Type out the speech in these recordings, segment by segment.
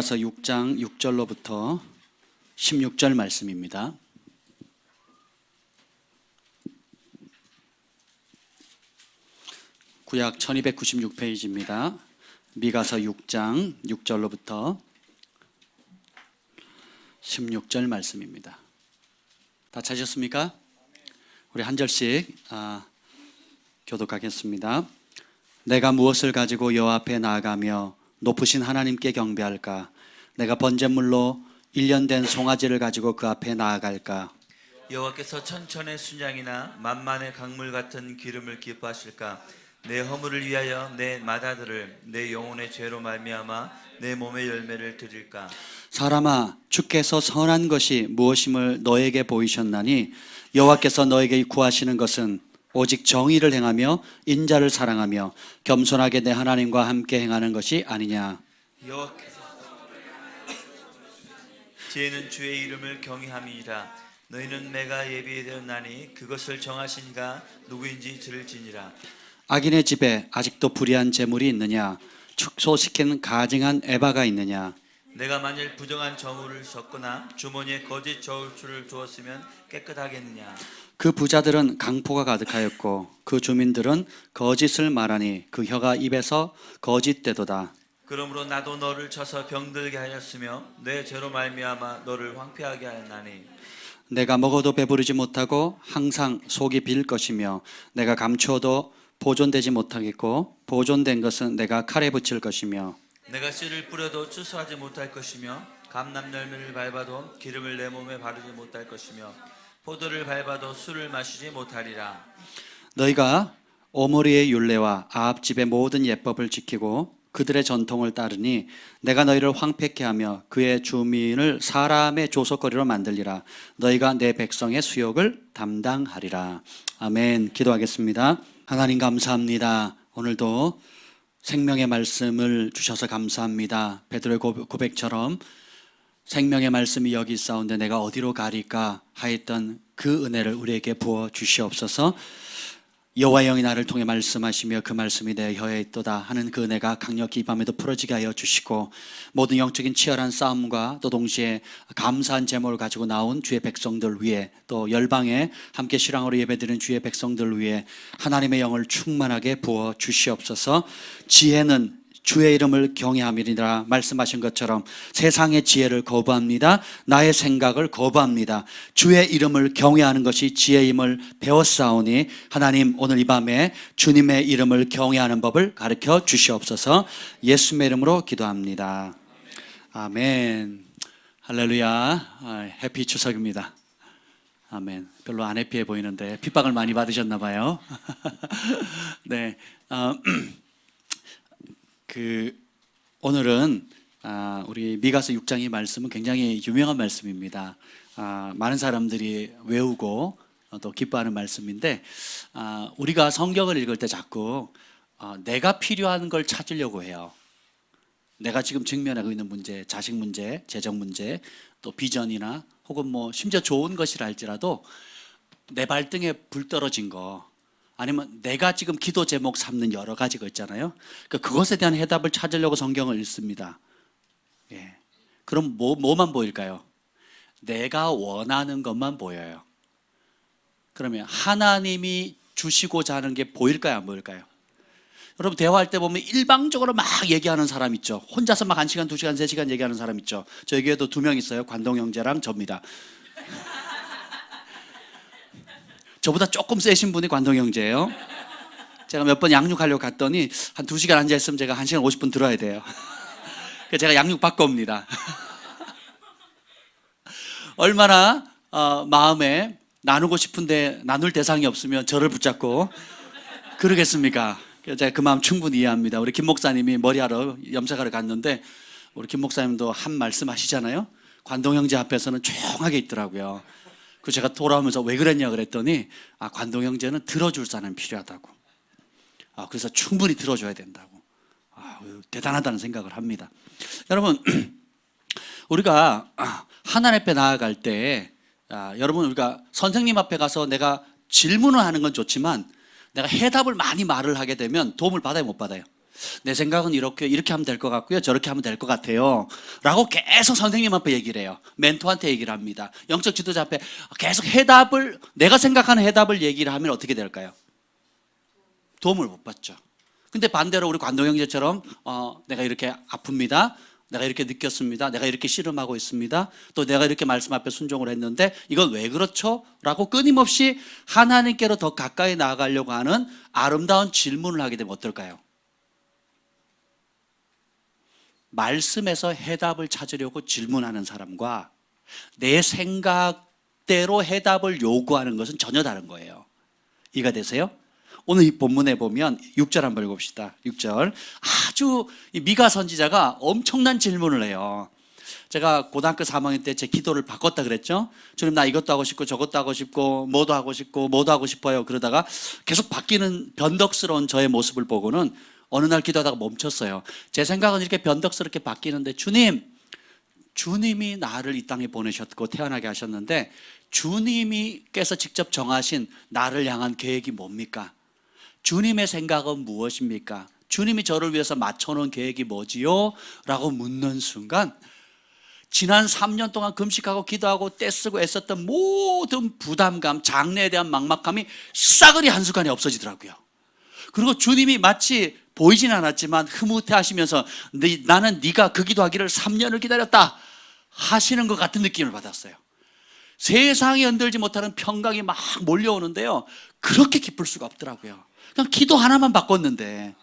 미가서 6장 6절로부터 16절 말씀입니다. 구약 1296페이지입니다. 미가서 6장 6절로부터 16절 말씀입니다. 다 찾으셨습니까? 우리 한 절씩 교독하겠습니다. 내가 무엇을 가지고 여호와 앞에 나아가며 높으신 하나님께 경배할까? 내가 번제물로 1년 된 송아지를 가지고 그 앞에 나아갈까? 여호와께서 천천의 순양이나 만만의 강물 같은 기름을 기뻐하실까? 내 허물을 위하여 내 맏아들을 내 영혼의 죄로 말미암아 내 몸의 열매를 드릴까? 사람아, 주께서 선한 것이 무엇임을 너에게 보이셨나니 여호와께서 너에게 구하시는 것은 오직 정의를 행하며 인자를 사랑하며 겸손하게 내 하나님과 함께 행하는 것이 아니냐. 여호와께서 지혜는 주의 이름을 경외함이니라. 너희는 내가 예비되었나니 그것을 정하신 이가 누구인지 들을지니라. 악인의 집에 아직도 불의한 재물이 있느냐? 축소시킨 가증한 에바가 있느냐? 내가 만일 부정한 저물을 줬거나 주머니에 거짓 저울추를 두었으면 깨끗하겠느냐? 그 부자들은 강포가 가득하였고 그 주민들은 거짓을 말하니 그 혀가 입에서 거짓되도다. 그러므로 나도 너를 쳐서 병들게 하였으며 내 죄로 말미암아 너를 황폐하게 하였나니 내가 먹어도 배부르지 못하고 항상 속이 빌 것이며 내가 감추어도 보존되지 못하겠고 보존된 것은 내가 칼에 붙일 것이며 내가 씨를 뿌려도 추수하지 못할 것이며 감람 열매를 밟아도 기름을 내 몸에 바르지 못할 것이며 포도를 밟아도 술을 마시지 못하리라. 너희가 오므리의 율례와 아합 집의 모든 예법을 지키고 그들의 전통을 따르니 내가 너희를 황폐케 하며 그의 주민을 사람의 조속거리로 만들리라. 너희가 내 백성의 수욕을 담당하리라. 아멘. 기도하겠습니다. 하나님 감사합니다. 오늘도 생명의 말씀을 주셔서 감사합니다. 베드로의 고백처럼 생명의 말씀이 여기 있사온데 내가 어디로 가리까 하였던 그 은혜를 우리에게 부어 주시옵소서. 여호와의 영이 나를 통해 말씀하시며 그 말씀이 내 혀에 있도다 하는 그 은혜가 강력히 이 밤에도 풀어지게 하여 주시고 모든 영적인 치열한 싸움과 또 동시에 감사한 제목을 가지고 나온 주의 백성들 위해 또 열방에 함께 실황으로 예배드리는 주의 백성들 위해 하나님의 영을 충만하게 부어 주시옵소서. 지혜는 주의 이름을 경외함이니라 말씀하신 것처럼 세상의 지혜를 거부합니다. 나의 생각을 거부합니다. 주의 이름을 경외하는 것이 지혜임을 배웠사오니 하나님 오늘 이 밤에 주님의 이름을 경외하는 법을 가르쳐 주시옵소서. 예수님의 이름으로 기도합니다. 아멘. 할렐루야. 해피 추석입니다. 아멘. 별로 안 해피해 보이는데 핍박을 많이 받으셨나 봐요. 네. 오늘은 우리 미가서 6장의 말씀은 굉장히 유명한 말씀입니다. 많은 사람들이 외우고 또 기뻐하는 말씀인데 우리가 성경을 읽을 때 자꾸 내가 필요한 걸 찾으려고 해요. 내가 지금 직면하고 있는 문제, 자식 문제, 재정 문제, 또 비전이나 혹은 뭐 심지어 좋은 것이라 할지라도 내 발등에 불 떨어진 거 아니면 내가 지금 기도 제목 삼는 여러 가지가 있잖아요. 그것에 대한 해답을 찾으려고 성경을 읽습니다. 예. 그럼 뭐만 보일까요? 내가 원하는 것만 보여요. 그러면 하나님이 주시고자 하는 게 보일까요? 안 보일까요? 여러분 대화할 때 보면 일방적으로 막 얘기하는 사람 있죠. 혼자서 막 1시간, 2시간, 3시간 얘기하는 사람 있죠. 저희 교회도 2명 있어요. 관동 형제랑 저입니다. 저보다 조금 세신 분이 관동 형제예요. 제가 몇 번 양육하려고 갔더니 한 2시간 앉아있으면 제가 1시간 50분 들어야 돼요. 그래서 제가 양육 받고 옵니다. 얼마나 마음에 나누고 싶은데 나눌 대상이 없으면 저를 붙잡고 그러겠습니까? 그래서 제가 그 마음 충분히 이해합니다. 우리 김 목사님이 머리하러 염색하러 갔는데 우리 김 목사님도 한 말씀 하시잖아요. 관동 형제 앞에서는 조용하게 있더라고요. 그 제가 돌아오면서 왜 그랬냐 그랬더니 관동 형제는 들어줄 사람이 필요하다고. 그래서 충분히 들어줘야 된다고. 대단하다는 생각을 합니다. 여러분 우리가 하나님 앞에 나아갈 때 여러분 우리가 선생님 앞에 가서 내가 질문을 하는 건 좋지만 내가 해답을 많이 말을 하게 되면 도움을 받아요 못 받아요? 내 생각은 이렇게 하면 될 것 같고요. 저렇게 하면 될 것 같아요. 라고 계속 선생님 앞에 얘기를 해요. 멘토한테 얘기를 합니다. 영적 지도자 앞에 계속 내가 생각하는 해답을 얘기를 하면 어떻게 될까요? 도움을 못 받죠. 근데 반대로 우리 관동 형제처럼 내가 이렇게 아픕니다. 내가 이렇게 느꼈습니다. 내가 이렇게 씨름하고 있습니다. 또 내가 이렇게 말씀 앞에 순종을 했는데 이건 왜 그렇죠? 라고 끊임없이 하나님께로 더 가까이 나아가려고 하는 아름다운 질문을 하게 되면 어떨까요? 말씀에서 해답을 찾으려고 질문하는 사람과 내 생각대로 해답을 요구하는 것은 전혀 다른 거예요. 이해가 되세요? 오늘 이 본문에 보면 6절 한번 읽읍시다. 6절. 아주 미가 선지자가 엄청난 질문을 해요. 제가 고등학교 3학년 때 제 기도를 바꿨다 그랬죠. 주님, 나 이것도 하고 싶고 저것도 하고 싶고 뭐도 하고 싶고 뭐도 하고 싶어요. 그러다가 계속 바뀌는 변덕스러운 저의 모습을 보고는 어느 날 기도하다가 멈췄어요. 제 생각은 이렇게 변덕스럽게 바뀌는데 주님이 나를 이 땅에 보내셨고 태어나게 하셨는데 주님께서 직접 정하신 나를 향한 계획이 뭡니까? 주님의 생각은 무엇입니까? 주님이 저를 위해서 맞춰놓은 계획이 뭐지요? 라고 묻는 순간 지난 3년 동안 금식하고 기도하고 떼쓰고 애썼던 모든 부담감, 장래에 대한 막막함이 싸그리 한순간에 없어지더라고요. 그리고 주님이 마치 보이진 않았지만 흐뭇해하시면서 나는 네가 그 기도하기를 3년을 기다렸다 하시는 것 같은 느낌을 받았어요. 세상이 흔들지 못하는 평강이 막 몰려오는데요, 그렇게 기쁠 수가 없더라고요. 그냥 기도 하나만 바꿨는데,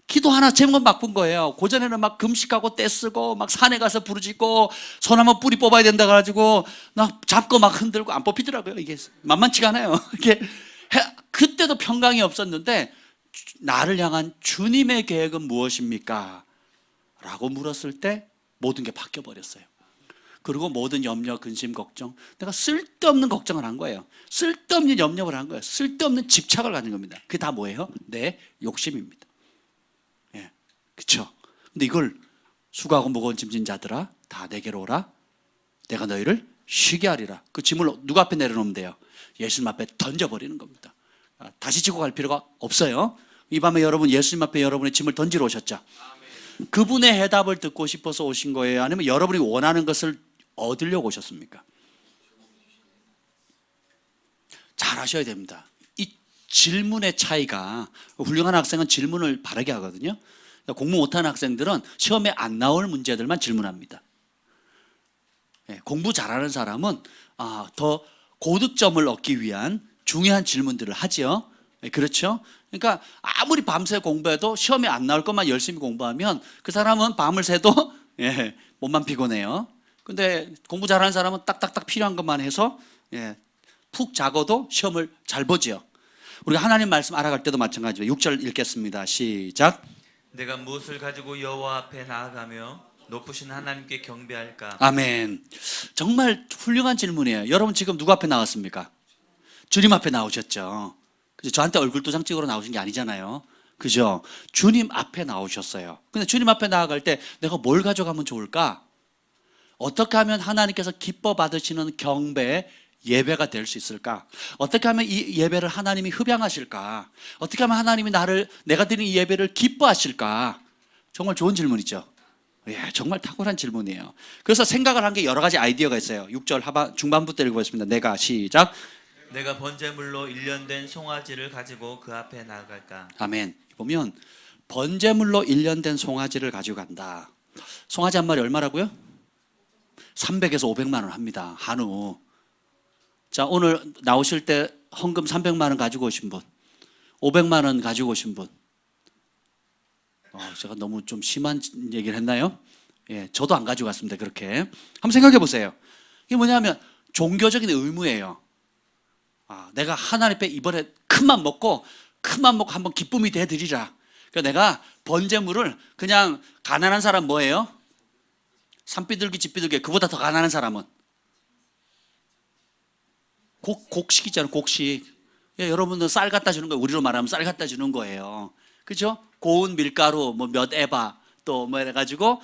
기도 하나 제목만 바꾼 거예요. 고전에는 막 금식하고 떼쓰고 막 산에 가서 부르짖고 소나무 뿌리 뽑아야 된다 가지고 막 잡고 막 흔들고 안 뽑히더라고요. 이게 만만치가 않아요. 이게 그때도 평강이 없었는데 나를 향한 주님의 계획은 무엇입니까? 라고 물었을 때 모든 게 바뀌어 버렸어요. 그리고 모든 염려, 근심, 걱정, 내가 쓸데없는 걱정을 한 거예요. 쓸데없는 염려를 한 거예요. 쓸데없는 집착을 가진 겁니다. 그게 다 뭐예요? 내 욕심입니다. 예, 그렇죠. 근데 이걸 수고하고 무거운 짐진 자들아 다 내게로 오라. 내가 너희를 쉬게 하리라. 그 짐을 누구 앞에 내려놓으면 돼요? 예수님 앞에 던져버리는 겁니다. 다시 지고 갈 필요가 없어요. 이 밤에 여러분 예수님 앞에 여러분의 짐을 던지러 오셨죠. 그분의 해답을 듣고 싶어서 오신 거예요? 아니면 여러분이 원하는 것을 얻으려고 오셨습니까? 잘 하셔야 됩니다. 이 질문의 차이가, 훌륭한 학생은 질문을 바르게 하거든요. 공부 못하는 학생들은 시험에 안 나올 문제들만 질문합니다. 공부 잘하는 사람은 더 고득점을 얻기 위한 중요한 질문들을 하죠. 그렇죠? 그러니까 아무리 밤새 공부해도 시험에 안 나올 것만 열심히 공부하면 그 사람은 밤을 새도 몸만 피곤해요. 근데 공부 잘하는 사람은 딱딱딱 필요한 것만 해서 푹 자고도 시험을 잘 보지요. 우리가 하나님 말씀 알아갈 때도 마찬가지죠. 6절 읽겠습니다. 시작. 내가 무엇을 가지고 여호와 앞에 나아가며 높으신 하나님께 경배할까? 아멘. 정말 훌륭한 질문이에요. 여러분 지금 누구 앞에 나왔습니까? 주님 앞에 나오셨죠. 그죠? 저한테 얼굴 도장 찍으러 나오신 게 아니잖아요. 그죠? 주님 앞에 나오셨어요. 근데 주님 앞에 나아갈 때 내가 뭘 가져가면 좋을까? 어떻게 하면 하나님께서 기뻐 받으시는 경배, 예배가 될 수 있을까? 어떻게 하면 이 예배를 하나님이 흡양하실까? 어떻게 하면 하나님이 내가 드린 이 예배를 기뻐하실까? 정말 좋은 질문이죠. 예, 정말 탁월한 질문이에요. 그래서 생각을 한 게 여러 가지 아이디어가 있어요. 6절 중반부터 읽어보겠습니다. 내가 시작. 내가 번제물로 일련된 송아지를 가지고 그 앞에 나아갈까? 아멘. 보면 번제물로 일련된 송아지를 가지고 간다. 송아지 한 마리 얼마라고요? 300에서 500만 원 합니다. 한우. 자, 오늘 나오실 때 헌금 300만 원 가지고 오신 분, 500만 원 가지고 오신 분. 제가 너무 좀 심한 얘기를 했나요? 예, 저도 안 가지고 갔습니다. 그렇게 한번 생각해 보세요. 이게 뭐냐면 종교적인 의무예요. 내가 하나님 앞에 이번에 큰맘 먹고 한번 기쁨이 돼드리라. 그러니까 내가 번제물을 그냥 가난한 사람 뭐예요? 산비둘기 집비둘기, 그보다 더 가난한 사람은 곡식이잖아요. 곡식. 예, 여러분들 쌀 갖다 주는 거예요. 우리로 말하면 쌀 갖다 주는 거예요. 그죠? 고운 밀가루, 몇 에바, 또 뭐 해가지고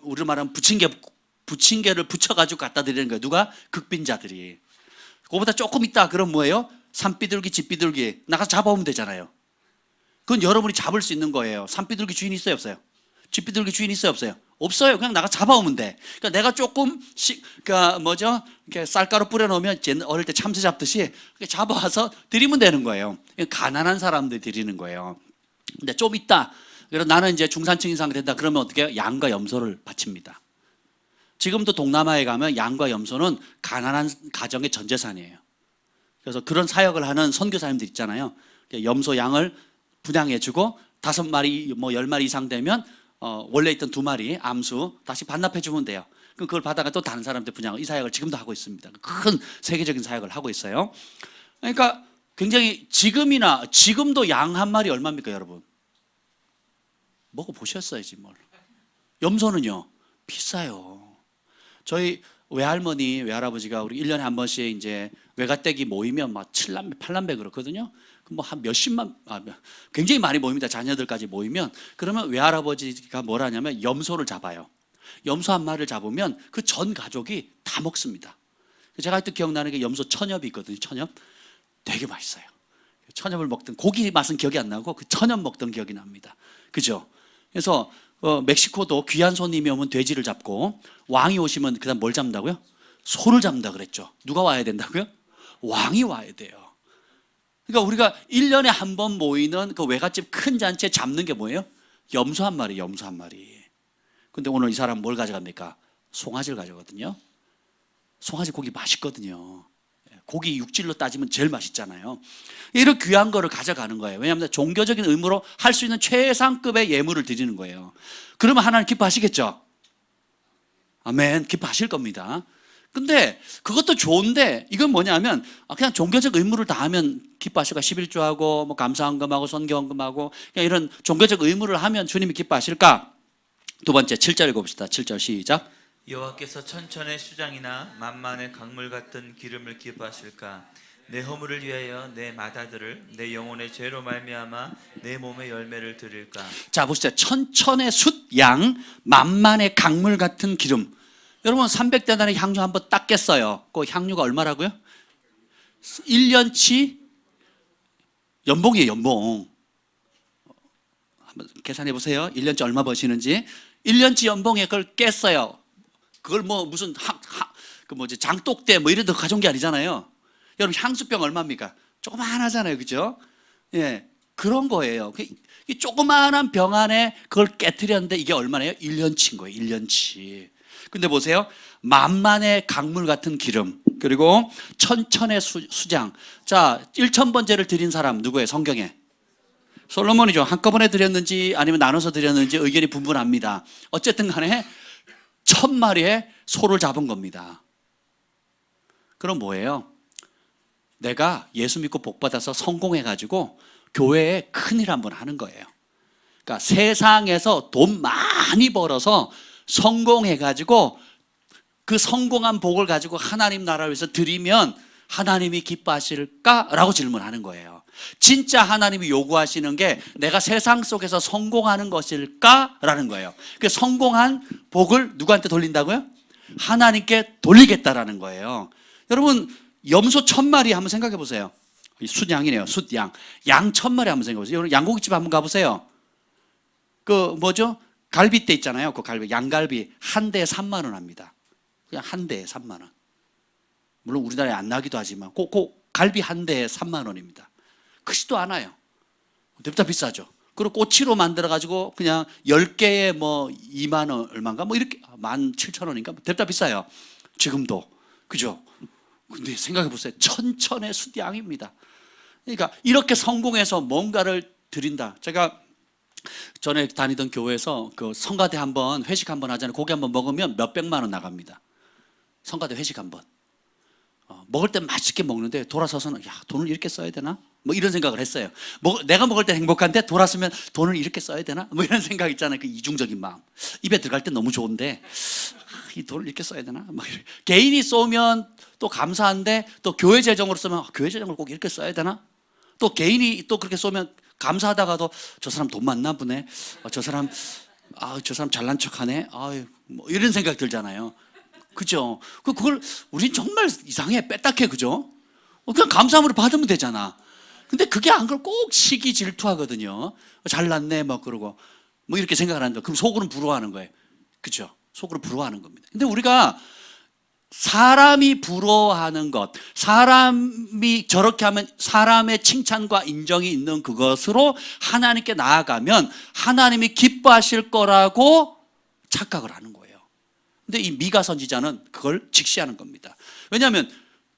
우리로 말하면 부침개를 붙여가지고 갖다 드리는 거예요. 누가? 극빈자들이. 그거보다 조금 있다 그럼 뭐예요? 산비둘기, 집비둘기 나가서 잡아오면 되잖아요. 그건 여러분이 잡을 수 있는 거예요. 산비둘기 주인 있어요, 없어요? 쥐비둘기 주인 있어요, 없어요? 없어요. 그냥 나가 잡아오면 돼. 그러니까 내가 조금씩, 그러니까 뭐죠? 이렇게 쌀가루 뿌려놓으면 어릴 때 참새 잡듯이 이렇게 잡아와서 드리면 되는 거예요. 가난한 사람들 드리는 거예요. 근데 좀 있다. 그래서 나는 이제 중산층 이상 된다. 그러면 어떻게 해요? 양과 염소를 바칩니다. 지금도 동남아에 가면 양과 염소는 가난한 가정의 전 재산이에요. 그래서 그런 사역을 하는 선교사님들 있잖아요. 염소 양을 분양해주고 5마리, 뭐 10마리 이상 되면 원래 있던 2마리 암수 다시 반납해주면 돼요. 그럼 그걸 받아가 또 다른 사람한테 분양을, 이 사역을 지금도 하고 있습니다. 큰 세계적인 사역을 하고 있어요. 그러니까 굉장히 지금도 양 한 마리 얼마입니까, 여러분? 먹어보셨어야지 뭘. 염소는요 비싸요. 저희 외할머니, 외할아버지가 우리 1년에 한 번씩 이제 외가댁이 모이면 막 7남매, 8남매 그렇거든요. 뭐 한 몇십만, 굉장히 많이 모입니다. 자녀들까지 모이면. 그러면 외할아버지가 뭘 하냐면 염소를 잡아요. 염소 한 마리를 잡으면 그 전 가족이 다 먹습니다. 제가 그때 기억나는 게 염소 천엽이 있거든요. 천엽. 되게 맛있어요. 천엽을 먹던, 고기 맛은 기억이 안 나고 그 천엽 먹던 기억이 납니다. 그죠? 그래서 멕시코도 귀한 손님이 오면 돼지를 잡고, 왕이 오시면 그다음 뭘 잡는다고요? 소를 잡는다 그랬죠. 누가 와야 된다고요? 왕이 와야 돼요. 그러니까 우리가 1년에 한 번 모이는 그 외갓집 큰 잔치에 잡는 게 뭐예요? 염소 한 마리, 염소 한 마리. 근데 오늘 이 사람 뭘 가져갑니까? 송아지를 가져가거든요. 송아지 고기 맛있거든요. 고기 육질로 따지면 제일 맛있잖아요. 이런 귀한 거를 가져가는 거예요. 왜냐하면 종교적인 의무로 할 수 있는 최상급의 예물을 드리는 거예요. 그러면 하나님 기뻐하시겠죠? 아멘. 기뻐하실 겁니다. 근데 그것도 좋은데 이건 뭐냐면 그냥 종교적 의무를 다하면 기뻐하실까? 11조하고 뭐 감사헌금하고 선교헌금하고 그냥 이런 종교적 의무를 하면 주님이 기뻐하실까? 두 번째 7절 읽어봅시다. 7절 시작. 여호와께서 천천의 수장이나 만만의 강물 같은 기름을 기뻐하실까? 내 허물을 위하여 내 맏아들을 내 영혼의 죄로 말미암아 내 몸의 열매를 드릴까? 자 보시죠. 천천의 숫양, 만만의 강물 같은 기름. 여러분 300데나리 향유 한번 딱 깼어요. 그 향유가 얼마라고요? 1년치 연봉이에요. 연봉. 한번 계산해 보세요. 1년치 얼마 버시는지. 1년치 연봉에 그걸 깼어요. 그걸 뭐 무슨 그 뭐지 장독대 뭐 이런 데 가져온 게 아니잖아요. 여러분 향수병 얼마입니까? 조그만하잖아요, 그죠? 예, 그런 거예요. 이 조그만한 병 안에 그걸 깨트렸는데 이게 얼마나요? 1년치인 거예요, 1년치. 근데 보세요, 만만의 강물 같은 기름, 그리고 천천의 수장. 자, 1000번제를 드린 사람 누구예요? 성경에 솔로몬이죠. 한꺼번에 드렸는지 아니면 나눠서 드렸는지 의견이 분분합니다. 어쨌든 간에 1000마리의 소를 잡은 겁니다. 그럼 뭐예요? 내가 예수 믿고 복 받아서 성공해가지고 교회에 큰일 한번 하는 거예요. 그러니까 세상에서 돈 많이 벌어서 성공해가지고 그 성공한 복을 가지고 하나님 나라를 위해서 드리면 하나님이 기뻐하실까라고 질문하는 거예요. 진짜 하나님이 요구하시는 게 내가 세상 속에서 성공하는 것일까라는 거예요. 그 성공한 복을 누구한테 돌린다고요? 하나님께 돌리겠다라는 거예요. 여러분 염소 1000마리 한번 생각해 보세요. 숫양이네요. 숫양. 양 1000마리 한번 생각해 보세요. 여러분 양고기집 한번 가보세요. 그 뭐죠? 갈비대 있잖아요. 그 갈비, 양갈비 한 대에 3만 원 합니다. 그냥 한 대에 3만 원. 물론 우리나라에 안 나기도 하지만 그 갈비 한 대에 3만 원입니다. 크지도 않아요. 대부분 비싸죠. 그리고 꼬치로 만들어가지고 그냥 10개에 뭐 2만 원 얼마인가 뭐 이렇게 17,000원인가 대부분 비싸요. 지금도. 그죠? 근데 생각해 보세요. 천천의 숫양입니다. 그러니까 이렇게 성공해서 뭔가를 드린다. 제가 전에 다니던 교회에서 그 성가대 한번 회식 한번 하잖아요. 고기 한번 먹으면 몇백만 원 나갑니다. 성가대 회식 한번. 먹을 때 맛있게 먹는데 돌아서서는 야 돈을 이렇게 써야 되나? 뭐 이런 생각을 했어요. 내가 먹을 때 행복한데 돌아서면 돈을 이렇게 써야 되나? 뭐 이런 생각 있잖아요. 그 이중적인 마음. 입에 들어갈 때 너무 좋은데 이 돈을 이렇게 써야 되나? 막 개인이 쏘면 또 감사한데 또 교회 재정으로 쓰면 교회 재정을 꼭 이렇게 써야 되나? 또 개인이 또 그렇게 쏘면 감사하다가도 저 사람 돈 많나 보네. 저 사람 잘난 척하네. 뭐 이런 생각 들잖아요. 그죠? 그걸 우린 정말 이상해. 빼딱해. 그죠? 그냥 감사함으로 받으면 되잖아. 근데 그게 안 그러고 꼭 시기 질투하거든요. 잘났네 막 그러고 뭐 이렇게 생각을 하는데 그럼 속으로는 부러워하는 거예요. 그렇죠? 속으로 부러워하는 겁니다. 근데 우리가 사람이 부러워하는 것, 사람이 저렇게 하면 사람의 칭찬과 인정이 있는 그것으로 하나님께 나아가면 하나님이 기뻐하실 거라고 착각을 하는 거예요. 근데 이 미가 선지자는 그걸 직시하는 겁니다. 왜냐하면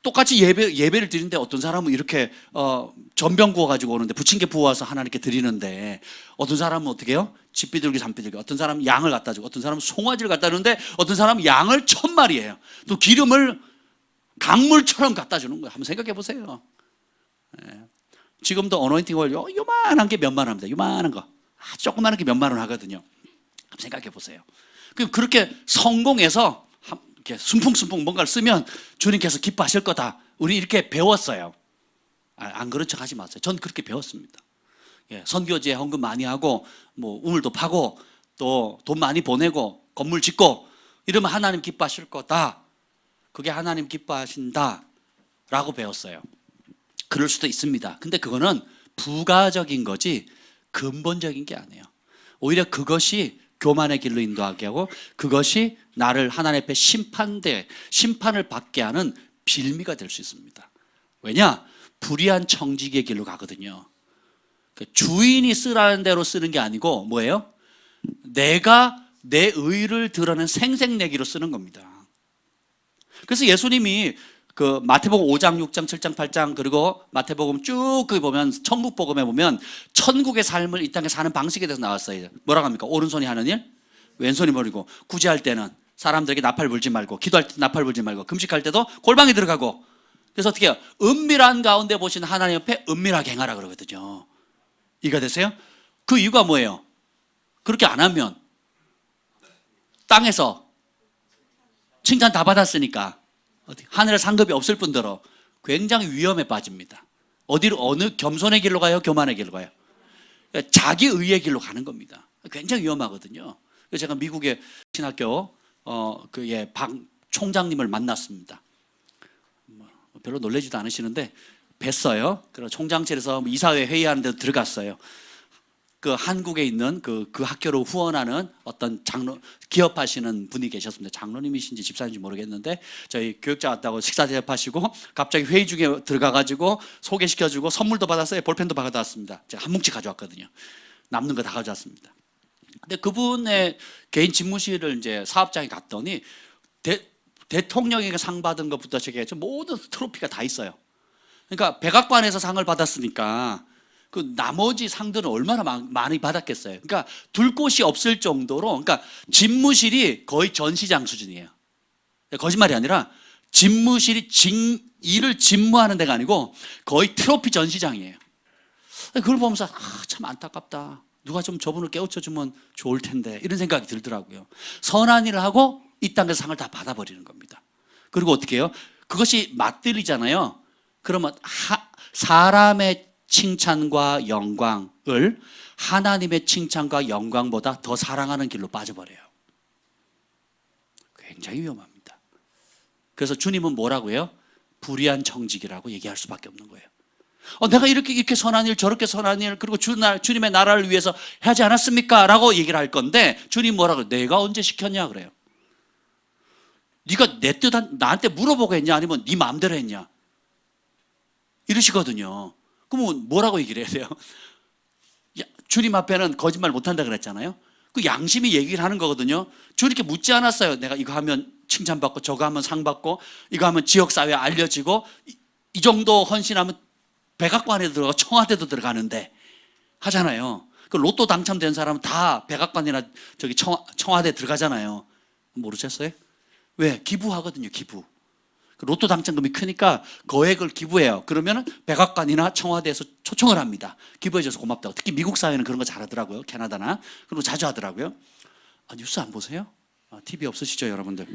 똑같이 예배를 드리는데 어떤 사람은 이렇게 전병 구워가지고 오는데 부침개 부어와서 하나님께 드리는데 어떤 사람은 어떻게 해요? 집비둘기 산비둘기, 어떤 사람은 양을 갖다 주고 어떤 사람은 송아지를 갖다 주는데 어떤 사람은 양을 1000마리예요. 또 기름을 강물처럼 갖다 주는 거예요. 한번 생각해 보세요. 지금도 어노인팅 오일 요만한 게 몇만 원입니다. 요만한 거, 조그만한 게 몇만 원 하거든요. 한번 생각해 보세요. 그렇게 성공해서 이렇게 순풍순풍 뭔가를 쓰면 주님께서 기뻐하실 거다. 우리 이렇게 배웠어요. 안 그런 척 하지 마세요. 전 그렇게 배웠습니다. 선교지에 헌금 많이 하고 뭐 우물도 파고 또 돈 많이 보내고 건물 짓고 이러면 하나님 기뻐하실 거다. 그게 하나님 기뻐하신다 라고 배웠어요. 그럴 수도 있습니다. 근데 그거는 부가적인 거지 근본적인 게 아니에요. 오히려 그것이 교만의 길로 인도하게 하고 그것이 나를 하나님 앞에 심판을 받게 하는 빌미가 될 수 있습니다. 왜냐? 불의한 청지기의 길로 가거든요. 주인이 쓰라는 대로 쓰는 게 아니고 뭐예요? 내가 내 의를 드러낸 생색내기로 쓰는 겁니다. 그래서 예수님이 그 마태복음 5장, 6장, 7장, 8장 그리고 마태복음 쭉 거기 보면 천국복음에 보면 천국의 삶을 이 땅에 사는 방식에 대해서 나왔어요. 뭐라고 합니까? 오른손이 하는 일, 왼손이 버리고 구제할 때는 사람들에게 나팔 불지 말고 기도할 때 나팔 불지 말고 금식할 때도 골방에 들어가고 그래서 어떻게 해요? 은밀한 가운데 보신 하나님 옆에 은밀하게 행하라 그러거든요. 이해가 되세요? 그 이유가 뭐예요? 그렇게 안 하면 땅에서 칭찬 다 받았으니까 하늘에 상급이 없을 뿐더러 굉장히 위험에 빠집니다. 어느 겸손의 길로 가요? 교만의 길로 가요? 자기 의의 길로 가는 겁니다. 굉장히 위험하거든요. 그래서 제가 미국의 신학교 박 총장님을 만났습니다. 별로 놀라지도 않으시는데 뵀어요. 그래서 총장실에서 이사회 회의하는 데도 들어갔어요. 그 한국에 있는 그 학교로 후원하는 어떤 기업하시는 분이 계셨습니다. 장로님이신지 집사님인지 모르겠는데 저희 교육자 왔다고 식사 대접하시고 갑자기 회의 중에 들어가가지고 소개시켜주고 선물도 받았어요. 볼펜도 받아왔습니다. 제가 한 뭉치 가져왔거든요. 남는 거 다 가져왔습니다. 근데 그분의 개인 집무실을 이제 사업장에 갔더니 대통령에게 상 받은 것부터 시작해서 모든 트로피가 다 있어요. 그러니까 백악관에서 상을 받았으니까 그 나머지 상들은 얼마나 많이 받았겠어요. 그러니까 둘 곳이 없을 정도로, 그러니까 집무실이 거의 전시장 수준이에요. 거짓말이 아니라 집무실이 일을 집무하는 데가 아니고 거의 트로피 전시장이에요. 그걸 보면서 참 안타깝다. 누가 좀 저분을 깨우쳐주면 좋을 텐데 이런 생각이 들더라고요. 선한 일을 하고 이 땅에서 상을 다 받아버리는 겁니다. 그리고 어떻게 해요? 그것이 맞들리잖아요. 그러면 사람의 칭찬과 영광을 하나님의 칭찬과 영광보다 더 사랑하는 길로 빠져버려요. 굉장히 위험합니다. 그래서 주님은 뭐라고 해요? 불의한 청지기라고 얘기할 수밖에 없는 거예요. 내가 이렇게 선한 일 저렇게 선한 일 그리고 주님의 나라를 위해서 하지 않았습니까? 라고 얘기를 할 건데 주님 뭐라고 해요? 내가 언제 시켰냐 그래요. 네가 내 뜻 나한테 물어보고 했냐 아니면 네 마음대로 했냐 이러시거든요. 그러면 뭐라고 얘기를 해야 돼요? 주님 앞에는 거짓말 못한다 그랬잖아요. 그 양심이 얘기를 하는 거거든요. 주님께 묻지 않았어요. 내가 이거 하면 칭찬받고 저거 하면 상 받고 이거 하면 지역사회에 알려지고 이 정도 헌신하면 백악관에도 들어가고 청와대도 들어가는데 하잖아요. 그 로또 당첨된 사람은 다 백악관이나 저기 청와대 들어가잖아요. 모르셨어요? 왜? 기부하거든요. 기부. 로또 당첨금이 크니까 거액을 기부해요. 그러면 백악관이나 청와대에서 초청을 합니다. 기부해줘서 고맙다고. 특히 미국 사회는 그런 거 잘하더라고요. 캐나다나. 그리고 자주 하더라고요. 뉴스 안 보세요? TV 없으시죠, 여러분들?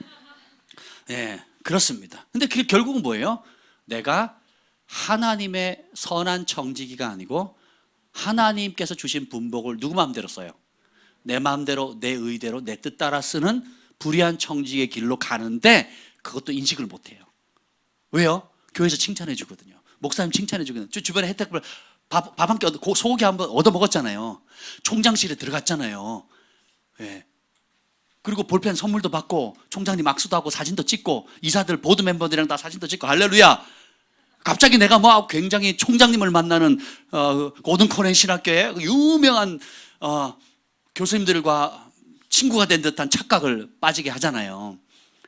네, 그렇습니다. 근데 그게 결국은 뭐예요? 내가 하나님의 선한 청지기가 아니고 하나님께서 주신 분복을 누구 마음대로 써요? 내 마음대로, 내 의대로, 내 뜻 따라 쓰는 불의한 청지기의 길로 가는데 그것도 인식을 못해요. 왜요? 교회에서 칭찬해 주거든요. 목사님 칭찬해 주거든. 주변에 혜택을 밥 한 끼 소고기 한번 얻어 먹었잖아요. 총장실에 들어갔잖아요. 예. 그리고 볼펜 선물도 받고 총장님 악수도 하고 사진도 찍고 이사들 보드 멤버들이랑 다 사진도 찍고 할렐루야. 갑자기 내가 뭐 굉장히 총장님을 만나는 고든 코넨 신학교의 유명한 교수님들과 친구가 된 듯한 착각을 빠지게 하잖아요.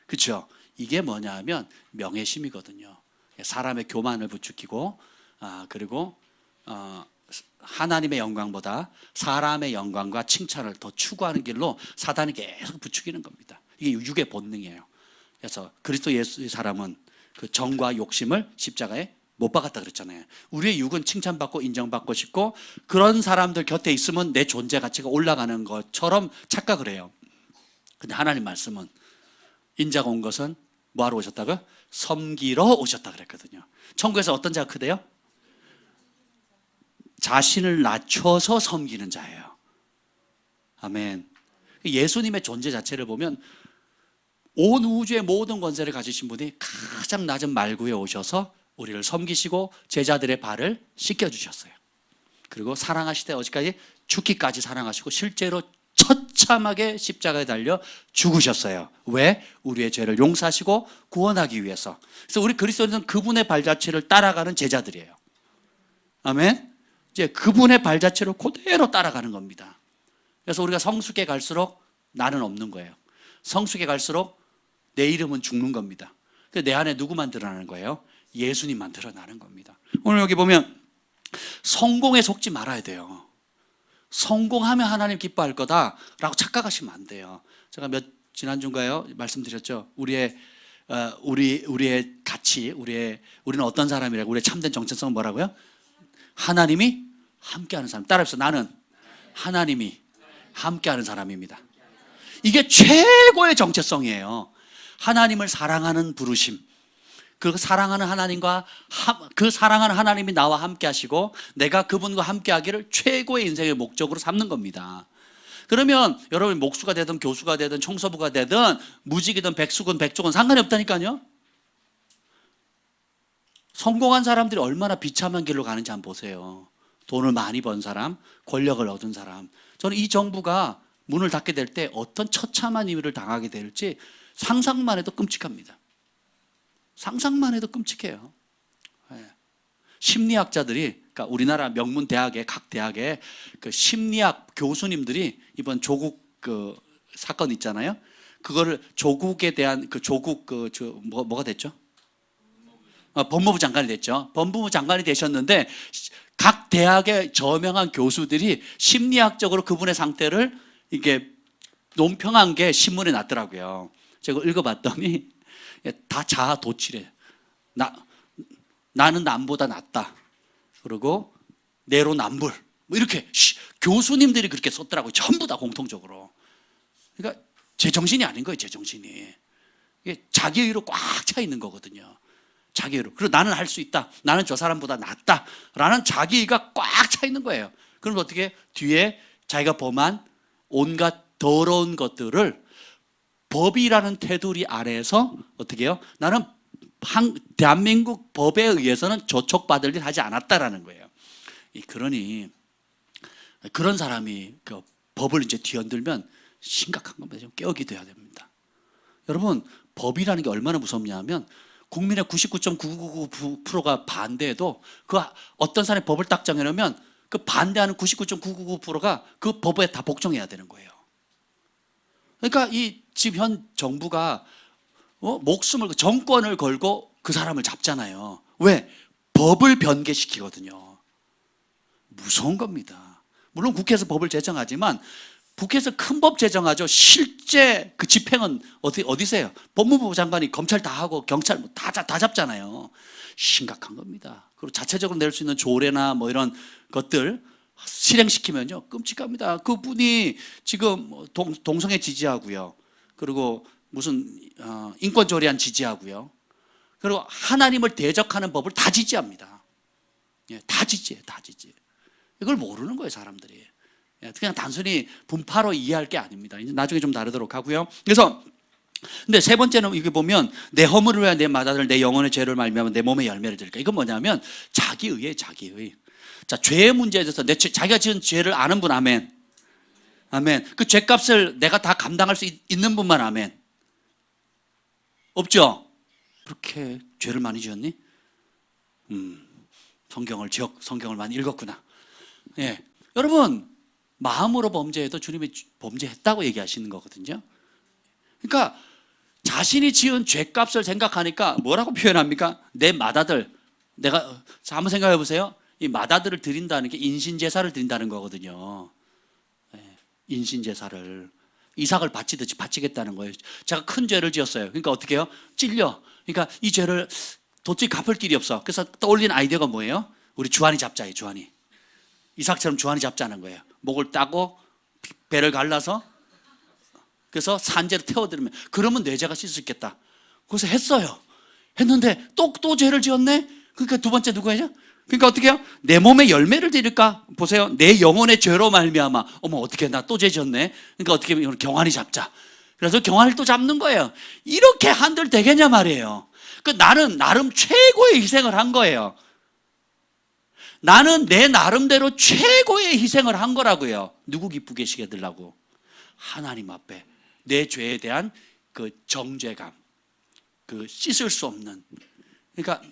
그렇죠? 이게 뭐냐 하면 명예심이거든요. 사람의 교만을 부추기고 그리고 하나님의 영광보다 사람의 영광과 칭찬을 더 추구하는 길로 사단이 계속 부추기는 겁니다. 이게 육의 본능이에요. 그래서 그리스도 예수의 사람은 그 정과 욕심을 십자가에 못 박았다 그랬잖아요. 우리의 육은 칭찬받고 인정받고 싶고 그런 사람들 곁에 있으면 내 존재 가치가 올라가는 것처럼 착각을 해요. 근데 하나님 말씀은 인자가 온 것은 뭐하러 오셨다고? 섬기러 오셨다 그랬거든요. 천국에서 어떤 자가 크대요? 자신을 낮춰서 섬기는 자예요. 아멘. 예수님의 존재 자체를 보면 온 우주의 모든 권세를 가지신 분이 가장 낮은 말구에 오셔서 우리를 섬기시고 제자들의 발을 씻겨주셨어요. 그리고 사랑하시되 어디까지? 죽기까지 사랑하시고 실제로 처참하게 십자가에 달려 죽으셨어요. 왜? 우리의 죄를 용서하시고 구원하기 위해서. 그래서 우리 그리스도인은 그분의 발자취를 따라가는 제자들이에요. 아멘. 이제 그분의 발자취를 그대로 따라가는 겁니다. 그래서 우리가 성숙해 갈수록 나는 없는 거예요. 성숙해 갈수록 내 이름은 죽는 겁니다. 내 안에 누구만 드러나는 거예요? 예수님만 드러나는 겁니다. 오늘 여기 보면 성공에 속지 말아야 돼요. 성공하면 하나님 기뻐할 거다라고 착각하시면 안 돼요. 제가 지난주인가요? 말씀드렸죠. 우리의 가치, 우리는 어떤 사람이라고, 우리의 참된 정체성은 뭐라고요? 하나님이 함께하는 사람. 따라해서 나는 하나님이 함께하는 사람입니다. 이게 최고의 정체성이에요. 하나님을 사랑하는 부르심. 그 사랑하는 하나님과 그 사랑하는 하나님이 나와 함께 하시고 내가 그분과 함께 하기를 최고의 인생의 목적으로 삼는 겁니다. 그러면 여러분 목수가 되든 교수가 되든 청소부가 되든 무직이든 백수건 백족은 상관이 없다니까요. 성공한 사람들이 얼마나 비참한 길로 가는지 한번 보세요. 돈을 많이 번 사람, 권력을 얻은 사람. 저는 이 정부가 문을 닫게 될 때 어떤 처참한 일을 당하게 될지 상상만 해도 끔찍합니다. 상상만 해도 끔찍해요. 심리학자들이, 그러니까 우리나라 명문 대학의 각 대학의 그 심리학 교수님들이 이번 조국 그 사건 있잖아요. 그거를 조국에 대한 그 조국 뭐가 됐죠? 법무부 장관이 됐죠. 법무부 장관이 되셨는데 각 대학의 저명한 교수들이 심리학적으로 그분의 상태를 이게 논평한 게 신문에 났더라고요. 제가 읽어봤더니 다 자아 도취래. 나는 남보다 낫다. 그리고 내로남불. 뭐 이렇게 교수님들이 그렇게 썼더라고요. 전부 다 공통적으로. 그러니까 제정신이 아닌 거예요. 제정신이. 이게 자기의로 꽉 차 있는 거거든요. 자기의로. 그리고 나는 할 수 있다. 나는 저 사람보다 낫다. 라는 자기의가 꽉 차 있는 거예요. 그럼 어떻게 뒤에 자기가 범한 온갖 더러운 것들을 법이라는 테두리 아래에서 어떻게 해요? 나는 대한민국 법에 의해서는 조촉받을 일 하지 않았다라는 거예요. 그러니 그런 사람이 그 법을 이제 뒤흔들면 심각한 겁니다. 좀 깨어 기도해야 됩니다. 여러분 법이라는 게 얼마나 무섭냐면 국민의 99.999%가 반대해도 그 어떤 사람이 법을 딱 정해놓으면 그 반대하는 99.999%가 그 법에 다 복종해야 되는 거예요. 그러니까 이 지금 현 정부가 목숨을 정권을 걸고 그 사람을 잡잖아요. 왜? 법을 변개시키거든요. 무서운 겁니다. 물론 국회에서 법을 제정하지만 국회에서 큰 법 제정하죠. 실제 그 집행은 어디세요? 법무부 장관이 검찰 다 하고 경찰 다 잡잖아요. 심각한 겁니다. 그리고 자체적으로 낼 수 있는 조례나 뭐 이런 것들 실행시키면요 끔찍합니다. 그분이 지금 동성애 지지하고요. 그리고 무슨 인권조례안 지지하고요. 그리고 하나님을 대적하는 법을 다 지지합니다. 다 지지해요. 다 지지. 이걸 모르는 거예요 사람들이. 그냥 단순히 분파로 이해할 게 아닙니다. 이제 나중에 좀 다르도록 하고요. 그래서 근데 세 번째는 이게 보면 내 허물을 위하여 내 마다들 내 영혼의 죄를 말미암아 내 몸의 열매를 드릴까. 이건 뭐냐면 자기의예요, 자기의. 자, 죄의 문제에 대해서 자기가 지은 죄를 아는 분, 아멘. 아멘. 그 죄값을 내가 다 감당할 수 있는 분만 아멘. 없죠? 그렇게 죄를 많이 지었니? 성경을 많이 읽었구나. 예. 여러분, 마음으로 범죄해도 주님이 범죄했다고 얘기하시는 거거든요. 그러니까 자신이 지은 죄값을 생각하니까 뭐라고 표현합니까? 내 맏아들, 내가 한번 생각해 보세요. 이 맏아들을 드린다는 게 인신제사를 드린다는 거거든요. 인신제사를 이삭을 바치듯이 바치겠다는 거예요. 제가 큰 죄를 지었어요. 그러니까 어떻게 해요? 찔려. 그러니까 이 죄를 도저히 갚을 길이 없어. 그래서 떠올린 아이디어가 뭐예요? 우리 주한이 잡자예요. 주한이. 이삭처럼 주한이 잡자는 거예요. 목을 따고 배를 갈라서 그래서 산재로 태워드리면 그러면 내 죄가 씻을 수 있겠다. 그래서 했어요. 했는데 또 죄를 지었네. 그러니까 두 번째 누구예요? 그러니까 어떻게 해요? 내 몸에 열매를 드릴까? 보세요. 내 영혼의 죄로 말미암아. 어머, 어떻게 나 또 죄 지었네. 그러니까 어떻게 하면 경환이 잡자. 그래서 경환을 또 잡는 거예요. 이렇게 한들 되겠냐 말이에요. 그 나는 나름 최고의 희생을 한 거예요. 나는 내 나름대로 최고의 희생을 한 거라고요. 누구 기쁘게 시게 해드리려고? 하나님 앞에 내 죄에 대한 그 정죄감, 그 씻을 수 없는. 그러니까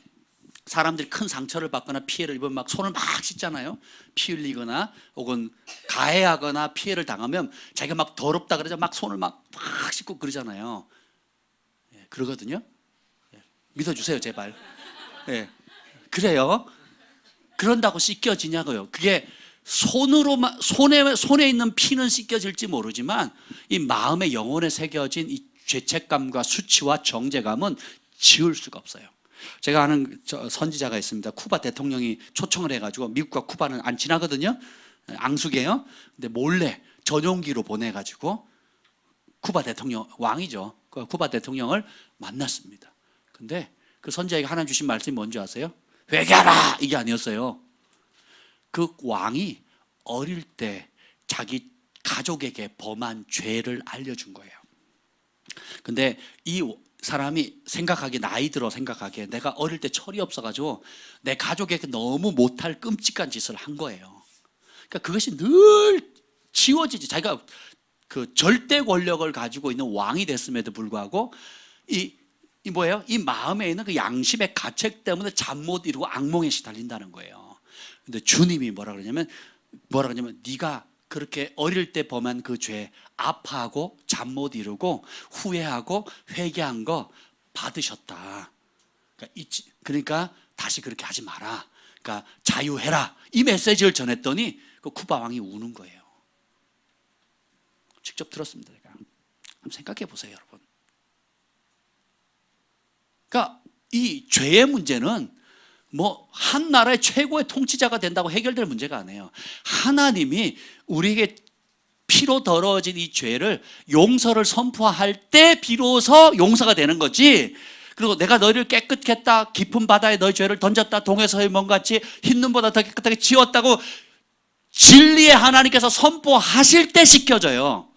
사람들이 큰 상처를 받거나 피해를 입으면 막 손을 막 씻잖아요. 피 흘리거나 혹은 가해하거나 피해를 당하면 자기가 막 더럽다 그러자 막 손을 막 씻고 그러잖아요. 예, 그러거든요. 예, 믿어주세요, 제발. 예, 그래요. 그런다고 씻겨지냐고요. 그게 손에 있는 피는 씻겨질지 모르지만 이 마음의 영혼에 새겨진 이 죄책감과 수치와 정죄감은 지울 수가 없어요. 제가 아는 선지자가 있습니다. 쿠바 대통령이 초청을 해가지고 미국과 쿠바는 안 친하거든요. 앙숙이에요. 근데 몰래 전용기로 보내가지고 쿠바 대통령, 왕이죠. 쿠바 대통령을 만났습니다. 근데 그 선지자에게 하나님 주신 말씀이 뭔지 아세요? 회개하라! 이게 아니었어요. 그 왕이 어릴 때 자기 가족에게 범한 죄를 알려준 거예요. 근데 이 사람이 나이 들어 생각하기에 내가 어릴 때 철이 없어가지고 내 가족에게 너무 못할 끔찍한 짓을 한 거예요. 그러니까 그것이 늘 지워지지. 자기가 그 절대 권력을 가지고 있는 왕이 됐음에도 불구하고 이 뭐예요? 이 마음에 있는 그 양심의 가책 때문에 잠 못 이루고 악몽에 시달린다는 거예요. 근데 주님이 뭐라 그러냐면 네가 그렇게 어릴 때 범한 그 죄 아파하고 잠 못 이루고 후회하고 회개한 거 받으셨다. 그러니까 다시 그렇게 하지 마라. 그러니까 자유해라. 이 메시지를 전했더니 그 쿠바 왕이 우는 거예요. 직접 들었습니다. 제가. 한번 생각해 보세요, 여러분. 그러니까 이 죄의 문제는 뭐 한 나라의 최고의 통치자가 된다고 해결될 문제가 아니에요. 하나님이 우리에게 피로 더러워진 이 죄를 용서를 선포할 때 비로소 용서가 되는 거지. 그리고 내가 너희를 깨끗게 했다, 깊은 바다에 너희 죄를 던졌다, 동에서의 먼같이 흰 눈보다 더 깨끗하게 지웠다고 진리의 하나님께서 선포하실 때 씻겨져요.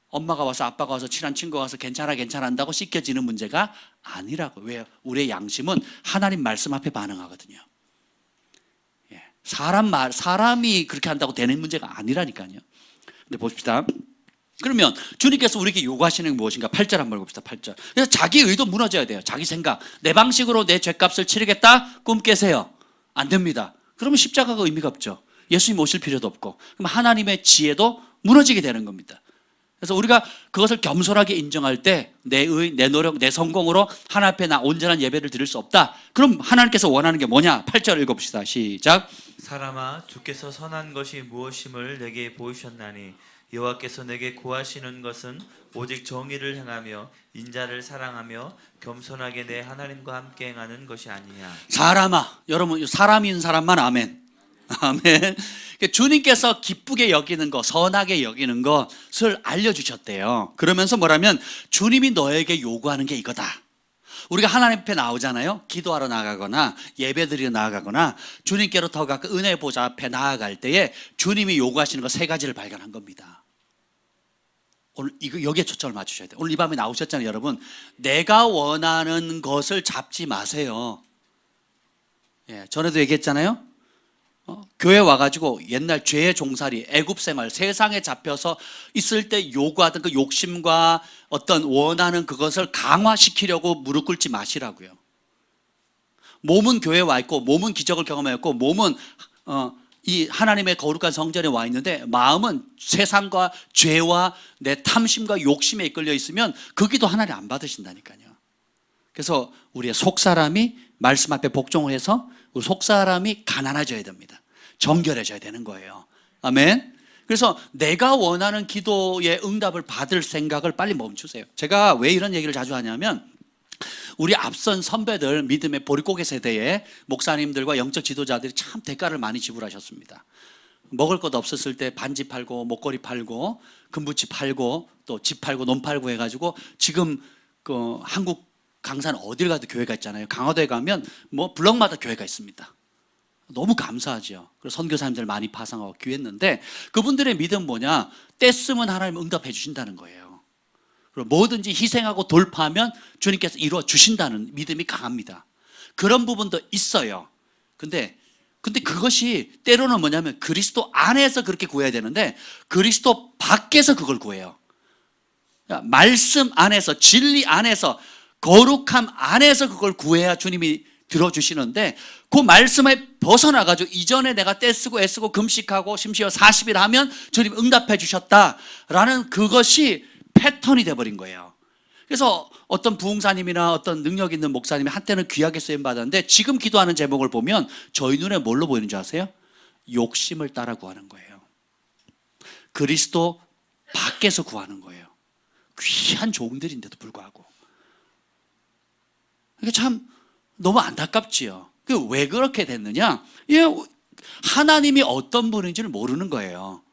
엄마가 와서 아빠가 와서 친한 친구가 와서 괜찮아 한다고 씻겨지는 문제가 아니라고. 왜요? 우리의 양심은 하나님 말씀 앞에 반응하거든요. 예. 사람이 그렇게 한다고 되는 문제가 아니라니까요. 근데 봅시다. 그러면 주님께서 우리에게 요구하시는 게 무엇인가? 8절 한번 봅시다. 8절. 그래서 자기 의도 무너져야 돼요. 자기 생각. 내 방식으로 내 죄값을 치르겠다? 꿈 깨세요. 안 됩니다. 그러면 십자가가 의미가 없죠. 예수님 오실 필요도 없고. 그럼 하나님의 지혜도 무너지게 되는 겁니다. 그래서 우리가 그것을 겸손하게 인정할 때 내 의, 내 노력, 내 성공으로 하나님 앞에 나 온전한 예배를 드릴 수 없다. 그럼 하나님께서 원하는 게 뭐냐? 8절 읽어봅시다. 시작. 사람아, 주께서 선한 것이 무엇임을 내게 보이셨나니 여호와께서 내게 구하시는 것은 오직 정의를 행하며 인자를 사랑하며 겸손하게 내 하나님과 함께 행하는 것이 아니냐. 사람아, 여러분 사람인 사람만 아멘. 아멘. 주님께서 기쁘게 여기는 것, 선하게 여기는 것을 알려주셨대요. 그러면서 뭐라면 주님이 너에게 요구하는 게 이거다. 우리가 하나님 앞에 나오잖아요. 기도하러 나가거나 예배드리러 나가거나 주님께로 더 가까이 은혜 보좌 앞에 나아갈 때에 주님이 요구하시는 거 세 가지를 발견한 겁니다. 오늘 이거 여기에 초점을 맞추셔야 돼요. 오늘 이 밤에 나오셨잖아요, 여러분. 내가 원하는 것을 잡지 마세요. 예, 전에도 얘기했잖아요. 교회 와가지고 옛날 죄의 종살이, 애굽 생활, 세상에 잡혀서 있을 때 요구하던 그 욕심과 어떤 원하는 그것을 강화시키려고 무릎 꿇지 마시라고요. 몸은 교회에 와 있고 몸은 기적을 경험했고 몸은 이 하나님의 거룩한 성전에 와 있는데 마음은 세상과 죄와 내 탐심과 욕심에 이끌려 있으면 그 기도 하나님 안 받으신다니까요. 그래서 우리의 속사람이 말씀 앞에 복종을 해서 우리 속사람이 가난해져야 됩니다. 정결해져야 되는 거예요. 아멘. 그래서 내가 원하는 기도의 응답을 받을 생각을 빨리 멈추세요. 제가 왜 이런 얘기를 자주 하냐면 우리 앞선 선배들, 믿음의 보릿고개 세대의 목사님들과 영적 지도자들이 참 대가를 많이 지불하셨습니다. 먹을 것 없었을 때 반지 팔고 목걸이 팔고 금부치 팔고 또 집 팔고 논 팔고 해가지고 지금 그 한국 강산 어딜 가도 교회가 있잖아요. 강화도에 가면 뭐 블럭마다 교회가 있습니다. 너무 감사하죠. 그래서 선교사님들 많이 파송하고 귀했는데 그분들의 믿음 뭐냐? 떼쓰면 하나님 응답해 주신다는 거예요. 그리고 뭐든지 희생하고 돌파하면 주님께서 이루어 주신다는 믿음이 강합니다. 그런 부분도 있어요. 근데 그것이 때로는 뭐냐면 그리스도 안에서 그렇게 구해야 되는데 그리스도 밖에서 그걸 구해요. 그러니까 말씀 안에서, 진리 안에서, 거룩함 안에서 그걸 구해야 주님이 들어주시는데 그 말씀에 벗어나가지고 이전에 내가 떼쓰고 애쓰고 금식하고 심지어 40일 하면 주님 응답해 주셨다라는 그것이 패턴이 돼버린 거예요. 그래서 어떤 부흥사님이나 어떤 능력 있는 목사님이 한때는 귀하게 쓰임받았는데 지금 기도하는 제목을 보면 저희 눈에 뭘로 보이는 줄 아세요? 욕심을 따라 구하는 거예요. 그리스도 밖에서 구하는 거예요. 귀한 종들인데도 불구하고. 이게 참 너무 안타깝지요. 왜 그렇게 됐느냐? 하나님이 어떤 분인지를 모르는 거예요.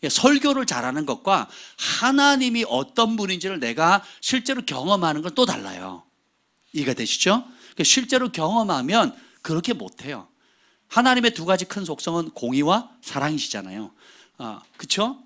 설교를 잘하는 것과 하나님이 어떤 분인지를 내가 실제로 경험하는 건 또 달라요. 이해가 되시죠? 실제로 경험하면 그렇게 못해요. 하나님의 두 가지 큰 속성은 공의와 사랑이시잖아요. 그렇죠?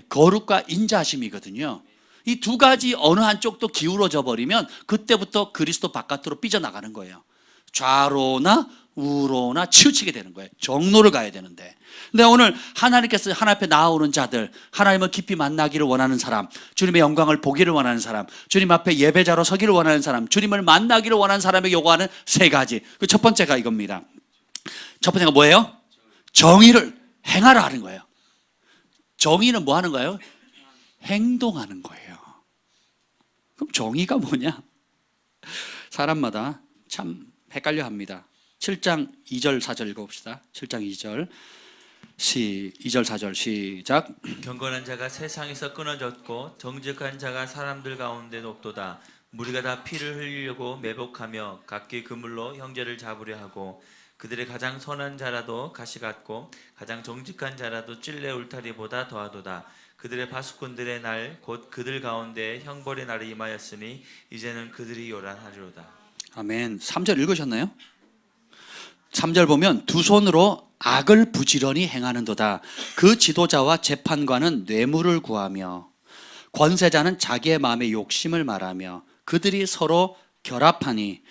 거룩과 인자심이거든요. 이 두 가지 어느 한쪽도 기울어져 버리면 그때부터 그리스도 바깥으로 삐져나가는 거예요. 좌로나 우로나 치우치게 되는 거예요. 정로를 가야 되는데. 근데 오늘 하나님께서 하나님 앞에 나아오는 자들, 하나님을 깊이 만나기를 원하는 사람, 주님의 영광을 보기를 원하는 사람, 주님 앞에 예배자로 서기를 원하는 사람, 주님을 만나기를 원하는 사람에게 요구하는 세 가지. 그 첫 번째가 이겁니다. 첫 번째가 뭐예요? 정의를 행하라 하는 거예요. 정의는 뭐 하는 거예요? 행동하는 거예요. 그럼 정의가 뭐냐? 사람마다 참 헷갈려 합니다. 7장 2절 4절 읽어봅시다. 7장 2절 2절 4절 시작. 경건한 자가 세상에서 끊어졌고 정직한 자가 사람들 가운데 높도다. 무리가 다 피를 흘리려고 매복하며 각기 그물로 형제를 잡으려 하고 그들의 가장 선한 자라도 가시 같고 가장 정직한 자라도 찔레 울타리보다 더하도다. 그들의 파수꾼들의 날 곧 그들 가운데 형벌의 날이 임하였으니 이제는 그들이 요란하리로다. 아멘. 3절 읽으셨나요? 3절 보면 두 손으로 악을 부지런히 행하는도다. 그 지도자와 재판관은 뇌물을 구하며 권세자는 자기의 마음의 욕심을 말하며 그들이 서로 결합하니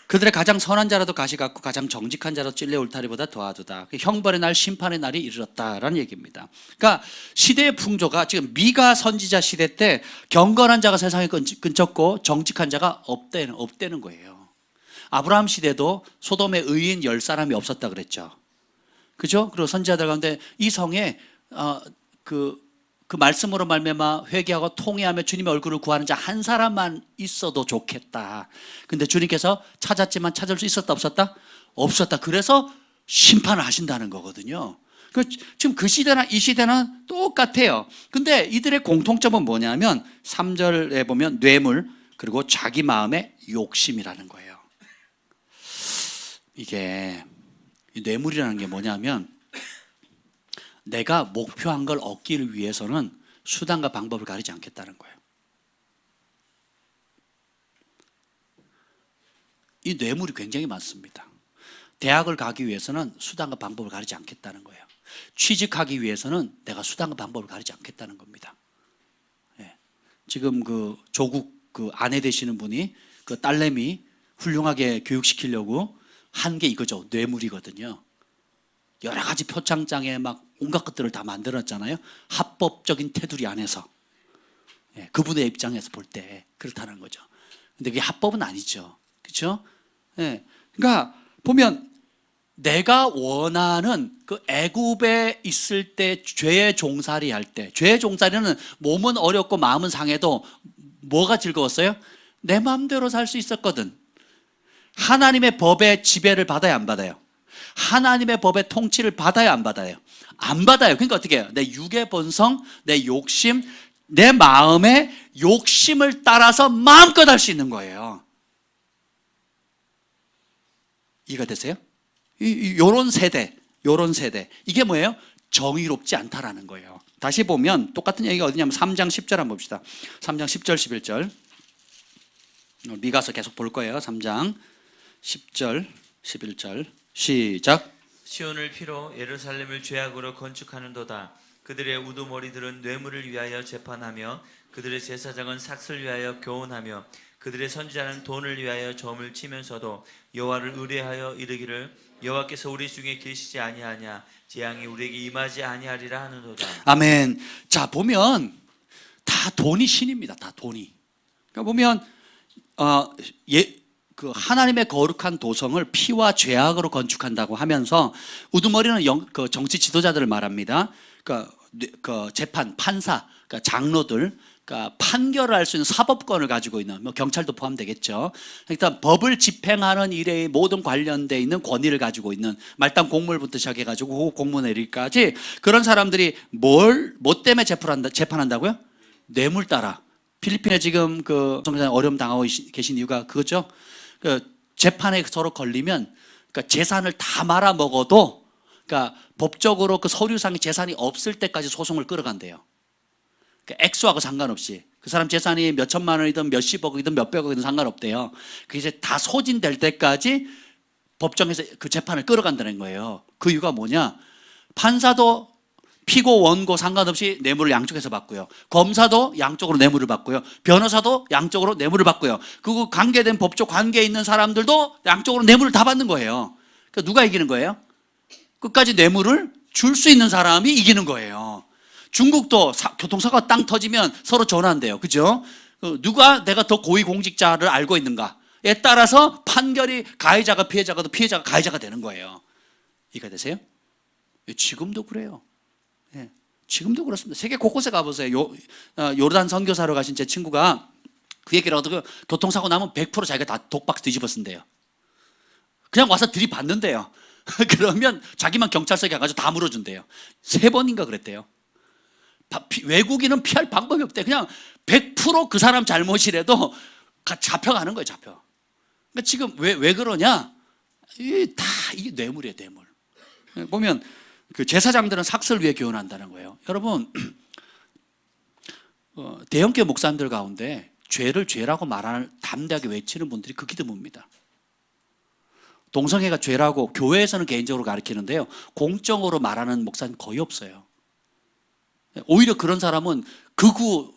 그들의 가장 선한 자라도 가시 같고 가장 정직한 자라도 찔레 울타리보다 더하도다. 형벌의 날 심판의 날이 이르렀다라는 얘기입니다. 그러니까 시대의 풍조가 지금 미가 선지자 시대 때 경건한 자가 세상에 끊쳤고 정직한 자가 없대는 거예요. 아브라함 시대도 소돔에 의인 10사람이 없었다 그랬죠. 그죠? 그리고 선지자들 가운데 이 성에 그 말씀으로 말미암아 회개하고 통회하며 주님의 얼굴을 구하는 자 한 사람만 있어도 좋겠다. 근데 주님께서 찾았지만 찾을 수 있었다 없었다? 없었다. 그래서 심판을 하신다는 거거든요. 지금 그 시대나 이 시대는 똑같아요. 근데 이들의 공통점은 뭐냐면 3절에 보면 뇌물 그리고 자기 마음의 욕심이라는 거예요. 이게 뇌물이라는 게 뭐냐면 내가 목표한 걸 얻기를 위해서는 수단과 방법을 가리지 않겠다는 거예요. 이 뇌물이 굉장히 많습니다. 대학을 가기 위해서는 수단과 방법을 가리지 않겠다는 거예요. 취직하기 위해서는 내가 수단과 방법을 가리지 않겠다는 겁니다. 예. 지금 그 조국 그 아내 되시는 분이 그 딸내미 훌륭하게 교육시키려고 한 게 이거죠. 뇌물이거든요. 여러 가지 표창장에 막 온갖 것들을 다 만들었잖아요. 합법적인 테두리 안에서. 예, 그분의 입장에서 볼 때 그렇다는 거죠. 근데 그게 합법은 아니죠. 그렇죠? 예. 그러니까 보면 내가 원하는 그 애굽에 있을 때 죄의 종살이 할 때, 죄의 종살이는 몸은 어렵고 마음은 상해도 뭐가 즐거웠어요? 내 마음대로 살 수 있었거든. 하나님의 법의 지배를 받아야 안 받아요? 하나님의 법의 통치를 받아야 안 받아요? 안 받아요. 그러니까 어떻게 해요? 내 육의 본성, 내 욕심, 내 마음의 욕심을 따라서 마음껏 할 수 있는 거예요. 이해가 되세요? 요런 세대. 이게 뭐예요? 정의롭지 않다라는 거예요. 다시 보면 똑같은 얘기가 어디냐면 3장 10절 한번 봅시다. 3장 10절 11절. 미가서 계속 볼 거예요. 3장 10절 11절 시작. 시온을 피로 예루살렘을 죄악으로 건축하는도다. 그들의 우두머리들은 뇌물을 위하여 재판하며 그들의 제사장은 삭슬 위하여 교훈하며 그들의 선지자는 돈을 위하여 점을 치면서도 여호와를 의뢰하여 이르기를 여호와께서 우리 중에 계시지 아니하냐 재앙이 우리에게 임하지 아니하리라 하는도다. 아멘. 자 보면 다 돈이 신입니다. 다 돈이. 그러니까 보면 그 하나님의 거룩한 도성을 피와 죄악으로 건축한다고 하면서 우두머리는 그 정치 지도자들을 말합니다. 그 재판, 판사, 그러니까 장로들, 그러니까 판결을 할 수 있는 사법권을 가지고 있는 뭐 경찰도 포함되겠죠. 일단 법을 집행하는 일에 모든 관련돼 있는 권위를 가지고 있는 말단 공무원부터 시작해가지고 공무원 내리까지 그런 사람들이 뭐 때문에 재판한다고요? 뇌물 따라. 필리핀에 지금 그 어려움 당하고 계신 이유가 그거죠. 그 재판에 서로 걸리면 그러니까 재산을 다 말아 먹어도 그러니까 법적으로 그 서류상의 재산이 없을 때까지 소송을 끌어간대요. 그러니까 액수하고 상관없이 그 사람 재산이 몇 천만 원이든 몇십억이든 몇백억이든 상관없대요. 그게 이제 다 소진될 때까지 법정에서 그 재판을 끌어간다는 거예요. 그 이유가 뭐냐? 판사도 피고 원고 상관없이 뇌물을 양쪽에서 받고요. 검사도 양쪽으로 뇌물을 받고요. 변호사도 양쪽으로 뇌물을 받고요. 그리고 관계된 법적 관계에 있는 사람들도 양쪽으로 뇌물을 다 받는 거예요. 그러니까 누가 이기는 거예요? 끝까지 뇌물을 줄 수 있는 사람이 이기는 거예요. 중국도 교통사고가 땅 터지면 서로 전화한대요. 그죠? 누가 내가 더 고위공직자를 알고 있는가에 따라서 판결이 가해자가 피해자가 피해자가 가해자가 되는 거예요. 이해가 되세요? 지금도 그래요. 예, 지금도 그렇습니다. 세계 곳곳에 가보세요. 요르단 선교사로 가신 제 친구가 그 얘기를 하더라고요. 교통사고 나면 100% 자기가 다 독박 뒤집어 쓴대요. 그냥 와서 들이받는데요. 그러면 자기만 경찰서에 가가지고 다 물어준대요. 3번인가 그랬대요. 외국인은 피할 방법이 없대. 그냥 100% 그 사람 잘못이라도 잡혀가는 거예요. 잡혀. 그러니까 지금 왜 그러냐? 이게 뇌물이에요. 뇌물. 보면 그 제사장들은 삭슬 위에 교훈한다는 거예요. 여러분 대형교회 목사님들 가운데 죄를 죄라고 말하는 담대하게 외치는 분들이 극히 드뭅니다. 동성애가 죄라고 교회에서는 개인적으로 가르치는데요. 공적으로 말하는 목사님 거의 없어요. 오히려 그런 사람은 극우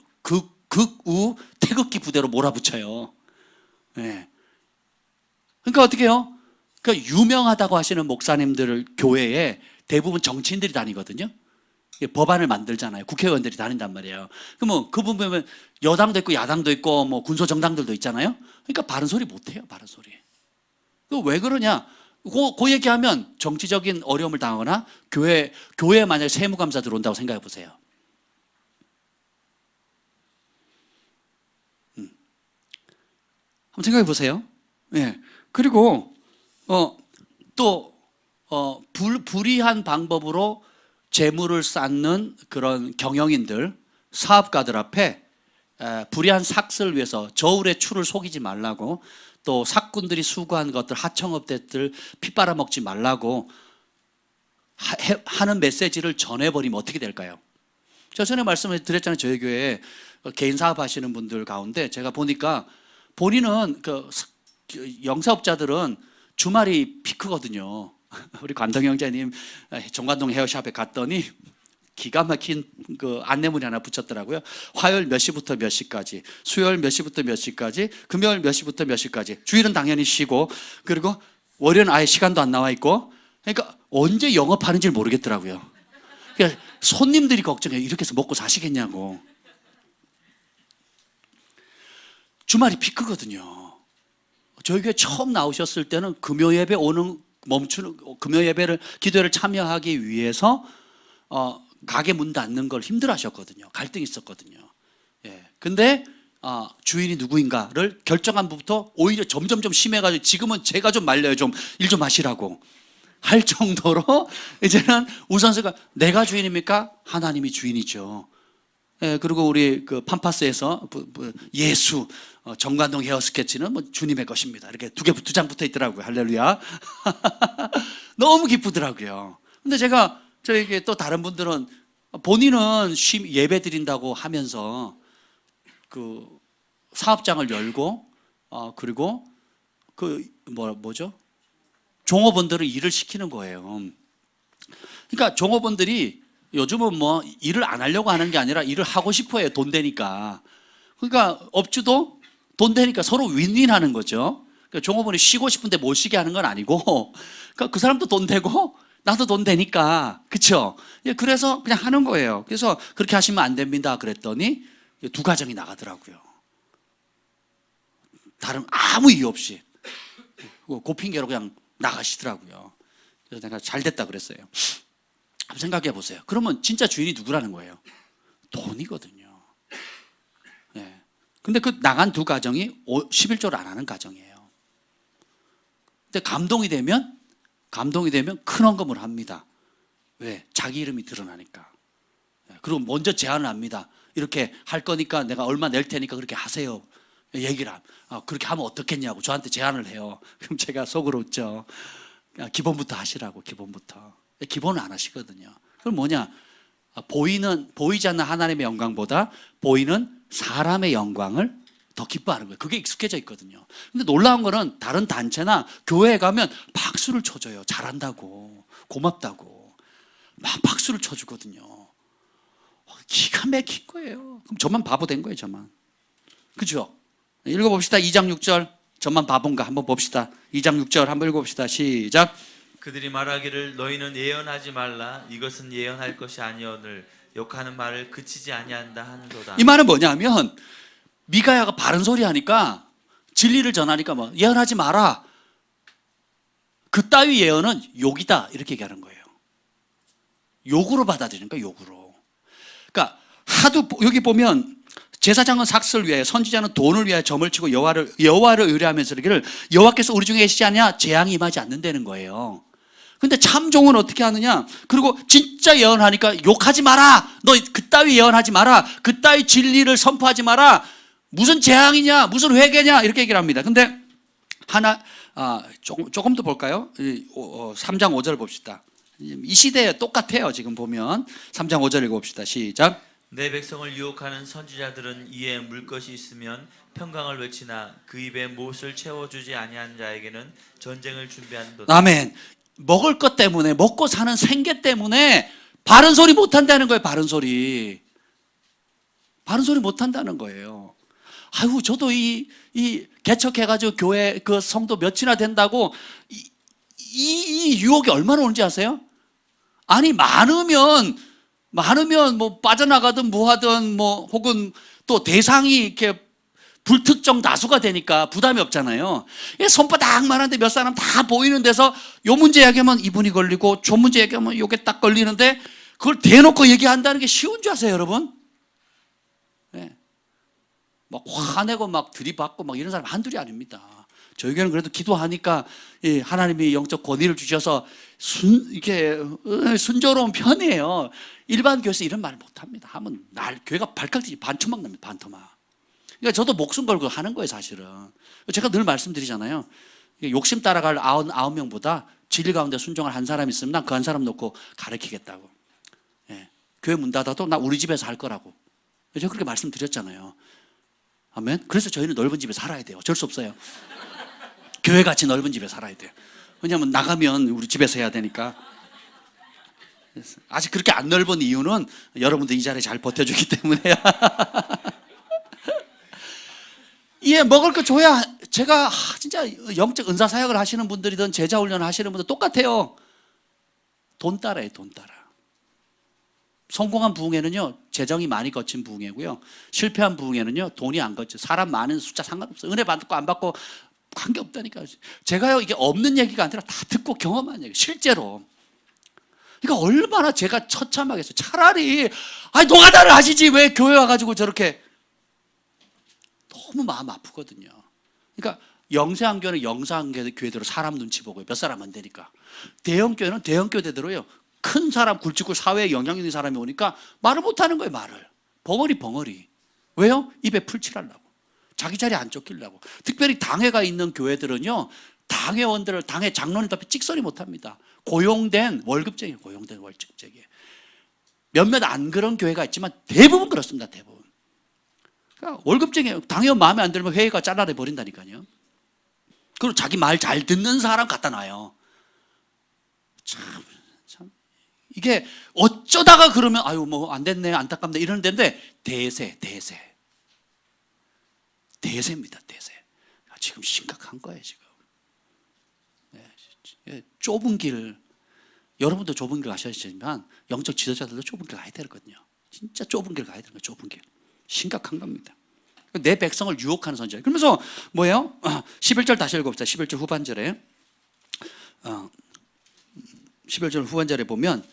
태극기 부대로 몰아붙여요. 네. 그러니까 어떻게 해요? 그러니까 유명하다고 하시는 목사님들 교회에 대부분 정치인들이 다니거든요. 법안을 만들잖아요. 국회의원들이 다닌단 말이에요. 그러면 그 부분 보면 여당도 있고 야당도 있고 뭐 군소정당들도 있잖아요. 그러니까 바른 소리 못 해요. 바른 소리. 왜 그러냐? 그 얘기하면 정치적인 어려움을 당하거나 교회에 만약에 세무감사 들어온다고 생각해 보세요. 한번 생각해 보세요. 예. 그리고 불이한 방법으로 재물을 쌓는 그런 경영인들, 사업가들 앞에 불이한 삭슬을 위해서 저울의 추를 속이지 말라고, 또 사꾼들이 수고한 것들, 하청업체들 피 빨아먹지 말라고 하는 메시지를 전해버리면 어떻게 될까요? 제가 전에 말씀을 드렸잖아요. 저희 교회에 개인 사업하시는 분들 가운데 제가 보니까 본인은 그 영사업자들은 주말이 피크거든요. 우리 관동 형제님 정관동 헤어샵에 갔더니 기가 막힌 그 안내문이 하나 붙였더라고요. 화요일 몇 시부터 몇 시까지, 수요일 몇 시부터 몇 시까지, 금요일 몇 시부터 몇 시까지, 주일은 당연히 쉬고, 그리고 월요일은 아예 시간도 안 나와 있고, 그러니까 언제 영업하는지 모르겠더라고요. 그러니까 손님들이 걱정해요. 이렇게 해서 먹고 사시겠냐고. 주말이 피크거든요. 저희 교회 처음 나오셨을 때는 금요 예배 멈추는 금요 예배를 기도회를 참여하기 위해서 가게 문 닫는 걸 힘들어하셨거든요. 갈등이 있었거든요. 예. 근데 주인이 누구인가를 결정한 부부터 오히려 점점점 심해가지고 지금은 제가 좀 말려요. 좀 일 좀 하시라고 할 정도로 이제는 우선순위가 내가 주인입니까? 하나님이 주인이죠. 예, 그리고 우리 그 팜파스에서 예수 정관동 헤어 스케치는 뭐 주님의 것입니다. 이렇게 두 장 붙어 있더라고요. 할렐루야. 너무 기쁘더라고요. 근데 제가 저에게 또 다른 분들은 본인은 예배 드린다고 하면서 그 사업장을 열고 그리고 그 뭐죠? 종업원들을 일을 시키는 거예요. 그러니까 종업원들이 요즘은 뭐 일을 안 하려고 하는 게 아니라 일을 하고 싶어 해요. 돈 되니까. 그러니까 업주도 돈 되니까 서로 윈윈 하는 거죠. 그러니까 종업원이 쉬고 싶은데 못 쉬게 하는 건 아니고, 그러니까 그 사람도 돈 되고 나도 돈 되니까. 그렇죠? 그래서 그냥 하는 거예요. 그래서 그렇게 하시면 안 됩니다. 그랬더니 두 가정이 나가더라고요. 다른 아무 이유 없이 그 핑계로 그냥 나가시더라고요. 그래서 내가 잘 됐다 그랬어요. 한번 생각해 보세요. 그러면 진짜 주인이 누구라는 거예요? 돈이거든요. 예. 근데 그 나간 두 가정이 11조를 안 하는 가정이에요. 근데 감동이 되면 큰 헌금을 합니다. 왜? 자기 이름이 드러나니까. 그리고 먼저 제안을 합니다. 이렇게 할 거니까 내가 얼마 낼 테니까 그렇게 하세요. 얘기를 그렇게 하면 어떻겠냐고 저한테 제안을 해요. 그럼 제가 속으로 웃죠. 기본부터 하시라고. 기본은 안 하시거든요. 그럼 뭐냐? 보이지 않는 하나님의 영광보다 보이는 사람의 영광을 더 기뻐하는 거예요. 그게 익숙해져 있거든요. 근데 놀라운 거는 다른 단체나 교회에 가면 박수를 쳐줘요. 잘한다고, 고맙다고 막 박수를 쳐주거든요. 기가 막힌 거예요. 그럼 저만 바보 된 거예요. 저만. 그죠? 읽어봅시다. 2장 6절. 저만 바본가 한번 봅시다. 2장 6절 한번 읽어봅시다. 시작. 그들이 말하기를 너희는 예언하지 말라. 이것은 예언할 것이 아니오늘 욕하는 말을 그치지 아니한다 하는도다. 이 말은 뭐냐면 미가야가 바른 소리 하니까 진리를 전하니까 뭐 예언하지 마라. 그 따위 예언은 욕이다 이렇게 얘기하는 거예요. 욕으로 받아들이는 거예요. 욕으로. 그러니까 하도 여기 보면 제사장은 삭슬을 위하여 선지자는 돈을 위하여 점을 치고 여호와를 의뢰하면서 이르기를 여호와께서 우리 중에 계시지 않냐? 재앙이 임하지 않는다는 거예요. 근데 참종은 어떻게 하느냐? 그리고 진짜 예언하니까 욕하지 마라. 너 그따위 예언하지 마라. 그따위 진리를 선포하지 마라. 무슨 재앙이냐? 무슨 회개냐? 이렇게 얘기를 합니다. 근데 조금 더 볼까요? 3장 5절 봅시다. 이 시대에 똑같아요. 지금 보면 3장 5절 읽어봅시다. 시작. 내 백성을 유혹하는 선지자들은 이에 물 것이 있으면 평강을 외치나 그 입에 못을 채워주지 아니한 자에게는 전쟁을 준비한도다. 아멘. 먹을 것 때문에, 먹고 사는 생계 때문에 바른 소리 못 한다는 거예요. 바른 소리 못 한다는 거예요. 아이고 저도 이 개척해가지고 교회 그 성도 몇이나 된다고 이 유혹이 얼마나 오는지 아세요? 아니 많으면 뭐 빠져나가든 뭐하든 뭐 혹은 또 대상이 이렇게 불특정 다수가 되니까 부담이 없잖아요. 손바닥만한데 몇 사람 다 보이는 데서 요 문제 얘기하면 이분이 걸리고 저 문제 얘기하면 요게 딱 걸리는데 그걸 대놓고 얘기한다는 게 쉬운 줄 아세요, 여러분? 네. 막 화내고 막 들이받고 막 이런 사람 한둘이 아닙니다. 저희 교회는 그래도 기도하니까 하나님이 영적 권위를 주셔서 이렇게 순조로운 편이에요. 일반 교회에서 이런 말을 못합니다. 하면 교회가 발칵 뛰지 반토막 납니다. 반토막. 그러니까 저도 목숨 걸고 하는 거예요, 사실은. 제가 늘 말씀드리잖아요. 욕심 따라갈 99명보다 진리 가운데 순종할 한 사람 있으면 난 그 한 사람 놓고 가르치겠다고. 예. 교회 문 닫아도 나 우리 집에서 할 거라고. 제가 그렇게 말씀드렸잖아요. 아멘. 그래서 저희는 넓은 집에 살아야 돼요. 어쩔 수 없어요. 교회 같이 넓은 집에 살아야 돼요. 왜냐하면 나가면 우리 집에서 해야 되니까. 아직 그렇게 안 넓은 이유는 여러분들 이 자리에 잘 버텨주기 때문에요. 예, 먹을 거 줘야 제가 진짜 영적 은사 사역을 하시는 분들이든 제자 훈련을 하시는 분들 똑같아요. 돈 따라요, 돈 따라. 성공한 부흥회는요, 재정이 많이 거친 부흥회고요. 실패한 부흥회는요, 돈이 안 거쳐. 사람 많은 숫자 상관없어요. 은혜 받고 안 받고 관계없다니까요. 제가요, 이게 없는 얘기가 아니라 다 듣고 경험한 얘기, 실제로. 그러니까 얼마나 제가 처참하겠어요. 차라리 노가다를 하시지 왜 교회 와가지고 저렇게. 너무 마음 아프거든요. 그러니까 영세한교회는 영세한교회대로 사람 눈치 보고요. 몇 사람 안 되니까. 대형교회는 대형교회대로요. 큰 사람 굵직고 사회에 영향력 있는 사람이 오니까 말을 못하는 거예요. 말을. 벙어리. 왜요? 입에 풀칠하려고. 자기 자리 안 쫓기려고. 특별히 당회가 있는 교회들은요, 당회원들을 당회 장로님 앞에 찍소리 못합니다. 고용된 월급쟁이에요. 고용된 월급쟁이. 몇몇 안 그런 교회가 있지만 대부분 그렇습니다. 대부분. 그러니까 월급쟁이에요. 당회원 마음에 안 들면 회의가 잘라내 버린다니까요. 그리고 자기 말 잘 듣는 사람 갖다 놔요. 참 이게 어쩌다가 그러면 뭐 안 됐네, 안타깝네 이러는 데인데 대세입니다. 대세. 지금 심각한 거예요. 지금. 네, 좁은 길, 여러분도 좁은 길 가셔야지만 영적 지도자들도 좁은 길 가야 되거든요. 진짜 좁은 길 가야 되는 거예요. 좁은 길. 심각한 겁니다. 내 백성을 유혹하는 선지자. 그러면서 뭐예요? 11절 다시 읽어봅시다. 11절 후반절에 11절 후반절에 보면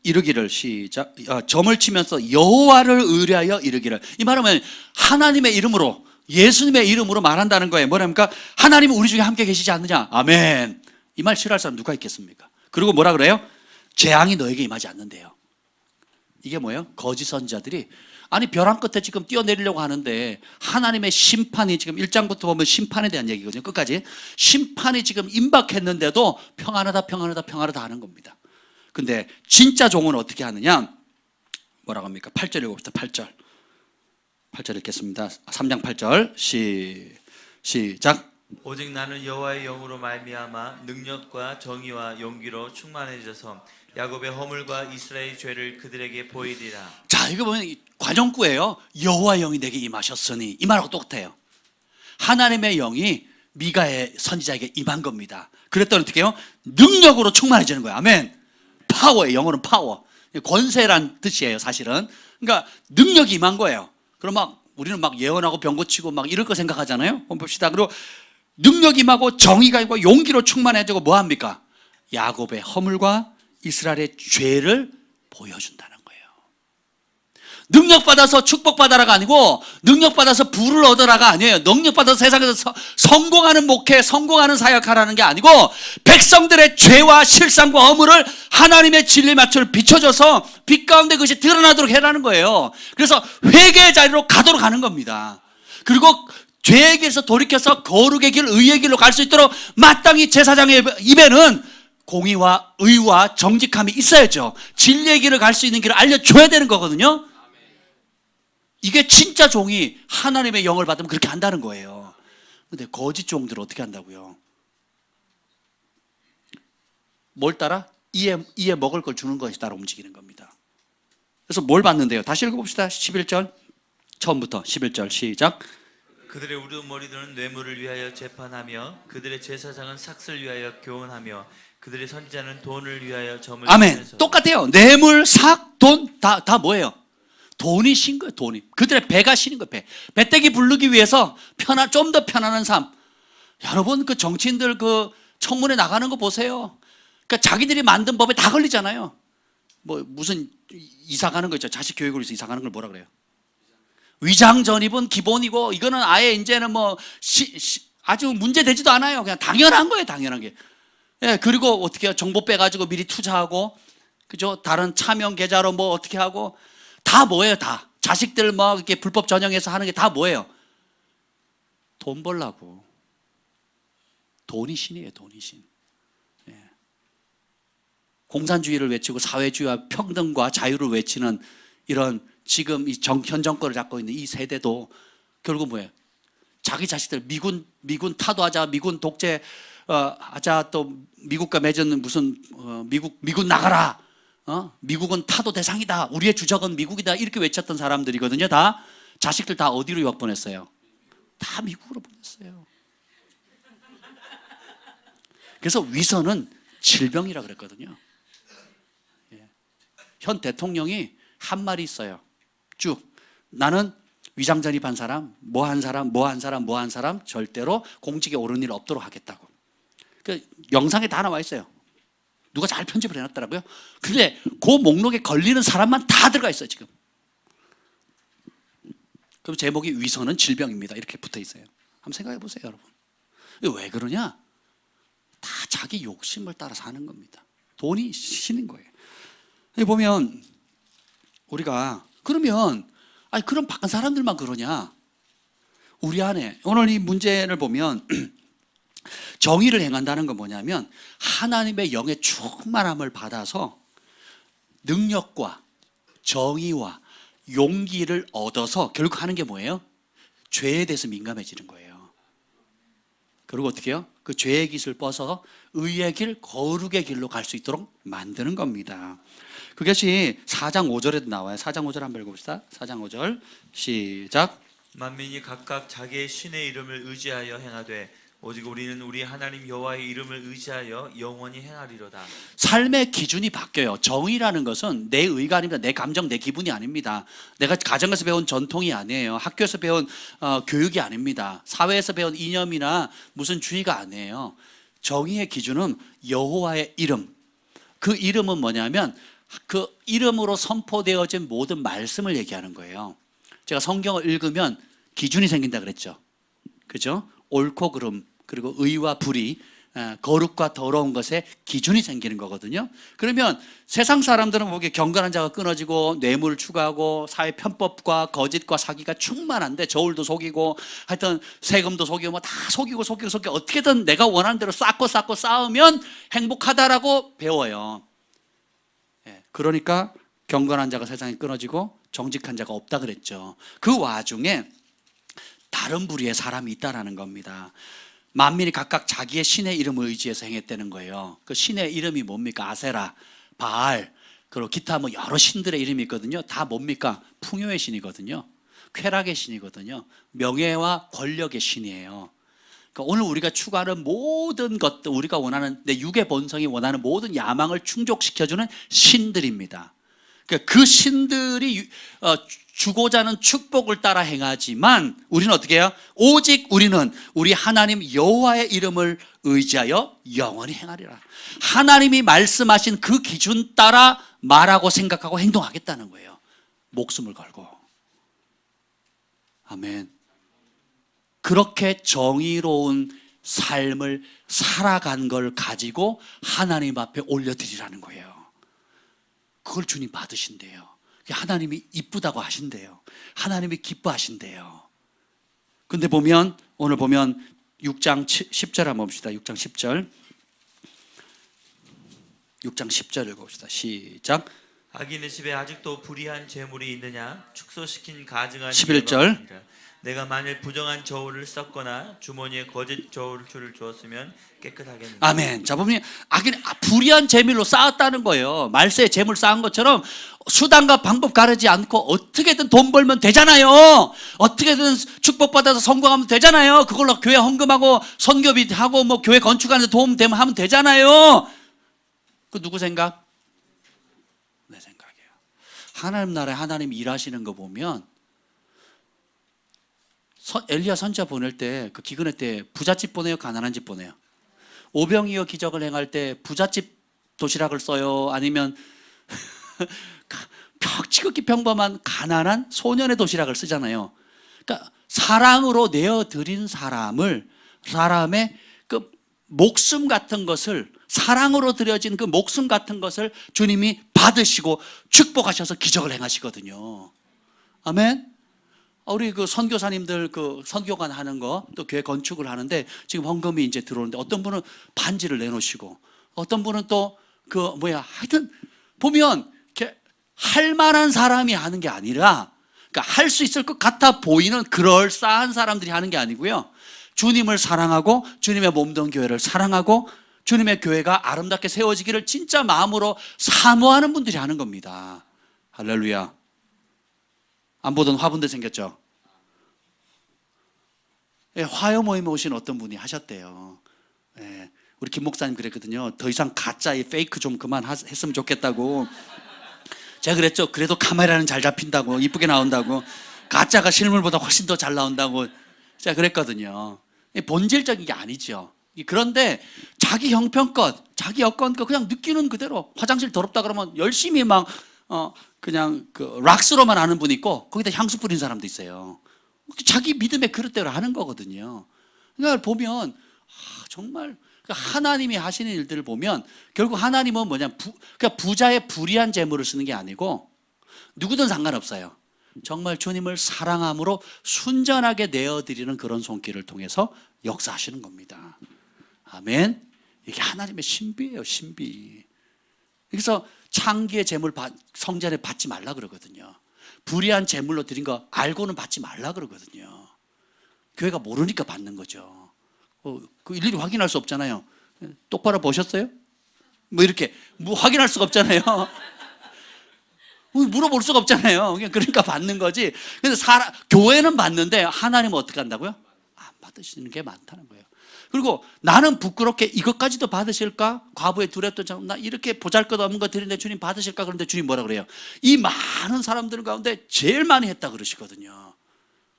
이르기를 시작. 점을 치면서 여호와를 의뢰하여 이르기를. 이 말하면 하나님의 이름으로, 예수님의 이름으로 말한다는 거예요. 뭐랍니까? 하나님은 우리 중에 함께 계시지 않느냐? 아멘. 이 말 싫어할 사람 누가 있겠습니까? 그리고 뭐라 그래요? 재앙이 너에게 임하지 않는데요. 이게 뭐예요? 거짓 선지자들이 벼랑 끝에 지금 뛰어내리려고 하는데 하나님의 심판이 지금 1장부터 보면 심판에 대한 얘기거든요. 끝까지 심판이 지금 임박했는데도 평안하다 하는 겁니다. 근데 진짜 종은 어떻게 하느냐? 뭐라고 합니까? 8절 읽어봅시다. 8절 읽겠습니다. 3장 8절 시작. 오직 나는 여호와의 영으로 말미암아 능력과 정의와 용기로 충만해져서 야곱의 허물과 이스라엘의 죄를 그들에게 보이리라. 자, 이거 보면 관용구예요. 여호와의 영이 내게 임하셨으니, 이 말하고 똑같아요. 하나님의 영이 미가의 선지자에게 임한 겁니다. 그랬더니 어떻게 해요? 능력으로 충만해지는 거예요. 아멘. 파워예요. 영어는 파워. 권세란 뜻이에요, 사실은. 그러니까 능력이 임한 거예요. 그럼 우리는 예언하고 병 고치고 이럴 거 생각하잖아요. 한번 봅시다. 그리고 능력이 임하고 정의가 있고 용기로 충만해지고 뭐 합니까? 야곱의 허물과 이스라엘의 죄를 보여준다는 거예요. 능력받아서 축복받아라가 아니고 능력받아서 부를 얻어라가 아니에요. 능력받아서 세상에서 성공하는 목회, 성공하는 사역하라는 게 아니고 백성들의 죄와 실상과 허물을 하나님의 진리 맞춰 비춰줘서 빛 가운데 그것이 드러나도록 해라는 거예요. 그래서 회개의 자리로 가도록 하는 겁니다. 그리고 죄의 길에서 돌이켜서 거룩의 길, 의의 길로 갈 수 있도록 마땅히 제사장의 입에는 공의와 의와 정직함이 있어야죠. 진리의 길을 갈 수 있는 길을 알려줘야 되는 거거든요. 이게 진짜 종이 하나님의 영을 받으면 그렇게 한다는 거예요. 근데 거짓 종들은 어떻게 한다고요? 뭘 따라? 이에 먹을 걸 주는 것이 따라 움직이는 겁니다. 그래서 뭘 받는데요? 다시 읽어봅시다. 11절 처음부터 11절 시작. 그들의 우두머리들은 뇌물을 위하여 재판하며 그들의 제사장은 삭슬 위하여 교훈하며 그들의 선지자는 돈을 위하여 점을 아멘. 치면서. 똑같아요. 뇌물, 삭, 돈 다 뭐예요? 돈이 신 거예요. 돈이. 그들의 배가 신인 거예요. 배때기 부르기 위해서 좀 더 편안한 삶. 여러분 그 정치인들 그 청문회 나가는 거 보세요. 그러니까 자기들이 만든 법에 다 걸리잖아요. 무슨 이사 가는 거 있죠. 자식 교육을 위해서 이사 가는 걸 뭐라 그래요? 위장 전입은 기본이고 이거는 아예 이제는 아주 문제되지도 않아요. 그냥 당연한 거예요. 당연한 게. 예, 그리고 어떻게 해요? 정보 빼가지고 미리 투자하고, 그죠? 다른 차명 계좌로 어떻게 하고, 다 뭐예요? 다. 자식들 이렇게 불법 전형해서 하는 게 다 뭐예요? 돈 벌라고. 돈이 신이에요. 돈이 신. 예. 공산주의를 외치고 사회주의와 평등과 자유를 외치는 이런 지금 현 정권을 잡고 있는 이 세대도 결국 뭐예요? 자기 자식들 미군 타도하자, 미군 독재 하자, 또 미국과 맺은 무슨 미군 나가라, 미국은 타도 대상이다, 우리의 주적은 미국이다, 이렇게 외쳤던 사람들이거든요. 다 자식들 다 어디로 유학 보냈어요? 다 미국으로 보냈어요. 그래서 위선은 질병이라 그랬거든요. 예. 현 대통령이 한 말이 있어요. 쭉 나는 위장 전입한 사람, 뭐 한 사람 절대로 공직에 오른 일 없도록 하겠다고. 그 영상에 다 나와 있어요. 누가 잘 편집을 해놨더라고요. 근데 그 목록에 걸리는 사람만 다 들어가 있어요 지금. 그럼 제목이 위선은 질병입니다, 이렇게 붙어 있어요. 한번 생각해 보세요 여러분. 왜 그러냐? 다 자기 욕심을 따라 사는 겁니다. 돈이 신인 거예요. 여기 보면 우리가 그러면 그럼 바깥 사람들만 그러냐? 우리 안에 오늘 이 문제를 보면 정의를 행한다는 건 뭐냐면 하나님의 영의 충만함을 받아서 능력과 정의와 용기를 얻어서 결국 하는 게 뭐예요? 죄에 대해서 민감해지는 거예요. 그리고 어떻게 해요? 그 죄의 깃을 벗어 의의 길, 거룩의 길로 갈 수 있도록 만드는 겁니다. 그것이 4장 5절에도 나와요. 4장 5절 한번 읽어봅시다. 4장 5절 시작. 만민이 각각 자기의 신의 이름을 의지하여 행하되 오직 우리는 우리 하나님 여호와의 이름을 의지하여 영원히 행하리로다. 삶의 기준이 바뀌어요. 정의라는 것은 내 의가 아닙니다. 내 감정, 내 기분이 아닙니다. 내가 가정에서 배운 전통이 아니에요. 학교에서 배운 교육이 아닙니다. 사회에서 배운 이념이나 무슨 주의가 아니에요. 정의의 기준은 여호와의 이름. 그 이름은 뭐냐면 그 이름으로 선포되어진 모든 말씀을 얘기하는 거예요. 제가 성경을 읽으면 기준이 생긴다 그랬죠. 그죠? 옳고 그름, 그리고 의와 불의, 거룩과 더러운 것에 기준이 생기는 거거든요. 그러면 세상 사람들은 보기에 경건한 자가 끊어지고 뇌물 추구하고 사회 편법과 거짓과 사기가 충만한데 저울도 속이고 하여튼 세금도 속이고 뭐 다 속이고 어떻게든 내가 원하는 대로 쌓고 쌓으면 행복하다라고 배워요. 그러니까 경건한 자가 세상에 끊어지고 정직한 자가 없다 그랬죠. 그 와중에 다른 부류의 사람이 있다라는 겁니다. 만민이 각각 자기의 신의 이름을 의지해서 행했다는 거예요. 그 신의 이름이 뭡니까? 아세라, 바알, 그리고 기타 뭐 여러 신들의 이름이 있거든요. 다 뭡니까? 풍요의 신이거든요. 쾌락의 신이거든요. 명예와 권력의 신이에요. 그러니까 오늘 우리가 추구하는 모든 것들, 우리가 원하는 내 육의 본성이 원하는 모든 야망을 충족시켜주는 신들입니다. 그러니까 그 신들이 주고자 하는 축복을 따라 행하지만 우리는 어떻게 해요? 오직 우리는 우리 하나님 여호와의 이름을 의지하여 영원히 행하리라. 하나님이 말씀하신 그 기준 따라 말하고 생각하고 행동하겠다는 거예요. 목숨을 걸고. 아멘. 그렇게 정의로운 삶을 살아간 걸 가지고 하나님 앞에 올려드리라는 거예요. 그걸 주님 받으신대요. 하나님이 이쁘다고 하신대요. 하나님이 기뻐하신대요. 근데 보면 오늘 보면 6장 10절 한번 봅시다. 6장 10절. 6장 10절 읽어봅시다. 시작. 악인의 집에 아직도 불의한 재물이 있느냐? 축소시킨 가증한 11절. 내가 만일 부정한 저울을 썼거나 주머니에 거짓 저울줄을 주었으면 깨끗하겠느냐. 아멘. 자 보면 악인이 불의한 재물로 쌓았다는 거예요. 말세에 재물 쌓은 것처럼 수단과 방법 가르지 않고 어떻게든 돈 벌면 되잖아요. 어떻게든 축복받아서 성공하면 되잖아요. 그걸로 교회 헌금하고 선교비 하고 뭐 교회 건축하는데 도움 되면 하면 되잖아요. 그 누구 생각? 내 생각이에요. 하나님 나라에 하나님이 일하시는 거 보면 엘리야 선지자 보낼 때 그 기근회 때 부잣집 보내요, 가난한 집 보내요? 오병이어 기적을 행할 때 부잣집 도시락을 써요, 아니면 지극히 평범한 가난한 소년의 도시락을 쓰잖아요. 그러니까 사랑으로 내어드린 사람의 그 목숨 같은 것을, 사랑으로 드려진 그 목숨 같은 것을 주님이 받으시고 축복하셔서 기적을 행하시거든요. 아멘. 우리 그 선교사님들 그 선교관 하는 거, 또 교회 건축을 하는데 지금 헌금이 이제 들어오는데 어떤 분은 반지를 내놓으시고 어떤 분은 또 하여튼 보면 이렇게 할 만한 사람이 하는 게 아니라, 그러니까 할 수 있을 것 같아 보이는 그럴싸한 사람들이 하는 게 아니고요. 주님을 사랑하고 주님의 몸된 교회를 사랑하고 주님의 교회가 아름답게 세워지기를 진짜 마음으로 사모하는 분들이 하는 겁니다. 할렐루야. 안 보던 화분들 생겼죠? 예, 화요 모임에 오신 어떤 분이 하셨대요. 예, 우리 김 목사님 그랬거든요. 더 이상 가짜 페이크 좀 그만했으면 좋겠다고. 제가 그랬죠. 그래도 카메라는 잘 잡힌다고, 이쁘게 나온다고, 가짜가 실물보다 훨씬 더 잘 나온다고 제가 그랬거든요. 본질적인 게 아니죠. 그런데 자기 형편껏, 자기 여건껏 그냥 느끼는 그대로, 화장실 더럽다 그러면 열심히 막 그냥 그 락스로만 하는 분이 있고 거기다 향수 뿌린 사람도 있어요. 자기 믿음의 그릇대로 하는 거거든요. 그러니까 보면 정말 하나님이 하시는 일들을 보면 결국 하나님은 뭐냐, 그러니까 부자의 불의한 재물을 쓰는 게 아니고 누구든 상관없어요. 정말 주님을 사랑함으로 순전하게 내어드리는 그런 손길을 통해서 역사하시는 겁니다. 아멘. 이게 하나님의 신비예요, 신비. 그래서 창기의 재물 성전에 받지 말라 그러거든요. 불의한 재물로 드린 거 알고는 받지 말라 그러거든요. 교회가 모르니까 받는 거죠. 그 일일이 확인할 수 없잖아요. 똑바로 보셨어요? 뭐 이렇게 확인할 수가 없잖아요. 물어볼 수가 없잖아요. 그러니까 받는 거지. 그래서 교회는 받는데 하나님은 어떻게 한다고요? 안 받으시는 게 많다는 거예요. 그리고 나는 부끄럽게 이것까지도 받으실까? 과부의 두렵던 나 이렇게 보잘것없는 거 드리는데 주님 받으실까? 그런데 주님 뭐라 그래요? 이 많은 사람들 가운데 제일 많이 했다 그러시거든요.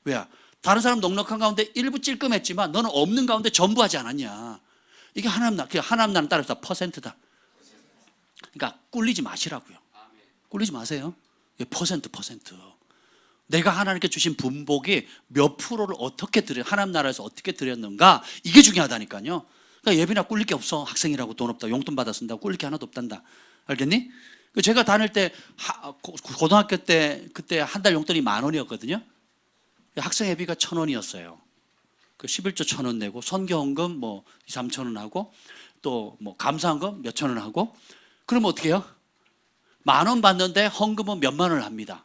왜야? 다른 사람 넉넉한 가운데 일부 찔끔했지만 너는 없는 가운데 전부 하지 않았냐? 이게 하나님 나라는 따라서 퍼센트다. 그러니까 꿀리지 마시라고요. 꿀리지 마세요. 퍼센트. 내가 하나님께 주신 분복이 몇 프로를 어떻게 하나님 나라에서 어떻게 드렸는가, 이게 중요하다니까요. 그러니까 예비나 꿀릴 게 없어. 학생이라고 돈 없다, 용돈 받아 쓴다고 꿀릴 게 하나도 없단다. 알겠니? 제가 다닐 때 고등학교 때 그때 한 달 용돈이 10,000원이었거든요. 학생 예비가 1,000원이었어요. 그 11조 1,000원 내고 선교헌금 뭐 2-3천 원 하고 또 뭐 감사헌금 몇천 원 하고, 그러면 어떻게 해요? 10,000원 받는데 헌금은 몇만 원을 합니다.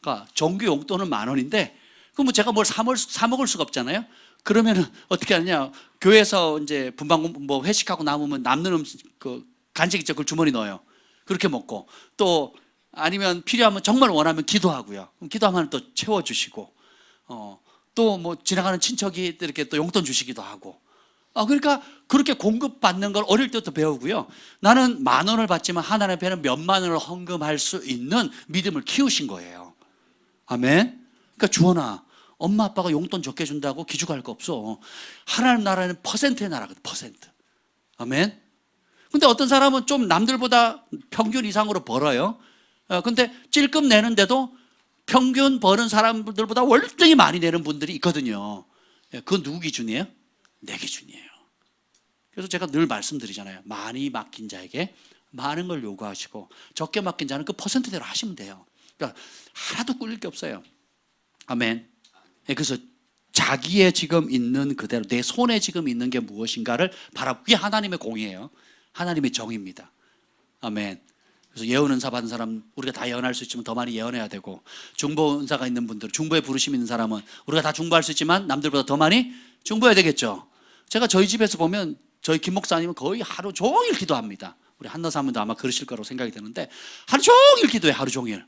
그러니까 정규 용돈은 10,000원인데 그럼 뭐 제가 뭘 사 먹을 수가 없잖아요. 그러면은 어떻게 하냐? 교회에서 이제 분방 뭐 회식하고 남으면 남는 음식 그 간식 있죠, 그걸 주머니 넣어요. 그렇게 먹고, 또 아니면 필요하면 정말 원하면 기도하고요. 그럼 기도하면 또 채워주시고, 또 뭐 지나가는 친척이 이렇게 또 용돈 주시기도 하고. 그러니까 그렇게 공급받는 걸 어릴 때부터 배우고요. 나는 10,000원을 받지만 하나님 앞에는 몇만 원을 헌금할 수 있는 믿음을 키우신 거예요. 아멘. 그러니까 주원아, 엄마 아빠가 용돈 적게 준다고 기죽할 거 없어. 하나님 나라는 퍼센트의 나라거든, 퍼센트. 아멘. 근데 어떤 사람은 좀 남들보다 평균 이상으로 벌어요. 근데 찔끔 내는데도 평균 버는 사람들보다 월등히 많이 내는 분들이 있거든요. 그건 누구 기준이에요? 내 기준이에요. 그래서 제가 늘 말씀드리잖아요. 많이 맡긴 자에게 많은 걸 요구하시고 적게 맡긴 자는 그 퍼센트대로 하시면 돼요. 그러니까 하나도 꿀릴 게 없어요. 아멘. 그래서 자기의 지금 있는 그대로, 내 손에 지금 있는 게 무엇인가를 그게 하나님의 공이에요. 하나님의 정의입니다. 아멘. 그래서 예언 은사 받은 사람, 우리가 다 예언할 수 있지만 더 많이 예언해야 되고, 중보 은사가 있는 분들, 중보에 부르심 있는 사람은 우리가 다 중보할 수 있지만 남들보다 더 많이 중보해야 되겠죠. 제가 저희 집에서 보면 저희 김 목사님은 거의 하루 종일 기도합니다. 우리 한나 사모님도 아마 그러실 거라고 생각이 드는데 하루 종일 기도해, 하루 종일.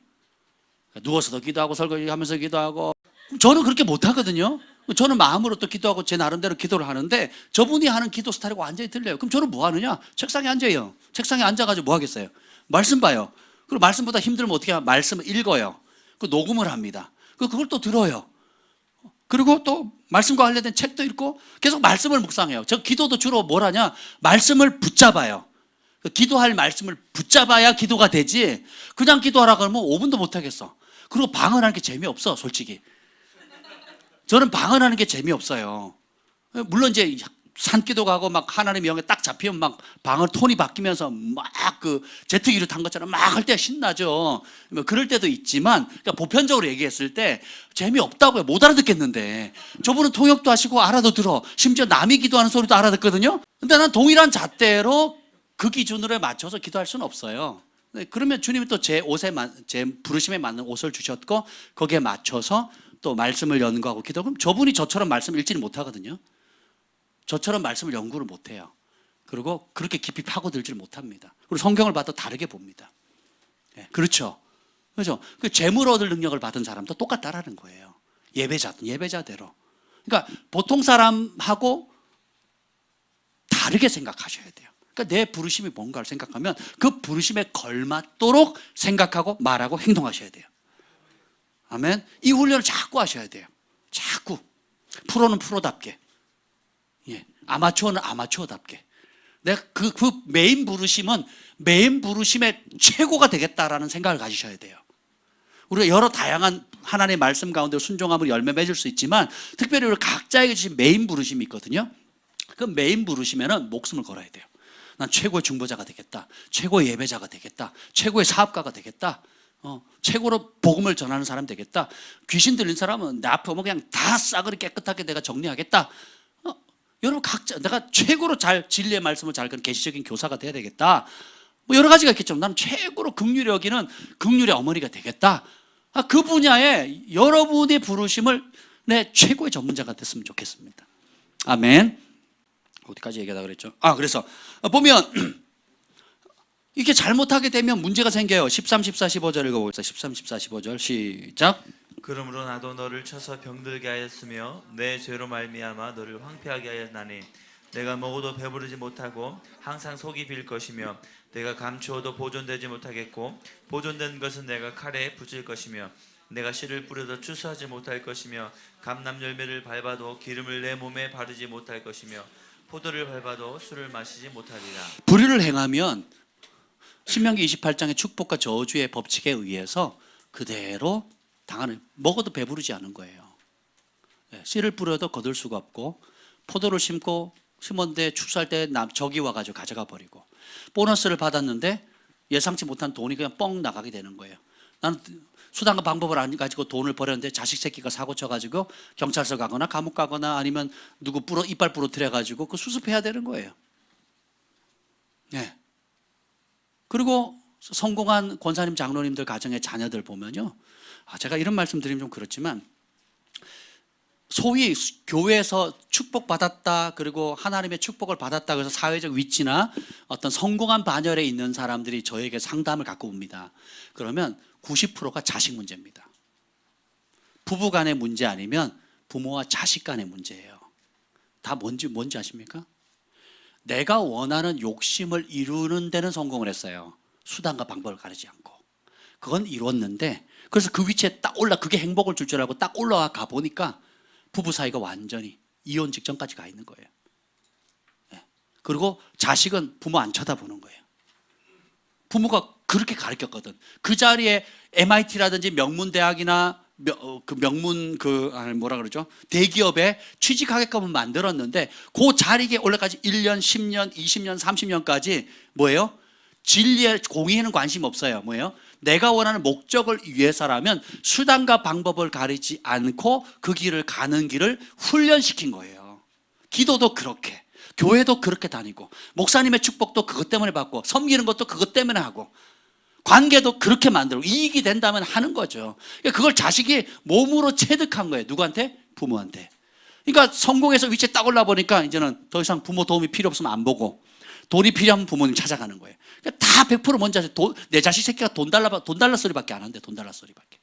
누워서도 기도하고 설거지하면서 기도하고. 저는 그렇게 못하거든요. 저는 마음으로 또 기도하고 제 나름대로 기도를 하는데 저분이 하는 기도 스타일이 완전히 틀려요. 그럼 저는 뭐 하느냐? 책상에 앉아요. 책상에 앉아가지고 뭐 하겠어요? 말씀 봐요. 그리고 말씀보다 힘들면 어떻게 해요? 말씀을 읽어요. 그 녹음을 합니다. 그걸 또 들어요. 그리고 또 말씀과 관련된 책도 읽고 계속 말씀을 묵상해요. 저 기도도 주로 뭘 하냐? 말씀을 붙잡아요. 기도할 말씀을 붙잡아야 기도가 되지, 그냥 기도하라 그러면 5분도 못 하겠어. 그리고 방언하는 게 재미없어, 솔직히. 저는 방언하는 게 재미없어요. 물론 이제 산기도 가고 막 하나님의 영에 딱 잡히면 막 방언 톤이 바뀌면서 막 그 제트기를 탄 것처럼 막 할 때가 신나죠. 뭐 그럴 때도 있지만, 그러니까 보편적으로 얘기했을 때 재미없다고요. 못 알아듣겠는데. 저분은 통역도 하시고 알아도 들어. 심지어 남이 기도하는 소리도 알아듣거든요. 근데 난 동일한 잣대로 그 기준으로 맞춰서 기도할 수는 없어요. 그러면 주님이 또 제 부르심에 맞는 옷을 주셨고 거기에 맞춰서 또 말씀을 연구하고 기도. 그럼 저분이 저처럼 말씀 읽지는 못하거든요. 저처럼 말씀을 연구를 못해요. 그리고 그렇게 깊이 파고들지를 못합니다. 그리고 성경을 봐도 다르게 봅니다. 예, 그렇죠. 그렇죠. 그 재물 얻을 능력을 받은 사람도 똑같다라는 거예요. 예배자대로. 그러니까 보통 사람하고 다르게 생각하셔야 돼요. 그러니까 내 부르심이 뭔가를 생각하면 그 부르심에 걸맞도록 생각하고 말하고 행동하셔야 돼요. 아멘. 이 훈련을 자꾸 하셔야 돼요. 자꾸. 프로는 프로답게. 예. 아마추어는 아마추어답게. 내가 그 메인 부르심은 메인 부르심의 최고가 되겠다라는 생각을 가지셔야 돼요. 우리가 여러 다양한 하나님의 말씀 가운데 순종함을 열매 맺을 수 있지만 특별히 우리 각자에게 주신 메인 부르심이 있거든요. 그 메인 부르심에는 목숨을 걸어야 돼요. 난 최고의 중보자가 되겠다. 최고의 예배자가 되겠다. 최고의 사업가가 되겠다. 최고로 복음을 전하는 사람 되겠다. 귀신 들린 사람은 내 앞에 오면 그냥 다 싸그리 깨끗하게 내가 정리하겠다. 여러분 각자 내가 최고로 잘 진리의 말씀을 잘 그런 계시적인 교사가 돼야 되겠다. 뭐 여러 가지가 있겠죠. 나는 최고로 긍휼히 여기는 긍휼의 어머니가 되겠다. 그 분야에 여러분의 부르심을 내 최고의 전문자가 됐으면 좋겠습니다. 아멘. 어디까지 얘기하다 그랬죠? 그래서 보면 이렇게 잘못하게 되면 문제가 생겨요. 13, 14, 15절 읽어보겠습니다. 13, 14, 15절 시작. 그러므로 나도 너를 쳐서 병들게 하였으며 내 죄로 말미암아 너를 황폐하게 하였나니 내가 먹어도 배부르지 못하고 항상 속이 빌 것이며 내가 감추어도 보존되지 못하겠고 보존된 것은 내가 칼에 붙일 것이며 내가 씨를 뿌려도 추수하지 못할 것이며 감람 열매를 밟아도 기름을 내 몸에 바르지 못할 것이며 포도를 밟아도 술을 마시지 못하리라. 불의를 행하면 신명기 28장의 축복과 저주의 법칙에 의해서 그대로 당하는, 먹어도 배부르지 않은 거예요. 씨를 뿌려도 거둘 수가 없고 포도를 심었는데 축사할 때 적이 와가지고 가져가 버리고 보너스를 받았는데 예상치 못한 돈이 그냥 뻥 나가게 되는 거예요. 나는 수단과 방법을 안 가지고 돈을 버렸는데 자식 새끼가 사고 쳐가지고 경찰서 가거나 감옥 가거나 아니면 누구 이빨 부러뜨려가지고 그 수습해야 되는 거예요. 네. 그리고 성공한 권사님 장로님들 가정의 자녀들 보면요, 제가 이런 말씀 드리면 좀 그렇지만 소위 교회에서 축복받았다 그리고 하나님의 축복을 받았다 그래서 사회적 위치나 어떤 성공한 반열에 있는 사람들이 저에게 상담을 갖고 옵니다. 그러면 90%가 자식 문제입니다. 부부 간의 문제 아니면 부모와 자식 간의 문제예요. 다 뭔지 아십니까? 내가 원하는 욕심을 이루는 데는 성공을 했어요. 수단과 방법을 가리지 않고. 그건 이뤘는데 그래서 그 위치에 딱 그게 행복을 줄 줄 알고 딱 올라가 보니까 부부 사이가 완전히 이혼 직전까지 가 있는 거예요. 그리고 자식은 부모 안 쳐다보는 거예요. 부모가 그렇게 가르쳤거든. 그 자리에 MIT라든지 명문대학이나 대기업에 취직하게끔 만들었는데 그 자리에 올라까지 1년, 10년, 20년, 30년까지 뭐예요? 진리의 공의에는 관심 없어요. 뭐예요? 내가 원하는 목적을 위해서라면 수단과 방법을 가리지 않고 그 길을 가는 길을 훈련시킨 거예요. 기도도 그렇게, 교회도 그렇게 다니고, 목사님의 축복도 그것 때문에 받고, 섬기는 것도 그것 때문에 하고, 관계도 그렇게 만들고, 이익이 된다면 하는 거죠. 그걸 자식이 몸으로 체득한 거예요. 누구한테? 부모한테. 그러니까 성공해서 위치에 딱 올라 보니까 이제는 더 이상 부모 도움이 필요 없으면 안 보고, 돈이 필요하면 부모님 찾아가는 거예요. 그러니까 다 100% 뭔지 아세요? 내 자식 새끼가 돈 달라 소리밖에 안 하는데, 돈 달라 소리밖에.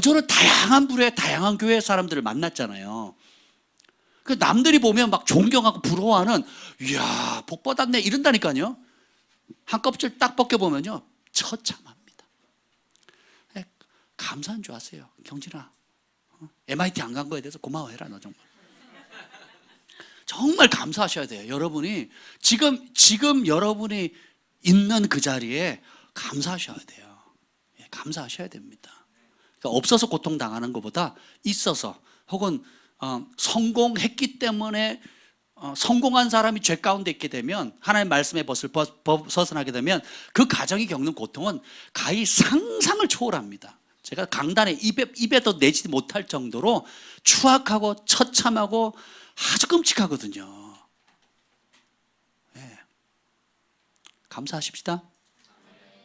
저는 다양한 부류의 다양한 교회 사람들을 만났잖아요. 그 남들이 보면 막 존경하고 부러워하는, 이야, 복 받았네, 이런다니까요. 한 껍질 딱 벗겨보면요, 처참합니다. 감사한 줄 아세요, 경진아. MIT 안 간 거에 대해서 고마워해라, 너 정말. 정말 감사하셔야 돼요. 여러분이 지금 여러분이 있는 그 자리에 감사하셔야 돼요. 감사하셔야 됩니다. 그러니까 없어서 고통당하는 것보다 있어서 혹은 성공했기 때문에 성공한 사람이 죄 가운데 있게 되면 하나님의 말씀의 벗을 벗어나게 되면 그 가정이 겪는 고통은 가히 상상을 초월합니다. 제가 강단에 입에도 내지 못할 정도로 추악하고 처참하고 아주 끔찍하거든요. 네. 감사하십시다.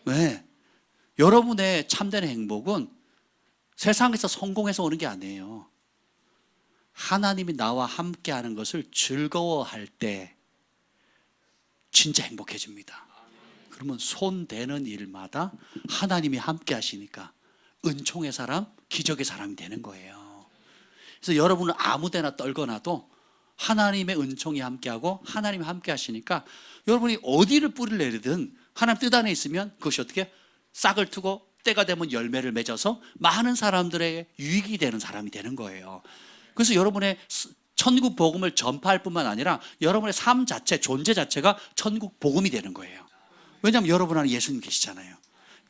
네. 여러분의 참된 행복은 세상에서 성공해서 오는 게 아니에요. 하나님이 나와 함께하는 것을 즐거워할 때 진짜 행복해집니다. 그러면 손 대는 일마다 하나님이 함께 하시니까 은총의 사람, 기적의 사람이 되는 거예요. 그래서 여러분은 아무 데나 떨거나도 하나님의 은총이 함께하고 하나님이 함께 하시니까 여러분이 어디를 뿌리를 내리든 하나님 뜻 안에 있으면 그것이 어떻게 싹을 트고 때가 되면 열매를 맺어서 많은 사람들에게 유익이 되는 사람이 되는 거예요. 그래서 여러분의 천국 복음을 전파할 뿐만 아니라 여러분의 삶 자체, 존재 자체가 천국 복음이 되는 거예요. 왜냐하면 여러분 안에 예수님 계시잖아요.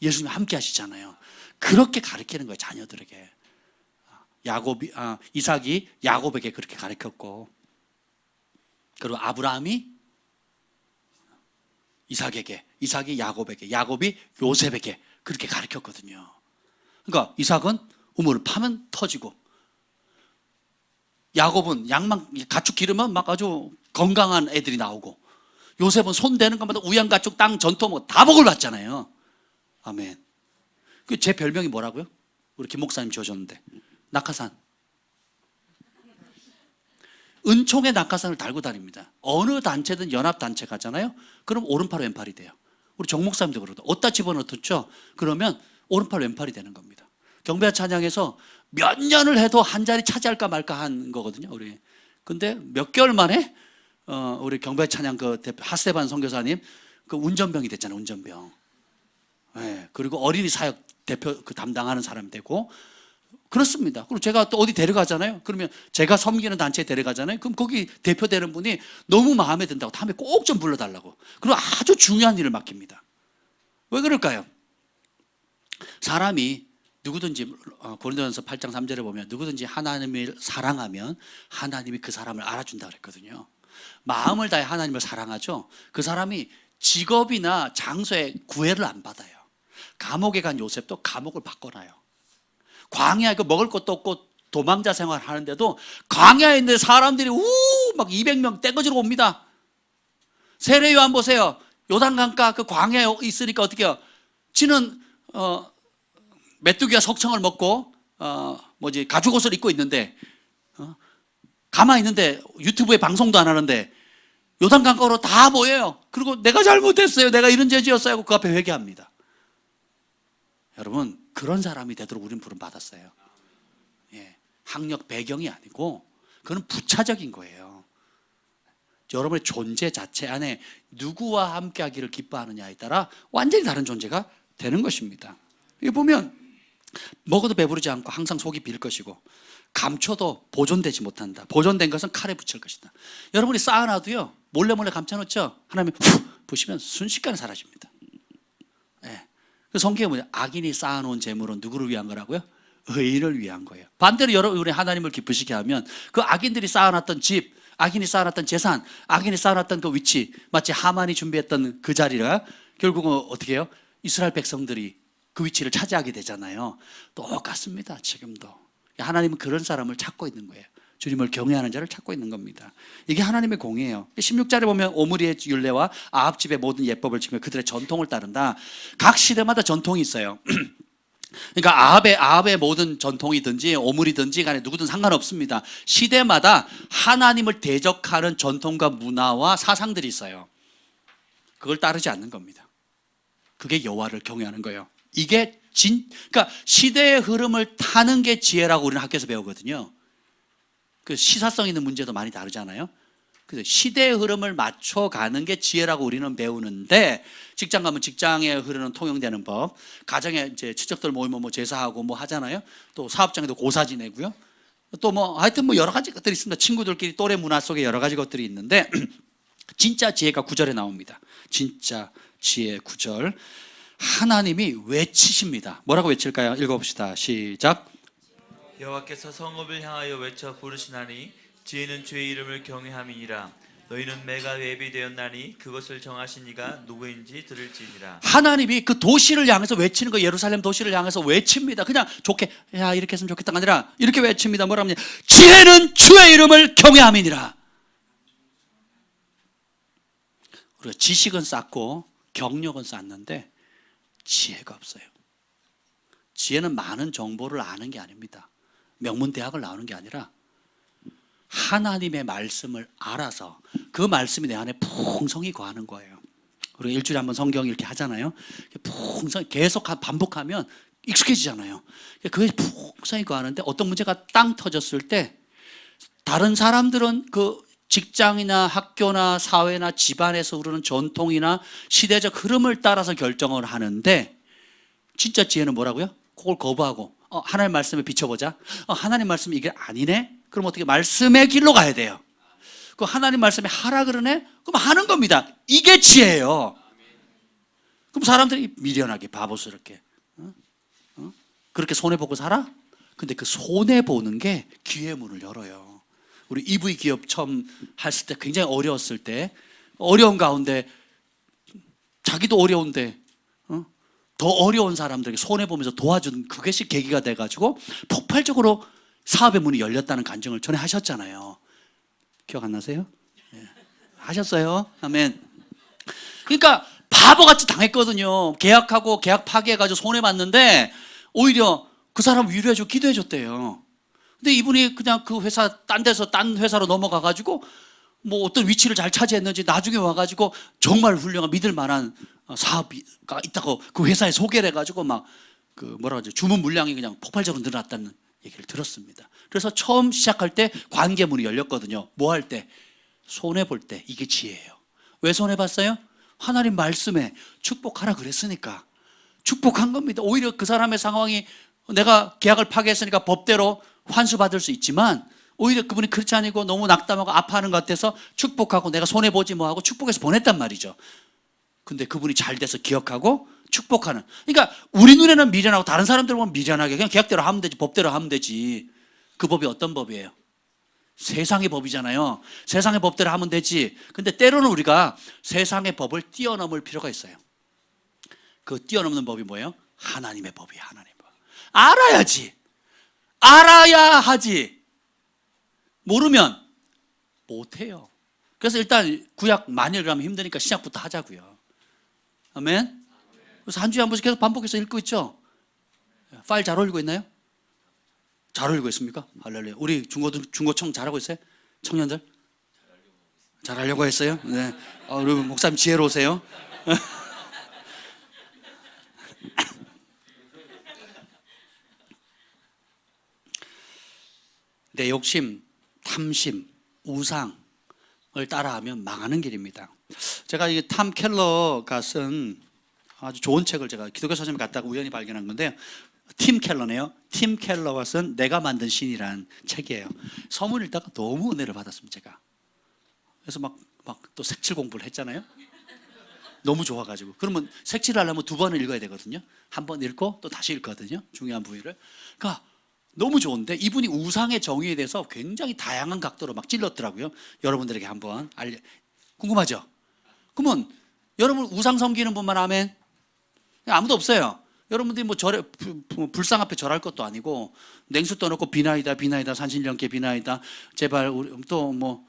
예수님 함께 하시잖아요. 그렇게 가르치는 거예요, 자녀들에게. 이삭이 야곱에게 그렇게 가르쳤고, 그리고 아브라함이 이삭에게, 이삭이 야곱에게, 야곱이 요셉에게 그렇게 가르쳤거든요. 그러니까 이삭은 우물을 파면 터지고, 야곱은 양만 가축 기르면 막 아주 건강한 애들이 나오고, 요셉은 손 대는 것마다 우양가축 땅 전토 뭐 다 복을 받잖아요. 아멘. 그 제 별명이 뭐라고요? 우리 김 목사님 지어줬는데, 낙하산. 은총의 낙하산을 달고 다닙니다. 어느 단체든 연합단체 가잖아요. 그럼 오른팔 왼팔이 돼요. 우리 정 목사님도 그러거든요. 어디다 집어넣었죠? 그러면 오른팔 왼팔이 되는 겁니다. 경배와 찬양에서 몇 년을 해도 한 자리 차지할까 말까 한 거거든요, 우리. 근데 몇 개월 만에 우리 경배와 찬양 그 대표 하세반 선교사님 그 운전병이 됐잖아요, 운전병. 네, 그리고 어린이 사역 대표 그 담당하는 사람이 되고 그렇습니다. 그리고 제가 또 어디 데려가잖아요. 그러면 제가 섬기는 단체에 데려가잖아요. 그럼 거기 대표되는 분이 너무 마음에 든다고 다음에 꼭 좀 불러달라고. 그리고 아주 중요한 일을 맡깁니다. 왜 그럴까요? 사람이 누구든지 고린도전서 8장 3절에 보면 누구든지 하나님을 사랑하면 하나님이 그 사람을 알아준다 그랬거든요. 마음을 다해 하나님을 사랑하죠. 그 사람이 직업이나 장소에 구애를 안 받아요. 감옥에 간 요셉도 감옥을 바꿔놔요. 광야에 그 먹을 것도 없고 도망자 생활을 하는데도 광야에 있는 사람들이 막 200명 떼거지로 옵니다. 세례 요한 보세요. 요단강가 그 광야에 있으니까 어떻게 해요? 지는 메뚜기와 석청을 먹고 가죽 옷을 입고 있는데 가만히 있는데 유튜브에 방송도 안 하는데 요단강가로 다 모여요. 그리고 내가 잘못했어요. 내가 이런 죄 지었어요 하고 그 앞에 회개합니다. 여러분 그런 사람이 되도록 우리는 부름 받았어요. 예, 학력 배경이 아니고 그건 부차적인 거예요. 여러분의 존재 자체 안에 누구와 함께하기를 기뻐하느냐에 따라 완전히 다른 존재가 되는 것입니다. 여기 보면 먹어도 배부르지 않고 항상 속이 빌 것이고 감춰도 보존되지 못한다. 보존된 것은 칼에 붙일 것이다. 여러분이 쌓아놔도요 몰래 감춰놓죠. 하나님 훅 부시면 순식간에 사라집니다. 예. 그 성경에 뭐냐? 악인이 쌓아놓은 재물은 누구를 위한 거라고요? 의인을 위한 거예요. 반대로 여러분이 하나님을 기쁘시게 하면 그 악인들이 쌓아놨던 집, 악인이 쌓아놨던 재산, 악인이 쌓아놨던 그 위치, 마치 하만이 준비했던 그 자리가 결국은 어떻게 해요? 이스라엘 백성들이 그 위치를 차지하게 되잖아요. 똑같습니다. 지금도 하나님은 그런 사람을 찾고 있는 거예요. 주님을 경외하는 자를 찾고 있는 겁니다. 이게 하나님의 공이에요. 16절에 보면 오므리의 율례와 아합 집의 모든 예법을 지키며 그들의 전통을 따른다. 각 시대마다 전통이 있어요. 그러니까 아합의 모든 전통이든지 오므리든지 간에 누구든 상관없습니다. 시대마다 하나님을 대적하는 전통과 문화와 사상들이 있어요. 그걸 따르지 않는 겁니다. 그게 여호와를 경외하는 거예요. 이게 그러니까 시대의 흐름을 타는 게 지혜라고 우리는 학교에서 배우거든요. 그 시사성 있는 문제도 많이 다르잖아요. 그래서 시대의 흐름을 맞춰가는 게 지혜라고 우리는 배우는데 직장 가면 직장에 흐르는 통용되는 법, 가정에 이제 친척들 모이면 뭐 제사하고 뭐 하잖아요. 또 사업장에도 고사 지내고요. 또 뭐 하여튼 뭐 여러 가지 것들이 있습니다. 친구들끼리 또래 문화 속에 여러 가지 것들이 있는데 진짜 지혜가 9절에 나옵니다. 진짜 지혜 9절. 하나님이 외치십니다. 뭐라고 외칠까요? 읽어봅시다. 시작. 여호와께서 성읍을 향하여 외쳐 부르시나니 지혜는 주의 이름을 경외함이니라. 너희는 매가 예비되었나니 그것을 정하신 이가 누구인지 들을지니라. 하나님이 그 도시를 향해서 외치는 거, 예루살렘 도시를 향해서 외칩니다. 그냥 좋게 야 이렇게 했으면 좋겠다가 아니라 이렇게 외칩니다. 뭐라고 하냐? 지혜는 주의 이름을 경외함이니라. 우리가 지식은 쌓고 경력은 쌓는데 지혜가 없어요. 지혜는 많은 정보를 아는 게 아닙니다. 명문대학을 나오는 게 아니라 하나님의 말씀을 알아서 그 말씀이 내 안에 풍성히 거하는 거예요. 우리가 일주일에 한번 성경 이렇게 하잖아요. 풍성히 계속 반복하면 익숙해지잖아요. 그게 풍성히 거하는데 어떤 문제가 땅 터졌을 때 다른 사람들은 그 직장이나 학교나 사회나 집안에서 흐르는 전통이나 시대적 흐름을 따라서 결정을 하는데 진짜 지혜는 뭐라고요? 그걸 거부하고 하나님 말씀에 비춰보자. 하나님 말씀이 이게 아니네? 그럼 어떻게 말씀의 길로 가야 돼요. 그 하나님 말씀에 하라 그러네? 그럼 하는 겁니다. 이게 지혜예요. 그럼 사람들이 미련하게 바보스럽게 그렇게 손해보고 살아? 근데 그 손해보는 게 기회의 문을 열어요. 우리 EV 기업 처음 했을 때 굉장히 어려웠을 때 어려운 가운데 자기도 어려운데 더 어려운 사람들에게 손해보면서 도와준 그것이 계기가 돼가지고 폭발적으로 사업의 문이 열렸다는 간증을 전에 하셨잖아요. 기억 안 나세요? 네. 하셨어요? 아멘. 그러니까 바보같이 당했거든요. 계약하고 계약 파기해가지고 손해봤는데 오히려 그 사람 위로해주고 기도해줬대요. 근데 이분이 그냥 그 회사 딴 데서 딴 회사로 넘어가가지고 뭐 어떤 위치를 잘 차지했는지 나중에 와가지고 정말 훌륭한 믿을 만한 사업가 있다고 그 회사에 소개를 해가지고 막 그 뭐라 그러죠, 주문 물량이 그냥 폭발적으로 늘어났다는 얘기를 들었습니다. 그래서 처음 시작할 때 관계문이 열렸거든요. 뭐 할 때? 손해볼 때. 이게 지혜예요. 왜 손해봤어요? 하나님 말씀에 축복하라 그랬으니까 축복한 겁니다. 오히려 그 사람의 상황이 내가 계약을 파기했으니까 법대로 환수받을 수 있지만 오히려 그분이 그렇지 아니고 너무 낙담하고 아파하는 것 같아서 축복하고 내가 손해보지 뭐하고 축복해서 보냈단 말이죠. 근데 그분이 잘 돼서 기억하고 축복하는. 그러니까 우리 눈에는 미련하고 다른 사람들 보면 미련하게 그냥 계약대로 하면 되지, 법대로 하면 되지. 그 법이 어떤 법이에요? 세상의 법이잖아요. 세상의 법대로 하면 되지. 근데 때로는 우리가 세상의 법을 뛰어넘을 필요가 있어요. 그 뛰어넘는 법이 뭐예요? 하나님의 법이에요. 하나님의 법. 알아야지. 알아야 하지. 모르면 못해요. 그래서 일단 구약 많이 읽으면 힘드니까 신약부터 하자고요. 아멘. 그래서 한 주에 한 번씩 계속 반복해서 읽고 있죠. 파일 잘 올리고 있나요? 잘 올리고 있습니까? 할렐루야. 우리 중고청 잘하고 있어요? 청년들? 잘하려고 했어요? 네. 우리 목사님 지혜로우세요. 내 욕심, 탐심, 우상을 따라하면 망하는 길입니다. 제가 이 탐 켈러가 쓴 아주 좋은 책을 제가 기독교 서점에 갔다가 우연히 발견한 건데, 팀 켈러네요. 팀 켈러가 쓴 내가 만든 신이라는 책이에요. 서문 읽다가 너무 은혜를 받았습니다. 제가. 그래서 막 또 색칠 공부를 했잖아요. 너무 좋아가지고. 그러면 색칠을 하려면 2번을 읽어야 되거든요. 한 번 읽고 또 다시 읽거든요. 중요한 부위를. 그러니까 너무 좋은데 이분이 우상의 정의에 대해서 굉장히 다양한 각도로 막 찔렀더라고요. 여러분들에게 한번 궁금하죠? 그러면 여러분 우상 섬기는 분만 아멘? 아무도 없어요. 여러분들이 뭐 불상 앞에 절할 것도 아니고 냉수 떠놓고 비나이다 산신령께 비나이다 제발 또 뭐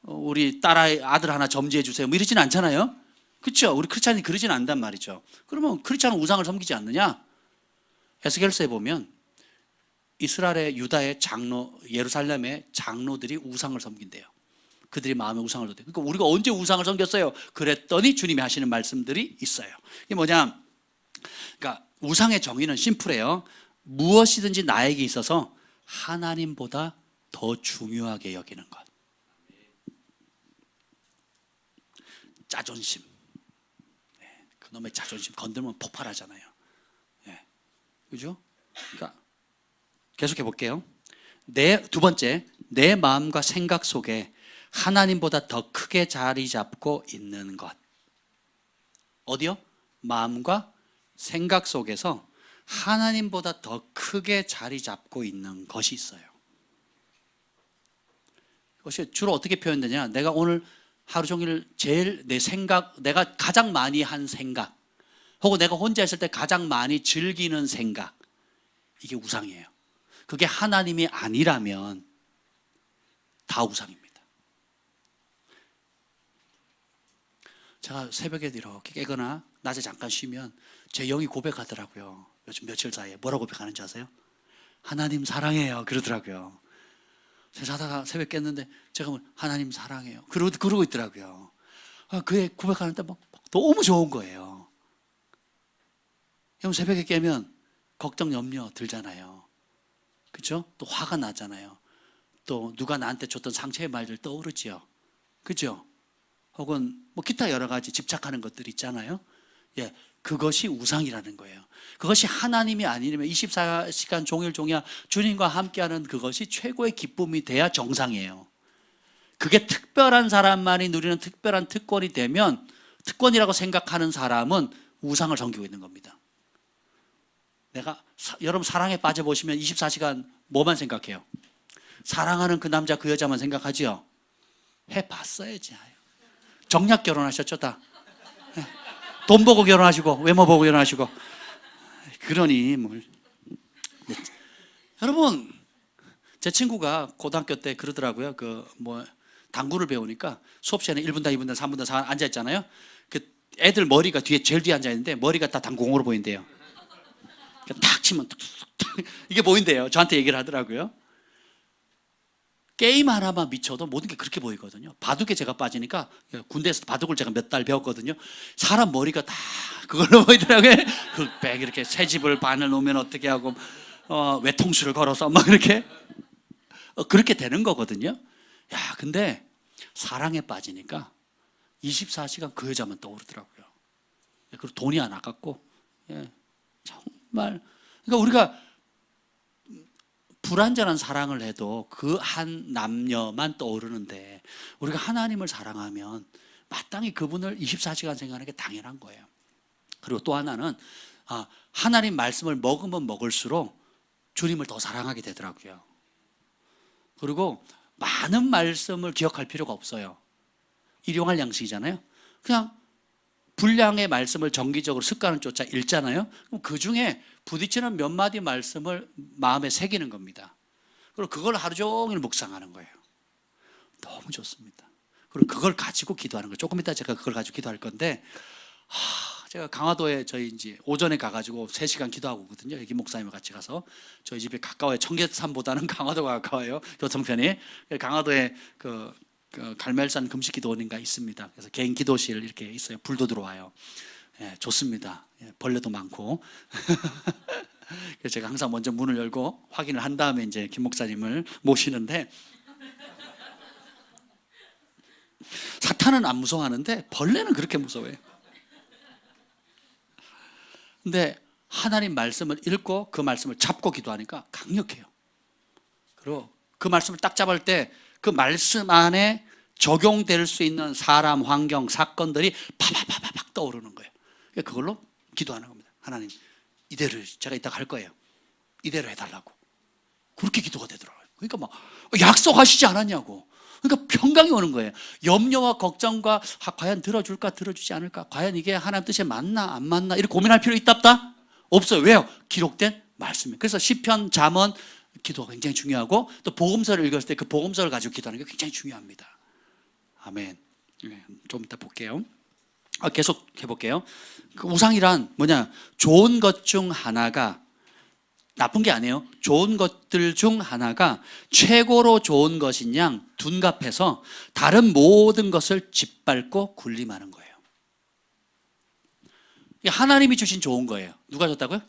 우리 아들 하나 점지해 주세요 뭐 이러진 않잖아요. 그렇죠? 우리 크리스찬이 그러진 않단 말이죠. 그러면 크리스찬은 우상을 섬기지 않느냐? 에스겔서에 보면 이스라엘의 유다의 장로, 예루살렘의 장로들이 우상을 섬긴대요. 그들이 마음에 우상을 뒀대요. 그러니까 우리가 언제 우상을 섬겼어요? 그랬더니 주님이 하시는 말씀들이 있어요. 이게 뭐냐? 그러니까 우상의 정의는 심플해요. 무엇이든지 나에게 있어서 하나님보다 더 중요하게 여기는 것. 자존심. 그놈의 자존심 건들면 폭발하잖아요. 그죠? 그러니까 계속해 볼게요. 두 번째, 내 마음과 생각 속에 하나님보다 더 크게 자리 잡고 있는 것. 어디요? 마음과 생각 속에서 하나님보다 더 크게 자리 잡고 있는 것이 있어요. 그것이 주로 어떻게 표현되냐? 내가 오늘 하루 종일 제일 내가 가장 많이 한 생각, 혹은 내가 혼자 있을 때 가장 많이 즐기는 생각, 이게 우상이에요. 그게 하나님이 아니라면 다 우상입니다. 제가 새벽에 이렇게 깨거나 낮에 잠깐 쉬면 제 영이 고백하더라고요. 요즘 며칠 사이에 뭐라고 고백하는지 아세요? 하나님 사랑해요 그러더라고요. 자다가 새벽 깼는데 제가 뭐 하나님 사랑해요. 그러고 있더라고요. 그애 고백하는데 막 너무 좋은 거예요. 형 새벽에 깨면 걱정 염려 들잖아요. 그렇죠? 또 화가 나잖아요. 또 누가 나한테 줬던 상처의 말들 떠오르지요. 그죠? 혹은 뭐 기타 여러 가지 집착하는 것들 있잖아요. 예, 그것이 우상이라는 거예요. 그것이 하나님이 아니면 24시간 종일 종야 주님과 함께하는 그것이 최고의 기쁨이 돼야 정상이에요. 그게 특별한 사람만이 누리는 특별한 특권이 되면, 특권이라고 생각하는 사람은 우상을 섬기고 있는 겁니다. 여러분 사랑에 빠져보시면 24시간 뭐만 생각해요? 사랑하는 그 남자 그 여자만 생각하지요. 해봤어야지. 정략 결혼하셨죠 다. 돈 보고 결혼하시고 외모 보고 결혼하시고. 그러니 뭘. 여러분 제 친구가 고등학교 때 그러더라고요. 당구를 배우니까 수업 시간에 1분당 2분당 3분당 4분 앉아 있잖아요. 그 애들 머리가 제일 뒤에 앉아 있는데 머리가 다 당구공으로 보인대요. 탁 치면 툭툭툭 이게 보인대요. 저한테 얘기를 하더라고요. 게임 하나만 미쳐도 모든 게 그렇게 보이거든요. 바둑에 제가 빠지니까, 군대에서 바둑을 제가 몇 달 배웠거든요. 사람 머리가 다 그걸로 보이더라고요. 흑백 이렇게 새집을 반을 놓으면 어떻게 하고, 외통수를 걸어서 막 이렇게 그렇게 되는 거거든요. 야, 근데 사랑에 빠지니까 24시간 그 여자만 떠오르더라고요. 그리고 돈이 안 아깝고, 정말. 그러니까 우리가 불완전한 사랑을 해도 그 한 남녀만 떠오르는데, 우리가 하나님을 사랑하면 마땅히 그분을 24시간 생각하는 게 당연한 거예요. 그리고 또 하나는 하나님 말씀을 먹으면 먹을수록 주님을 더 사랑하게 되더라고요. 그리고 많은 말씀을 기억할 필요가 없어요. 일용할 양식이잖아요. 그냥 분량의 말씀을 정기적으로 습관을 쫓아 읽잖아요. 그럼 그 중에 부딪히는 몇 마디 말씀을 마음에 새기는 겁니다. 그리고 그걸 하루 종일 묵상하는 거예요. 너무 좋습니다. 그리고 그걸 가지고 기도하는 거예요. 조금 이따 제가 그걸 가지고 기도할 건데, 제가 강화도에 저희 이제 오전에 가가지고 3시간 기도하고 오거든요. 여기 목사님과 같이 가서. 저희 집이 가까워요. 청계산보다는 강화도가 가까워요. 교통편이. 강화도에 그 갈멜산 금식기도원인가 있습니다. 그래서 개인 기도실 이렇게 있어요. 불도 들어와요. 좋습니다. 벌레도 많고. 그래서 제가 항상 먼저 문을 열고 확인을 한 다음에 이제 김 목사님을 모시는데, 사탄은 안 무서워하는데 벌레는 그렇게 무서워해요. 근데 하나님 말씀을 읽고 그 말씀을 잡고 기도하니까 강력해요. 그리고 그 말씀을 딱 잡을 때 그 말씀 안에 적용될 수 있는 사람, 환경, 사건들이 파파파팍 떠오르는 거예요. 그걸로 기도하는 겁니다. 하나님, 이대로 제가 이따가 할 거예요. 이대로 해달라고. 그렇게 기도가 되더라고요. 그러니까 막 약속하시지 않았냐고. 그러니까 평강이 오는 거예요. 염려와 걱정과 과연 들어줄까 들어주지 않을까, 과연 이게 하나님 뜻에 맞나 안 맞나 이렇게 고민할 필요 있다 없다? 없어요. 왜요? 기록된 말씀이에요. 그래서 시편, 잠언 기도가 굉장히 중요하고, 또 복음서를 읽었을 때 그 복음서를 가지고 기도하는 게 굉장히 중요합니다. 아멘. 좀 이따 볼게요. 계속 해볼게요. 그 우상이란 뭐냐? 좋은 것 중 하나가, 나쁜 게 아니에요. 좋은 것들 중 하나가 최고로 좋은 것인 양 둔갑해서 다른 모든 것을 짓밟고 군림하는 거예요. 하나님이 주신 좋은 거예요. 누가 줬다고요?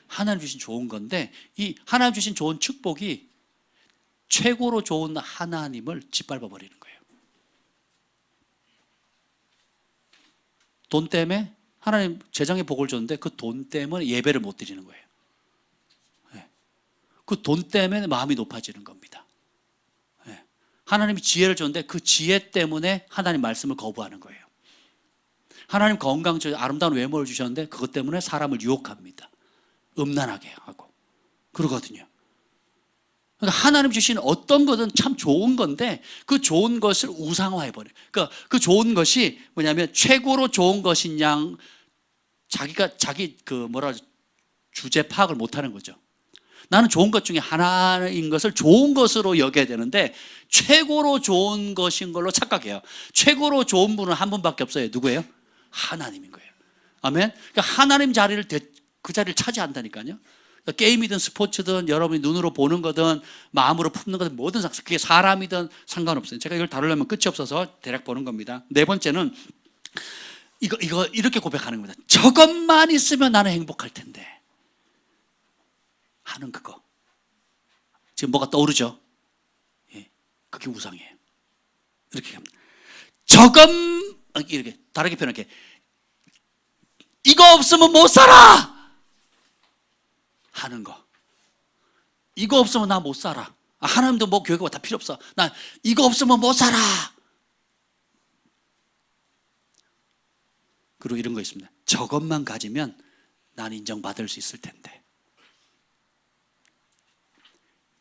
하나님 주신 좋은 건데, 이 하나님 주신 좋은 축복이 최고로 좋은 하나님을 짓밟아 버리는 거예요. 돈 때문에 하나님 재정의 복을 줬는데 그 돈 때문에 예배를 못 드리는 거예요. 그 돈 때문에 마음이 높아지는 겁니다. 하나님이 지혜를 줬는데 그 지혜 때문에 하나님 말씀을 거부하는 거예요. 하나님 건강, 아름다운 외모를 주셨는데 그것 때문에 사람을 유혹합니다. 음란하게 하고 그러거든요. 그러니까 하나님 주신 어떤 것은 참 좋은 건데 그 좋은 것을 우상화해버려요. 그러니까 그 좋은 것이 뭐냐면 최고로 좋은 것인 양, 자기 주제 파악을 못하는 거죠. 나는 좋은 것 중에 하나인 것을 좋은 것으로 여겨야 되는데 최고로 좋은 것인 걸로 착각해요. 최고로 좋은 분은 한 분밖에 없어요. 누구예요? 하나님인 거예요. 아멘. 그러니까 하나님 자리를 그 자리를 차지한다니까요. 게임이든 스포츠든 여러분이 눈으로 보는 거든 마음으로 품는 거든 뭐든 그게 사람이든 상관없어요. 제가 이걸 다루려면 끝이 없어서 대략 보는 겁니다. 네 번째는 이거 이렇게 고백하는 겁니다. 저것만 있으면 나는 행복할 텐데 하는 그거. 지금 뭐가 떠오르죠? 예, 그게 우상이에요. 이렇게 합니다. 이렇게 다르게 표현할게. 이거 없으면 못 살아 하는 거. 이거 없으면 나 못 살아. 하나님도 뭐 교회가 다 필요 없어. 나 이거 없으면 못 살아. 그리고 이런 거 있습니다. 저것만 가지면 난 인정받을 수 있을 텐데.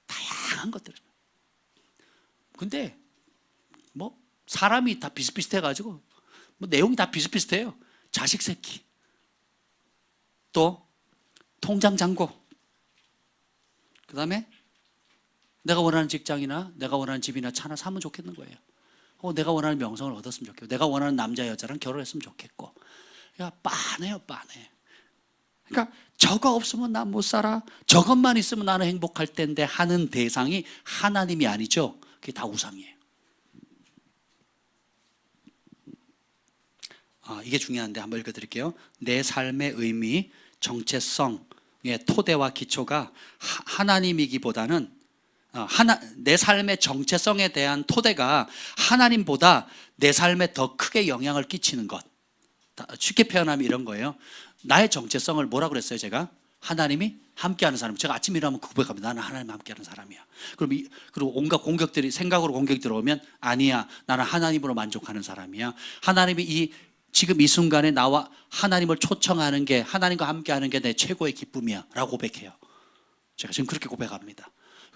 다양한 것들. 근데 뭐 사람이 다 비슷비슷해가지고 뭐 내용이 다 비슷비슷해요. 자식 새끼, 또 통장 잔고, 그 다음에 내가 원하는 직장이나 내가 원하는 집이나 차나 사면 좋겠는 거예요. 내가 원하는 명성을 얻었으면 좋겠고, 내가 원하는 남자 여자랑 결혼했으면 좋겠고. 그러니까 빤해요, 빤해. 그러니까 저거 없으면 난 못 살아, 저것만 있으면 나는 행복할 텐데 하는 대상이 하나님이 아니죠. 그게 다 우상이에요. 이게 중요한데 한번 읽어드릴게요. 내 삶의 의미, 정체성의 토대와 기초가 하나님이기보다는 내 삶의 정체성에 대한 토대가 하나님보다 내 삶에 더 크게 영향을 끼치는 것. 쉽게 표현하면 이런 거예요. 나의 정체성을 뭐라고 그랬어요? 제가 하나님이 함께하는 사람. 제가 아침에 일어나면 고백합니다. 나는 하나님 함께하는 사람이야. 그리고 온갖 공격들이, 생각으로 공격이 들어오면 아니야, 나는 하나님으로 만족하는 사람이야. 하나님이 지금 이 순간에 나와 하나님을 초청하는 게, 하나님과 함께하는 게 내 최고의 기쁨이야 라고 고백해요. 제가 지금 그렇게 고백합니다.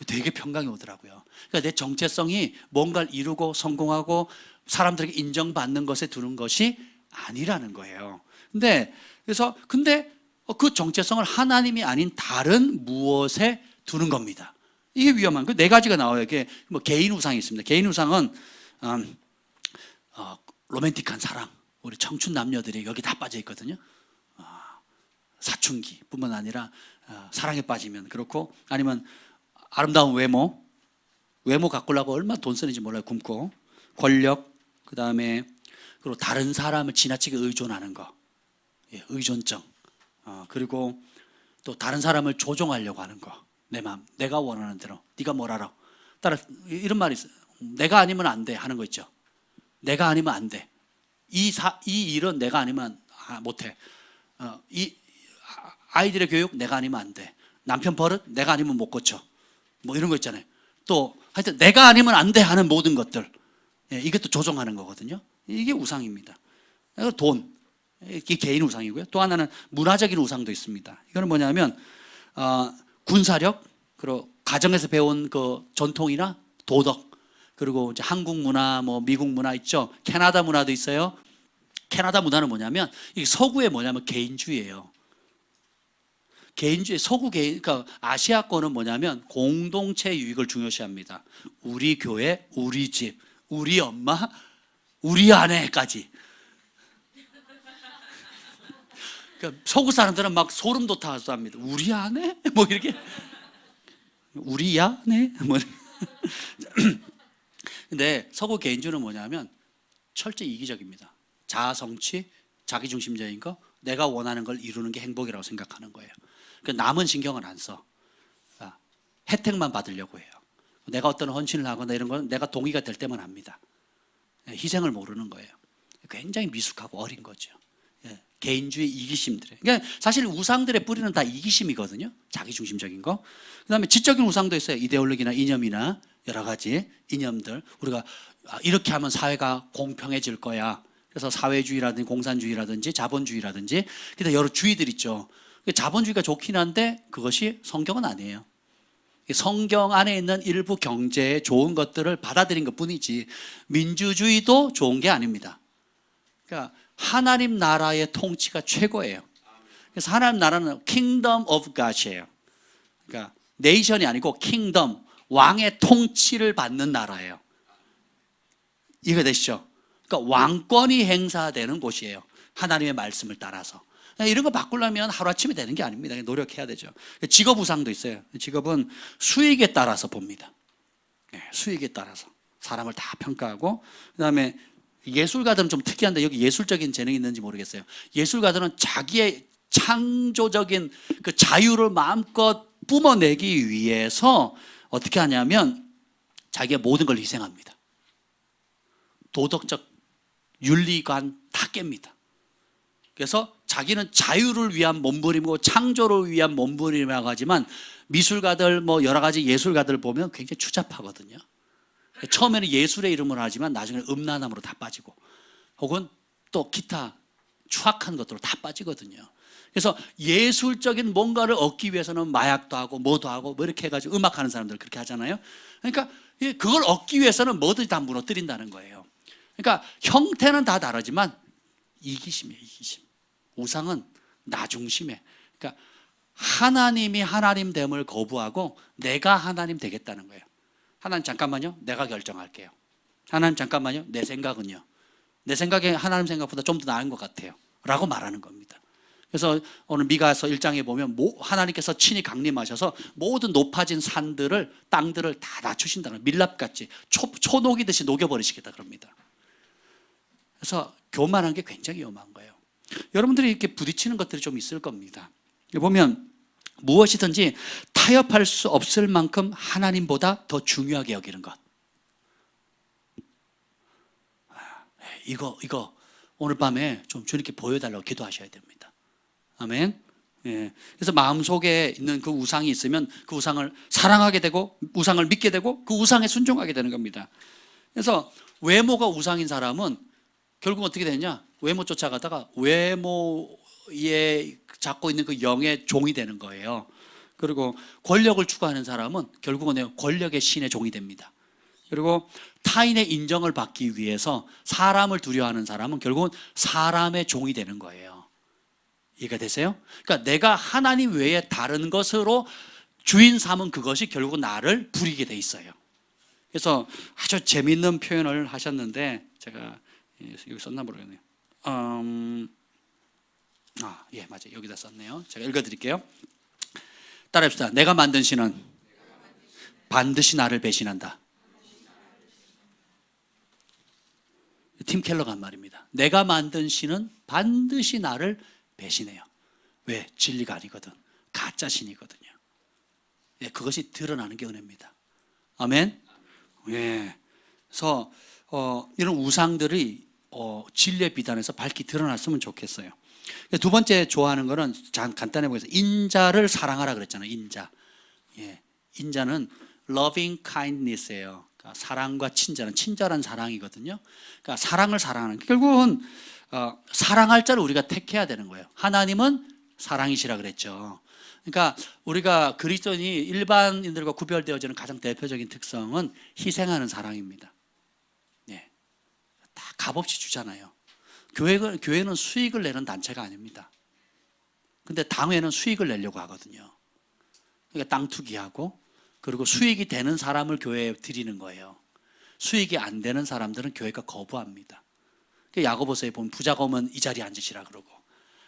되게 평강이 오더라고요. 그러니까 내 정체성이 뭔가를 이루고 성공하고 사람들에게 인정받는 것에 두는 것이 아니라는 거예요. 근데 그 정체성을 하나님이 아닌 다른 무엇에 두는 겁니다. 이게 위험한 그 네 가지가 나와요. 이게 뭐 개인 우상이 있습니다. 개인 우상은 로맨틱한 사랑, 우리 청춘 남녀들이 여기 다 빠져 있거든요. 사춘기뿐만 아니라 사랑에 빠지면 그렇고, 아니면 아름다운 외모 가꾸려고 얼마나 돈 쓰는지 몰라요. 굶고, 권력, 그 다음에 그리고 다른 사람을 지나치게 의존하는 거, 의존증, 그리고 또 다른 사람을 조종하려고 하는 거. 내 마음, 내가 원하는 대로, 네가 뭘 알아. 따라 이런 말이 있어요. 내가 아니면 안 돼 하는 거 있죠. 내가 아니면 안 돼. 이 일은 내가 아니면 못해. 이 아이들의 교육 내가 아니면 안 돼. 남편 버릇 내가 아니면 못 고쳐. 뭐 이런 거 있잖아요. 또 하여튼 내가 아니면 안 돼 하는 모든 것들, 이것도 조종하는 거거든요. 이게 우상입니다. 돈, 이게 개인 우상이고요. 또 하나는 문화적인 우상도 있습니다. 이거는 뭐냐면 군사력, 그리고 가정에서 배운 그 전통이나 도덕, 그리고 이제 한국 문화, 뭐 미국 문화 있죠. 캐나다 문화도 있어요. 캐나다 문화는 뭐냐면, 이 서구의 뭐냐면 개인주의예요. 개인주의, 그러니까 아시아권은 뭐냐면 공동체 유익을 중요시합니다. 우리 교회, 우리 집, 우리 엄마, 우리 아내까지. 그러니까 서구 사람들은 막 소름 돋아서 합니다. 우리 아내? 뭐 이렇게. 우리 아내? 뭐. 근데 서구 개인주의는 뭐냐면 철저히 이기적입니다. 자아 성취, 자기중심적인 거, 내가 원하는 걸 이루는 게 행복이라고 생각하는 거예요. 그러니까 남은 신경을 안 써. 혜택만 받으려고 해요. 내가 어떤 헌신을 하거나 이런 건 내가 동의가 될 때만 합니다. 희생을 모르는 거예요. 굉장히 미숙하고 어린 거죠. 개인주의 이기심들. 그러니까 사실 우상들의 뿌리는 다 이기심이거든요. 자기중심적인 거. 그다음에 지적인 우상도 있어요. 이데올로기나 이념이나 여러 가지 이념들. 우리가 이렇게 하면 사회가 공평해질 거야. 그래서 사회주의라든지 공산주의라든지 자본주의라든지 그다음 여러 주의들 있죠. 자본주의가 좋긴 한데 그것이 성경은 아니에요. 성경 안에 있는 일부 경제의 좋은 것들을 받아들인 것뿐이지 민주주의도 좋은 게 아닙니다. 그러니까 하나님 나라의 통치가 최고예요. 그래서 하나님 나라는 Kingdom of God이에요. 그러니까 네이션이 아니고 Kingdom, 왕의 통치를 받는 나라예요. 이해가 되시죠? 그러니까 왕권이 행사되는 곳이에요. 하나님의 말씀을 따라서. 이런 거 바꾸려면 하루아침에 되는 게 아닙니다. 노력해야 되죠. 직업 우상도 있어요. 직업은 수익에 따라서 봅니다. 수익에 따라서 사람을 다 평가하고, 그다음에 예술가들은 좀 특이한데 여기 예술적인 재능이 있는지 모르겠어요. 예술가들은 자기의 창조적인 그 자유를 마음껏 뿜어내기 위해서 어떻게 하냐면 자기의 모든 걸 희생합니다. 도덕적 윤리관 다 깹니다. 그래서 자기는 자유를 위한 몸부림이고 창조를 위한 몸부림이라고 하지만 미술가들 뭐 여러 가지 예술가들 보면 굉장히 추잡하거든요. 처음에는 예술의 이름으로 하지만 나중에는 음란함으로 다 빠지고 혹은 또 기타 추악한 것들로 다 빠지거든요. 그래서 예술적인 뭔가를 얻기 위해서는 마약도 하고 뭐도 하고 뭐 이렇게 해가지고 음악하는 사람들 그렇게 하잖아요. 그러니까 그걸 얻기 위해서는 뭐든지 다 무너뜨린다는 거예요. 그러니까 형태는 다 다르지만 이기심이에요. 이기심. 우상은 나 중심에. 그러니까 하나님이 하나님 됨을 거부하고 내가 하나님 되겠다는 거예요. 하나님 잠깐만요. 내가 결정할게요. 하나님 잠깐만요. 내 생각은요. 내 생각에 하나님 생각보다 좀 더 나은 것 같아요. 라고 말하는 겁니다. 그래서 오늘 미가서 1장에 보면 하나님께서 친히 강림하셔서 모든 높아진 산들을 땅들을 다 낮추신다는, 밀랍같이 초녹이듯이 녹여버리시겠다 그럽니다. 그래서 교만한 게 굉장히 위험한 거예요. 여러분들이 이렇게 부딪히는 것들이 좀 있을 겁니다. 보면 무엇이든지 타협할 수 없을 만큼 하나님보다 더 중요하게 여기는 것. 이거 오늘 밤에 좀 주님께 보여달라고 기도하셔야 됩니다. 아멘. 예. 그래서 마음속에 있는 그 우상이 있으면 그 우상을 사랑하게 되고 우상을 믿게 되고 그 우상에 순종하게 되는 겁니다. 그래서 외모가 우상인 사람은 결국 어떻게 되냐? 외모 쫓아가다가 외모에 잡고 있는 그 영의 종이 되는 거예요. 그리고 권력을 추구하는 사람은 결국은 권력의 신의 종이 됩니다. 그리고 타인의 인정을 받기 위해서 사람을 두려워하는 사람은 결국은 사람의 종이 되는 거예요. 이해가 되세요? 그러니까 내가 하나님 외에 다른 것으로 주인 삼은 그것이 결국은 나를 부리게 돼 있어요. 그래서 아주 재미있는 표현을 하셨는데 제가 여기 썼나 모르겠네요. 예, 맞아요. 여기다 썼네요. 제가 읽어드릴게요. 따라합시다. 내가 만든 신은 반드시 나를 배신한다. 팀 켈러가 한 말입니다. 내가 만든 신은 반드시 나를 배신해요. 왜? 진리가 아니거든. 가짜 신이거든요. 예, 그것이 드러나는 게 은혜입니다. 아멘. 예. 그래서 이런 우상들이 진리의 비단에서 밝히 드러났으면 좋겠어요. 두 번째 좋아하는 거는 간단해 보겠습니다. 인자를 사랑하라 그랬잖아요. 인자. 예. 인자는 loving kindness예요. 그러니까 사랑과 친절한 사랑이거든요. 그러니까 사랑을 사랑하는, 결국은 사랑할 자를 우리가 택해야 되는 거예요. 하나님은 사랑이시라 그랬죠. 그러니까 우리가 그리스도인이 일반인들과 구별되어지는 가장 대표적인 특성은 희생하는 사랑입니다. 예. 다 값없이 주잖아요. 교회는 수익을 내는 단체가 아닙니다. 근데 당회는 수익을 내려고 하거든요. 그러니까 땅 투기하고 그리고 수익이 되는 사람을 교회에 드리는 거예요. 수익이 안 되는 사람들은 교회가 거부합니다. 야고보서에 보면 부자가 오면 이 자리에 앉으시라 그러고,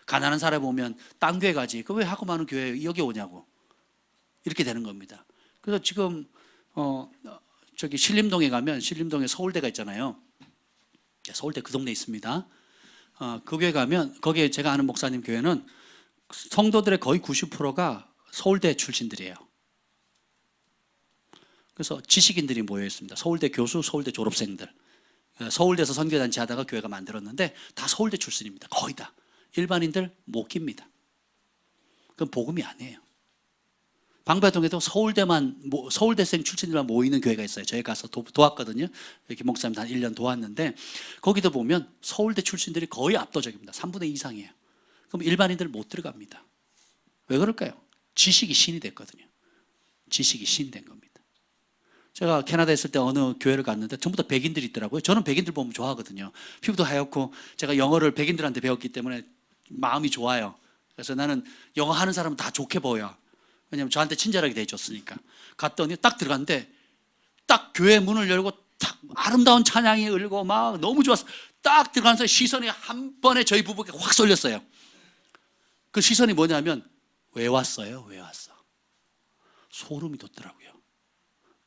가난한 사람 오면 딴 교회 가지, 그 왜 하고 많은 교회 여기 오냐고, 이렇게 되는 겁니다. 그래서 지금 저기 신림동에 가면, 신림동에 서울대가 있잖아요. 서울대 그 동네에 있습니다. 그 교회 가면, 거기에 제가 아는 목사님 교회는 성도들의 거의 90%가 서울대 출신들이에요. 그래서 지식인들이 모여 있습니다. 서울대 교수, 서울대 졸업생들. 서울대에서 선교단체 하다가 교회가 만들었는데 다 서울대 출신입니다. 거의 다. 일반인들 못 깁니다. 그건 복음이 아니에요. 방배동에도 서울대생 출신들만 모이는 교회가 있어요. 저희 가서 도왔거든요. 이렇게 목사님 한 1년 도왔는데 거기도 보면 서울대 출신들이 거의 압도적입니다. 3분의 2 이상이에요. 그럼 일반인들 못 들어갑니다. 왜 그럴까요? 지식이 신이 됐거든요. 지식이 신이 된 겁니다. 제가 캐나다에 있을 때 어느 교회를 갔는데 전부 다 백인들이 있더라고요. 저는 백인들 보면 좋아하거든요. 피부도 하얗고 제가 영어를 백인들한테 배웠기 때문에 마음이 좋아요. 그래서 나는 영어 하는 사람은 다 좋게 보여. 왜냐하면 저한테 친절하게 대해줬으니까. 갔더니 딱 들어갔는데 딱 교회 문을 열고 딱 아름다운 찬양이 흐르고 막 너무 좋았어. 딱 들어가면서 시선이 한 번에 저희 부부에게 확 쏠렸어요. 그 시선이 뭐냐면 왜 왔어요? 왜 왔어? 소름이 돋더라고요.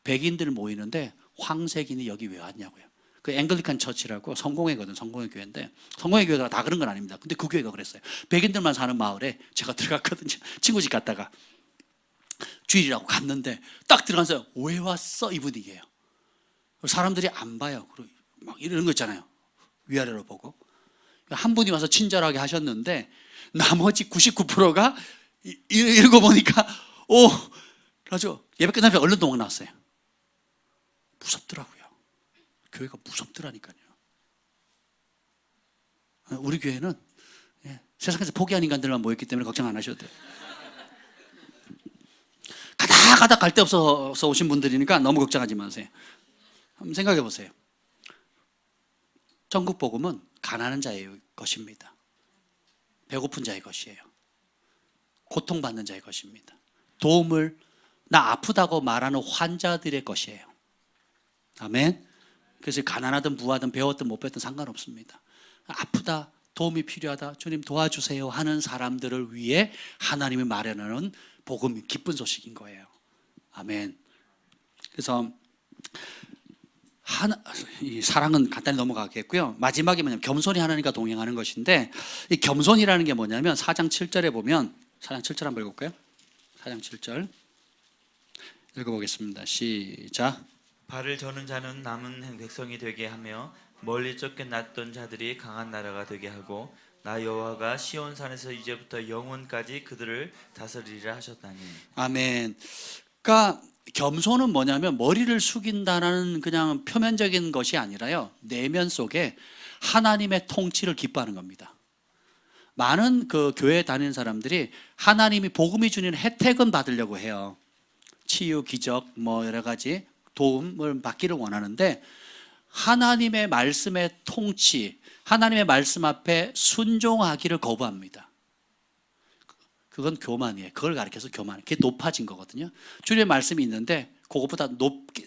백인들 모이는데 황색인이 여기 왜 왔냐고요. 그 앵글리칸 처치라고 성공회거든. 성공회 교회인데 성공회 교회가 다 그런 건 아닙니다. 근데 그 교회가 그랬어요. 백인들만 사는 마을에 제가 들어갔거든요. 친구 집 갔다가 주일이라고 갔는데 딱 들어가서 왜 왔어? 이 분위기예요. 사람들이 안 봐요. 그리고 막 이러는 거 있잖아요. 위아래로 보고. 한 분이 와서 친절하게 하셨는데 나머지 99%가 읽어보니까 아주 예배 끝나면 얼른 도망 나왔어요. 무섭더라고요. 교회가 무섭더라니까요. 우리 교회는 세상에서 포기한 인간들만 모였기 때문에 걱정 안 하셔도 돼요. 가다 갈 데 없어서 오신 분들이니까 너무 걱정하지 마세요. 한번 생각해 보세요. 전국 복음은 가난한 자의 것입니다. 배고픈 자의 것이에요. 고통받는 자의 것입니다. 도움을 나 아프다고 말하는 환자들의 것이에요. 아멘. 그래서 가난하든 부하든 배웠든 못 배웠든 상관없습니다. 아프다, 도움이 필요하다, 주님 도와주세요 하는 사람들을 위해 하나님이 마련하는 복음, 기쁜 소식인 거예요. 아멘. 그래서 이 사랑은 간단히 넘어가겠고요. 마지막에 뭐냐면 겸손이 하나님과 동행하는 것인데, 이 겸손이라는 게 뭐냐면 4장 7절에 보면, 4장 7절 한번 읽어볼까요? 4장 7절 읽어보겠습니다. 시작. 발을 저는 자는 남은 백성이 되게 하며 멀리 쫓겨났던 자들이 강한 나라가 되게 하고 나 여호와가 시온산에서 이제부터 영원까지 그들을 다스리리라 하셨다니. 아멘. 그러니까 겸손은 뭐냐면 머리를 숙인다는 그냥 표면적인 것이 아니라요, 내면 속에 하나님의 통치를 기뻐하는 겁니다. 많은 그 교회 다니는 사람들이 하나님이 복음이 주는 혜택은 받으려고 해요. 치유, 기적, 뭐 여러 가지 도움을 받기를 원하는데 하나님의 말씀의 통치, 하나님의 말씀 앞에 순종하기를 거부합니다. 그건 교만이에요. 그걸 가리켜서 교만. 그게 높아진 거거든요. 주님의 말씀이 있는데 그것보다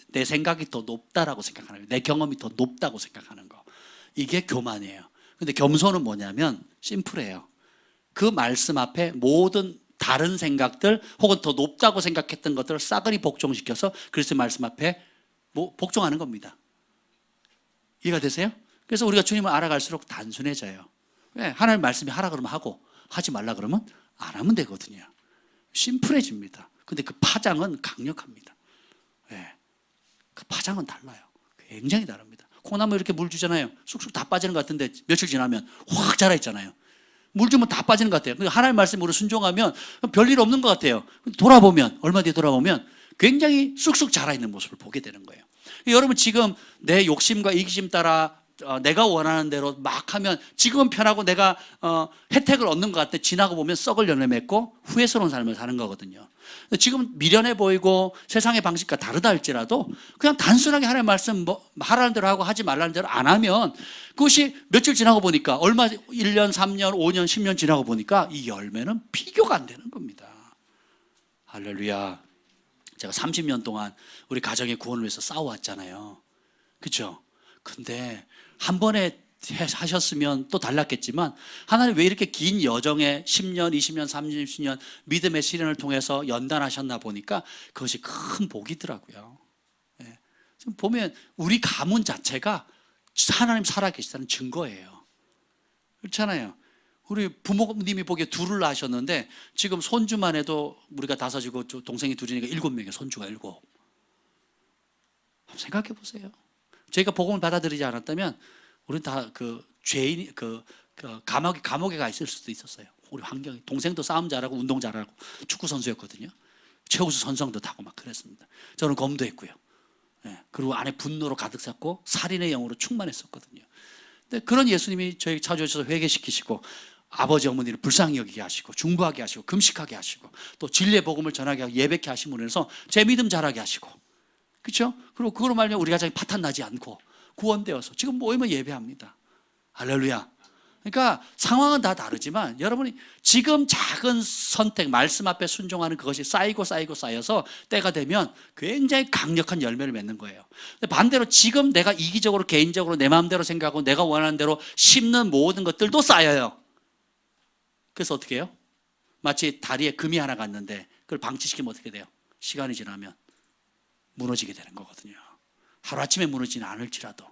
내 생각이 더 높다라고 생각하는 거예요. 내 경험이 더 높다고 생각하는 거. 이게 교만이에요. 근데 겸손은 뭐냐면 심플해요. 그 말씀 앞에 모든 다른 생각들 혹은 더 높다고 생각했던 것들을 싸그리 복종시켜서 그리스도의 말씀 앞에 복종하는 겁니다. 이해가 되세요? 그래서 우리가 주님을 알아갈수록 단순해져요. 왜? 하나님 말씀이 하라 그러면 하고 하지 말라 그러면 안 하면 되거든요. 심플해집니다. 근데 그 파장은 강력합니다. 왜? 그 파장은 달라요. 굉장히 다릅니다. 콩나무 이렇게 물 주잖아요. 쑥쑥 다 빠지는 것 같은데 며칠 지나면 확 자라있잖아요. 물 주면 다 빠지는 것 같아요. 하나님 말씀으로 순종하면 별일 없는 것 같아요. 돌아보면, 얼마 뒤에 돌아보면 굉장히 쑥쑥 자라있는 모습을 보게 되는 거예요. 여러분 지금 내 욕심과 이기심 따라 내가 원하는 대로 막 하면 지금은 편하고 내가 혜택을 얻는 것 같아. 지나고 보면 썩을 열매 맺고 후회스러운 삶을 사는 거거든요. 지금 미련해 보이고 세상의 방식과 다르다 할지라도 그냥 단순하게 하나님의 말씀 하라는 대로 하고 하지 말라는 대로 안 하면 그것이 며칠 지나고 보니까 1년, 3년, 5년, 10년 지나고 보니까 이 열매는 비교가 안 되는 겁니다. 할렐루야. 제가 30년 동안 우리 가정의 구원을 위해서 싸워왔잖아요. 그렇죠? 근데 한 번에 하셨으면 또 달랐겠지만 하나님 왜 이렇게 긴 여정에 10년, 20년, 30년 믿음의 시련을 통해서 연단하셨나 보니까 그것이 큰 복이더라고요. 예. 지금 보면 우리 가문 자체가 하나님 살아계시다는 증거예요. 그렇잖아요. 우리 부모님이 보기에 둘을 낳으셨는데 지금 손주만 해도 우리가 5이고 동생이 2이니까 7명이에요. 손주가 7. 한번 생각해 보세요. 저희가 복음을 받아들이지 않았다면 우리는 다 그 죄인, 감옥에 가 있을 수도 있었어요. 우리 환경이. 동생도 싸움 잘하고 운동 잘하고 축구 선수였거든요. 최우수 선성도 타고 막 그랬습니다. 저는 검도했고요. 예, 그리고 안에 분노로 가득 찼고 살인의 영으로 충만했었거든요. 근데 그런 예수님이 저희 찾아오셔서 회개시키시고 아버지 어머니를 불쌍히 여기게 하시고 중보하게 하시고 금식하게 하시고 또 진리의 복음을 전하게 하고 예배케 하심으로 해서 제 믿음 자라게 하시고, 그렇죠? 그리고 그거로 말하면 우리 가정이 파탄 나지 않고 구원되어서 지금 모이면 예배합니다. 할렐루야. 그러니까 상황은 다 다르지만 여러분이 지금 작은 선택, 말씀 앞에 순종하는 그것이 쌓여서 때가 되면 굉장히 강력한 열매를 맺는 거예요. 근데 반대로 지금 내가 이기적으로 개인적으로 내 마음대로 생각하고 내가 원하는 대로 심는 모든 것들도 쌓여요. 그래서 어떻게 해요? 마치 다리에 금이 하나 갔는데 그걸 방치시키면 어떻게 돼요? 시간이 지나면 무너지게 되는 거거든요. 하루아침에 무너지는 않을지라도.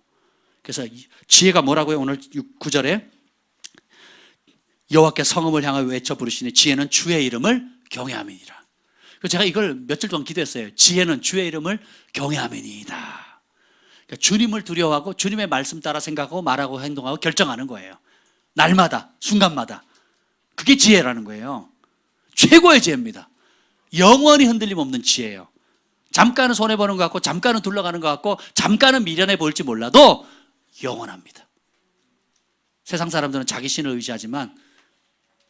그래서 지혜가 뭐라고요? 오늘 9절에 여호와께 성읍을 향하여 외쳐 부르시니 지혜는 주의 이름을 경외함이니라. 그래서 제가 이걸 며칠 동안 기도했어요. 지혜는 주의 이름을 경외함이니이다. 그러니까 주님을 두려워하고 주님의 말씀 따라 생각하고 말하고 행동하고 결정하는 거예요. 날마다 순간마다. 그게 지혜라는 거예요. 최고의 지혜입니다. 영원히 흔들림 없는 지혜예요. 잠깐은 손해보는 것 같고 잠깐은 둘러가는 것 같고 잠깐은 미련해 보일지 몰라도 영원합니다. 세상 사람들은 자기 신을 의지하지만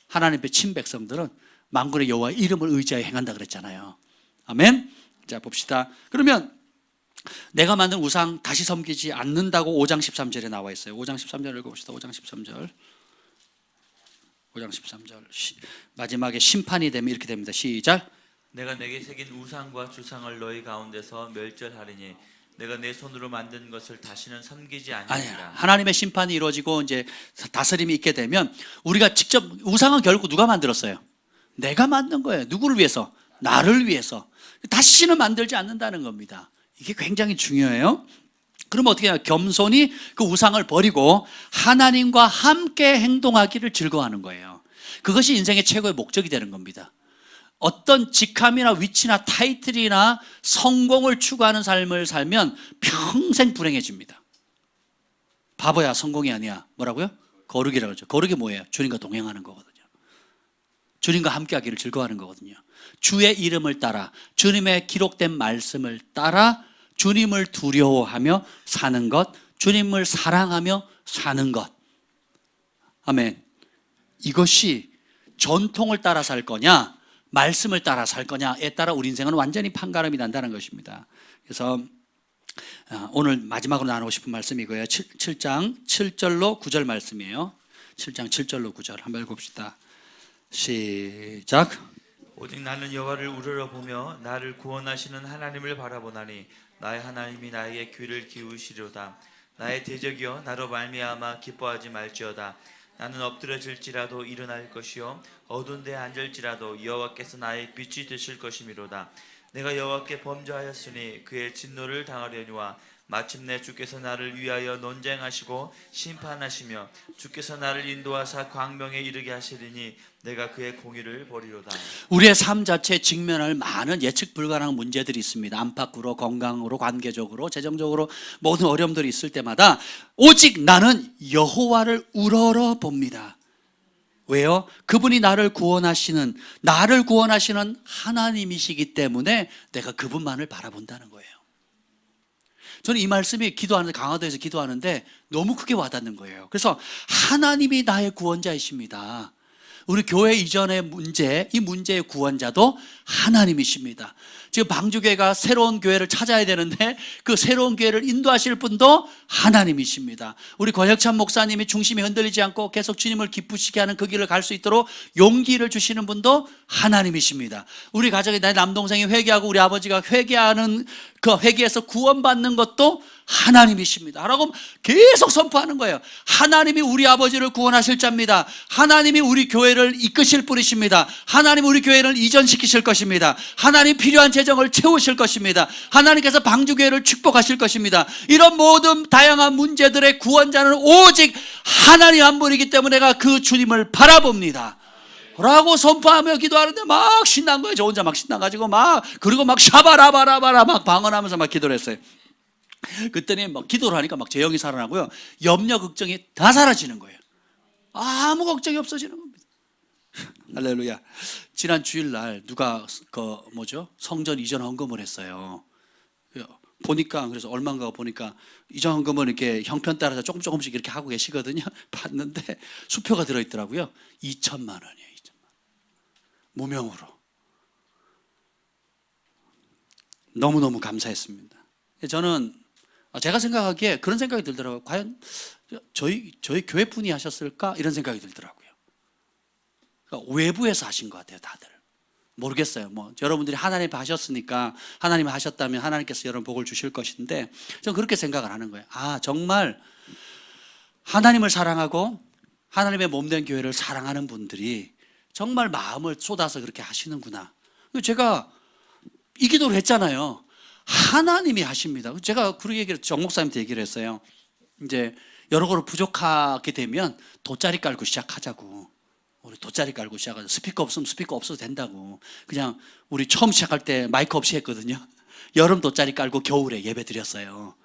하나님 앞에 친 백성들은 만군의 여호와의 이름을 의지하여 행한다 그랬잖아요. 아멘. 자 봅시다. 그러면 내가 만든 우상 다시 섬기지 않는다고 5장 13절에 나와 있어요. 5장 13절 읽어봅시다. 5장 13절. 5장 13절 마지막에 심판이 되면 이렇게 됩니다. 시작. 내가 내게 새긴 우상과 주상을 너희 가운데서 멸절하리니 내가 내 손으로 만든 것을 다시는 섬기지 아니야. 아니하리라. 하나님의 심판이 이루어지고 이제 다스림이 있게 되면 우리가 직접 우상은 결국 누가 만들었어요? 내가 만든 거예요. 누구를 위해서? 나를 위해서. 다시는 만들지 않는다는 겁니다. 이게 굉장히 중요해요. 그러면 어떻게 해요? 겸손히 그 우상을 버리고 하나님과 함께 행동하기를 즐거워하는 거예요. 그것이 인생의 최고의 목적이 되는 겁니다. 어떤 직함이나 위치나 타이틀이나 성공을 추구하는 삶을 살면 평생 불행해집니다. 바보야, 성공이 아니야. 뭐라고요? 거룩이라고 그러죠. 거룩이 뭐예요? 주님과 동행하는 거거든요. 주님과 함께하기를 즐거워하는 거거든요. 주의 이름을 따라 주님의 기록된 말씀을 따라 주님을 두려워하며 사는 것, 주님을 사랑하며 사는 것. 아멘. 이것이 전통을 따라 살 거냐 말씀을 따라 살 거냐에 따라 우리 인생은 완전히 판가름이 난다는 것입니다. 그래서 오늘 마지막으로 나누고 싶은 말씀이 이거예요. 7장 7절로 9절 말씀이에요. 7장 7절로 9절 한번 읽어봅시다. 시작. 오직 나는 여호와를 우러러보며 나를 구원하시는 하나님을 바라보나니 나의 하나님이 나에게 귀를 기울이시리로다. 나의 대적이여 나로 말미암아 기뻐하지 말지어다. 나는 엎드려질지라도 일어날 것이요 어두운 데 앉을지라도 여호와께서 나의 빛이 되실 것이미로다. 내가 여호와께 범죄하였으니 그의 진노를 당하려니와 마침내 주께서 나를 위하여 논쟁하시고 심판하시며 주께서 나를 인도하사 광명에 이르게 하시리니 내가 그의 공의를 보리로다. 우리의 삶 자체에 직면할 많은 예측 불가능한 문제들이 있습니다. 안팎으로, 건강으로, 관계적으로, 재정적으로 모든 어려움들이 있을 때마다 오직 나는 여호와를 우러러 봅니다. 왜요? 그분이 나를 구원하시는 하나님이시기 때문에 내가 그분만을 바라본다는 거예요. 저는 이 말씀이 기도하는데, 강화도에서 기도하는데 너무 크게 와닿는 거예요. 그래서 하나님이 나의 구원자이십니다. 우리 교회 이전의 문제, 이 문제의 구원자도 하나님이십니다. 지금 방주교회가 새로운 교회를 찾아야 되는데 그 새로운 교회를 인도하실 분도 하나님이십니다. 우리 권혁찬 목사님이 중심이 흔들리지 않고 계속 주님을 기쁘시게 하는 그 길을 갈 수 있도록 용기를 주시는 분도 하나님이십니다. 우리 가정에 내 남동생이 회개하고 우리 아버지가 회개하는 그 회개에서 구원받는 것도 하나님이십니다. 라고 계속 선포하는 거예요. 하나님이 우리 아버지를 구원하실 자입니다. 하나님이 우리 교회를 이끄실 분이십니다. 하나님 우리 교회를 이전시키실 것입니다. 하나님 필요한 재정을 채우실 것입니다. 하나님께서 방주교회를 축복하실 것입니다. 이런 모든 다양한 문제들의 구원자는 오직 하나님 한 분이기 때문에 내가 그 주님을 바라봅니다 라고 선포하며 기도하는데 막 신난 거예요. 저 혼자 막 신나가지고 그리고 막 샤바라바라바라 막 방언하면서 막 기도를 했어요. 그랬더니 막 기도를 하니까 막 제 영이 살아나고요. 염려, 걱정이 다 사라지는 거예요. 아무 걱정이 없어지는 겁니다. 할렐루야. 지난 주일날 누가 성전 이전 헌금을 했어요. 보니까 그래서 얼마인가 보니까 이전 헌금은 이렇게 형편 따라서 조금씩 이렇게 하고 계시거든요. 봤는데 수표가 들어있더라고요. 2천만 원이에요. 2천만 원. 무명으로. 너무너무 감사했습니다. 저는 제가 생각하기에 그런 생각이 들더라고요. 과연 저희 교회 분이 하셨을까? 이런 생각이 들더라고요. 그러니까 외부에서 하신 것 같아요, 다들. 모르겠어요. 여러분들이 하나님 하셨으니까 하나님 하셨다면 하나님께서 여러분 복을 주실 것인데 저는 그렇게 생각을 하는 거예요. 정말 하나님을 사랑하고 하나님의 몸된 교회를 사랑하는 분들이 정말 마음을 쏟아서 그렇게 하시는구나. 제가 이 기도를 했잖아요. 하나님이 하십니다. 제가 그런 얘기를 정 목사님한테 얘기를 했어요. 이제 여러 가지 부족하게 되면 돗자리 깔고 시작하자고. 우리 돗자리 깔고 시작하자. 스피커 없으면 스피커 없어도 된다고. 그냥 우리 처음 시작할 때 마이크 없이 했거든요. 여름 돗자리 깔고 겨울에 예배 드렸어요.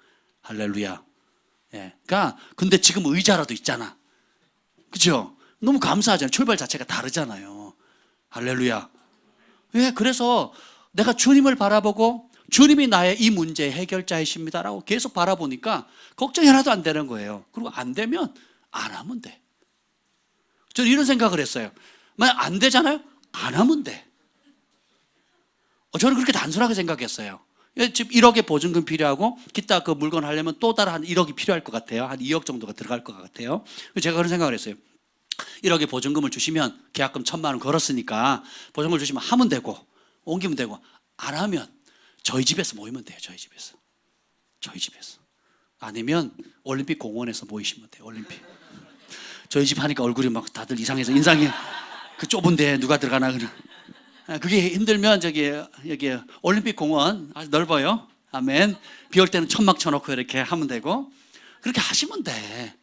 할렐루야. 예. 그러니까 근데 지금 의자라도 있잖아. 그죠? 너무 감사하잖아요. 출발 자체가 다르잖아요. 할렐루야. 예, 그래서 내가 주님을 바라보고 주님이 나의 이 문제의 해결자이십니다라고 계속 바라보니까 걱정이 하나도 안 되는 거예요. 그리고 안 되면 안 하면 돼. 저는 이런 생각을 했어요. 만약 안 되잖아요? 안 하면 돼. 저는 그렇게 단순하게 생각했어요. 지금 1억의 보증금 필요하고 기타 그 물건 하려면 또 다른 한 1억이 필요할 것 같아요. 한 2억 정도가 들어갈 것 같아요. 제가 그런 생각을 했어요. 1억의 보증금을 주시면 계약금 1,000만 원 걸었으니까 보증금을 주시면 하면 되고 옮기면 되고, 안 하면 저희 집에서 모이면 돼요. 저희 집에서. 아니면 올림픽 공원에서 모이시면 돼요. 올림픽. 저희 집 하니까 얼굴이 막 다들 이상해서 인상이 그 좁은데 누가 들어가나 그냥. 그게 힘들면 여기 올림픽 공원 아주 넓어요. 아멘. 비 올 때는 천막 쳐놓고 이렇게 하면 되고, 그렇게 하시면 돼.